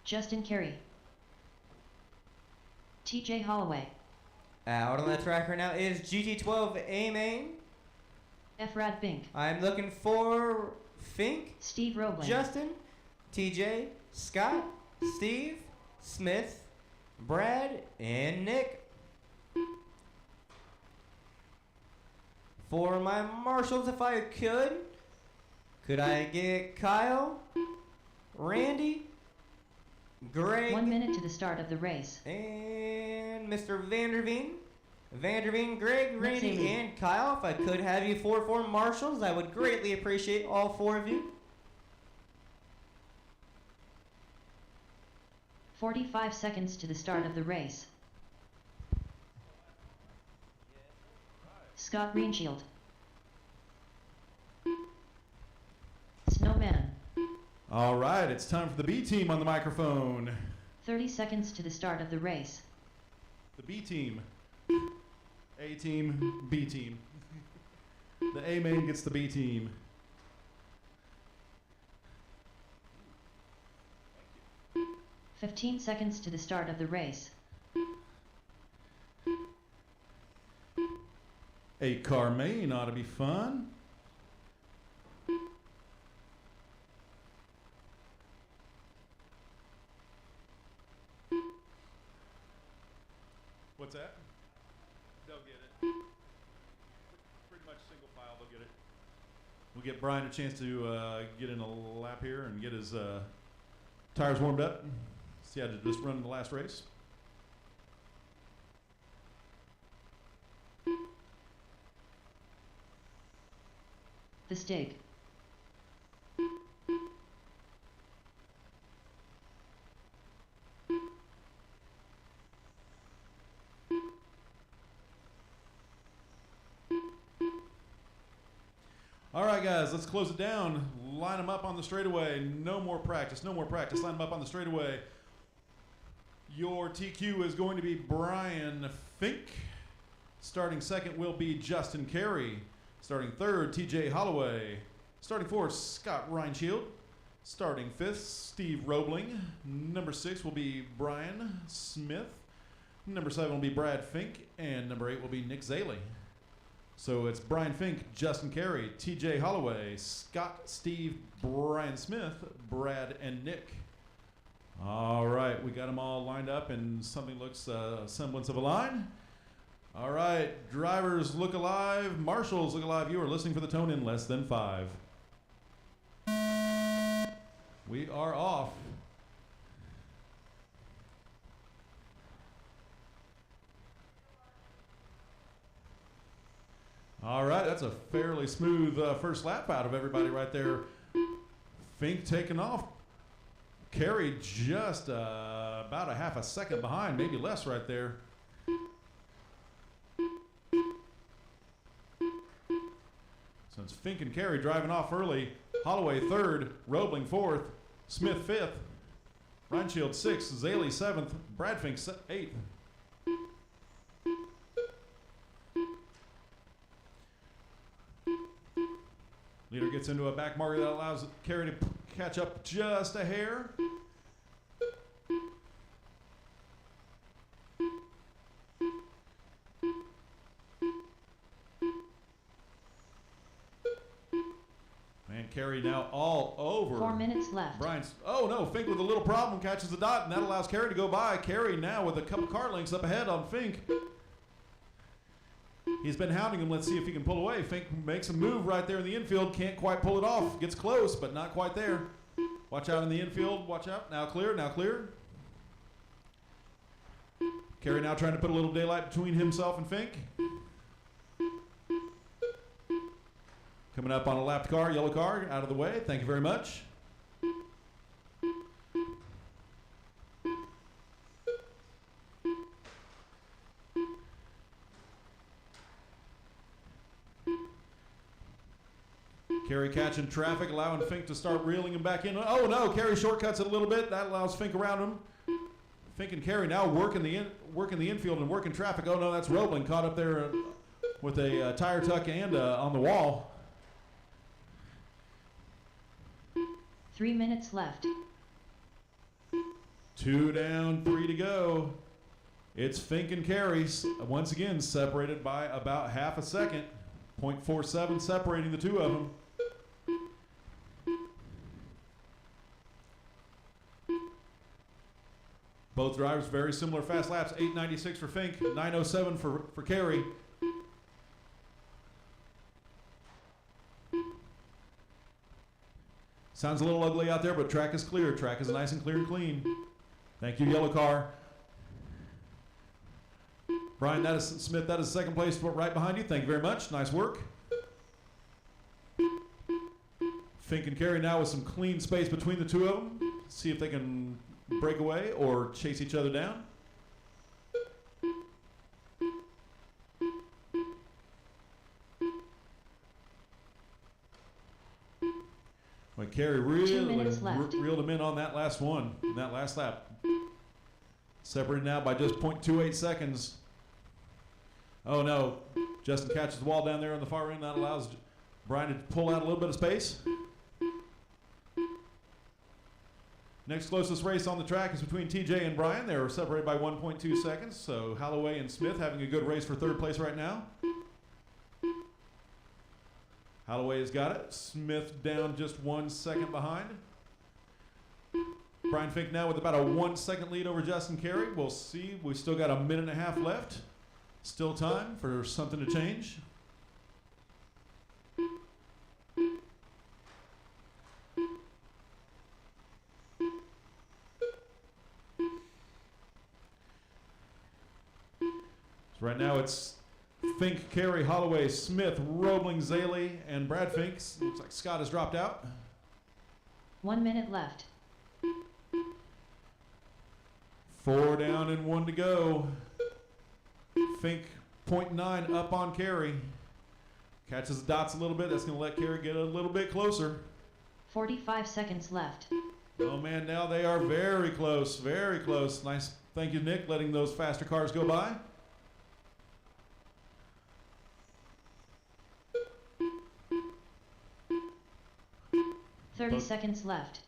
Justin Carey. TJ Holloway. Out on the track right now is GT12 A-Main. Efrad Bink. I'm looking for Fink, Steve Roebling. Justin, TJ, Scott, Steve, Smith, Brad, and Nick. For my marshals, if I could I get Kyle, Randy, Greg, 1 minute to the start of the race. and Mr. Vanderveen? Vanderveen, Greg, Randy, Matsuda. and Kyle. If I could have you four marshals, I would greatly appreciate all four of you. 45 seconds to the start of the race. Scott Greenshield. Snowman. All right, it's time for the B team on the microphone. 30 seconds to the start of the race. The B team. A team, B team. The A main gets the B team. Thank you. 15 seconds to the start of the race. A car main ought to be fun. What's that? They'll get it. Pretty much single file, they'll get it. We'll get Brian a chance to get in a lap here and get his tires warmed up. See how to just run the last race. The Stig. All right, guys, let's close it down. Line them up on the straightaway. No more practice, no more practice. Line them up on the straightaway. Your TQ is going to be Brian Fink. Starting second will be Justin Carey. Starting third, TJ Holloway. Starting fourth, Scott Reinshield. Starting fifth, Steve Roebling. Number 6 will be Brian Smith. Number 7 will be Brad Fink. And number 8 will be Nick Zaley. So it's Brian Fink, Justin Carey, TJ Holloway, Scott, Steve, Brian Smith, Brad, and Nick. All right, we got them all lined up and something looks semblance of a line. All right, drivers look alive, marshals look alive. You are listening for the tone in less than 5. We are off. All right, that's a fairly smooth first lap out of everybody right there. Fink taking off. Carey just about a half a second behind, maybe less right there. So it's Fink and Carey driving off early. Holloway third, Roebling fourth, Smith fifth, Reinshield sixth, Zaley seventh, Brad Fink eighth. Leader gets into a back marker that allows Carey to catch up just a hair. Man, Carey now all over. 4 minutes left. Brian's, oh no, Fink with a little problem catches the dot, and that allows Carey to go by. Carey now with a couple car lengths up ahead on Fink. He's been hounding him. Let's see if he can pull away. Fink makes a move right there in the infield. Can't quite pull it off. Gets close, but not quite there. Watch out in the infield. Watch out. Now clear. Now clear. Carey now trying to put a little daylight between himself and Fink. Coming up on a lapped car, yellow car, out of the way. Thank you very much. Carey catching traffic, allowing Fink to start reeling him back in. Oh no, Carey shortcuts it a little bit. That allows Fink around him. Fink and Carey now working the infield and working traffic. Oh no, that's Roebling caught up there with a tire tuck and on the wall. 3 minutes left. 2 down, 3 to go. It's Fink and Carey once again separated by about half a second. 0.47 separating the two of them. Both drivers very similar fast laps. 8:96 for Fink, 9:07 for Carey. Sounds a little ugly out there, but track is clear. Track is nice and clear and clean. Thank you, yellow car. Brian, that is Smith. That is second place right behind you. Thank you very much. Nice work. Fink and Carey now with some clean space between the two of them. See if they can break away or chase each other down. When Carey really reeled him in on that last one, that last lap. Separated now by just 0.28 seconds. Oh no, Justin catches the wall down there on the far end. That allows Brian to pull out a little bit of space. Next closest race on the track is between TJ and Brian. They're separated by 1.2 seconds. So Holloway and Smith having a good race for third place right now. Holloway has got it. Smith down just 1 second behind. Brian Fink now with about a 1 second lead over Justin Carey. We'll see. We've still got a minute and a half left. Still time for something to change. So right now it's Fink, Carey, Holloway, Smith, Roebling, Zaley, and Brad Fink. Looks like Scott has dropped out. 1 minute left. 4 down and 1 to go. Fink 0.9 up on Carey. Catches the dots a little bit. That's going to let Carey get a little bit closer. 45 seconds left. Oh man, now they are very close, very close. Nice. Thank you, Nick, letting those faster cars go by. Thirty seconds left.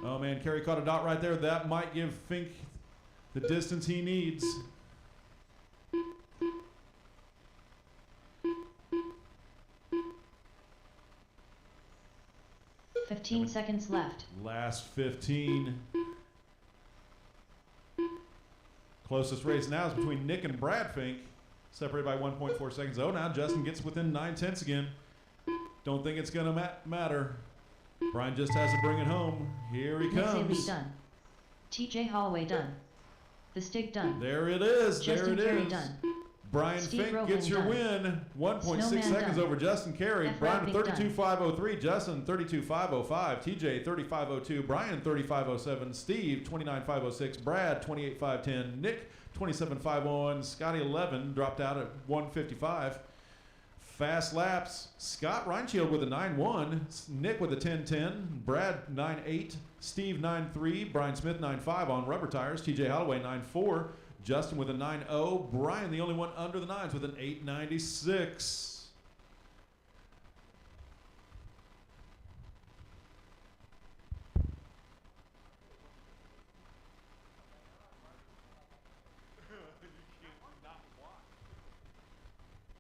Oh man, Carey caught a dot right there. That might give Fink the distance he needs. Fifteen seconds left. Last 15. Closest race now is between Nick and Brad Fink, separated by 1.4 seconds. Oh, now Justin gets within 9/10 again. Don't think it's going to matter. Brian just has to bring it home. Here he Nick comes. Zaley done. TJ Holloway done. The Stick done. There it is. Justin there it Carey is. done. Brian Steve Fink Roebling gets your done. win. 1.6 Snowman seconds done. over Justin Carey. F. Brian Rabbit done. 32.503. Justin 32.505. TJ 35.02. Brian 35.07. Steve 29.506. Brad 28.510. Nick 27.501. Scotty 11 dropped out at 1:55. Fast laps, Scott Reinschild with a 9.1, Nick with a 10.10, Brad 9.8, Steve 9.3, Brian Smith 9.5 on rubber tires, TJ Holloway 9.4, Justin with a 9.0, Brian the only one under the nines with an 8.96.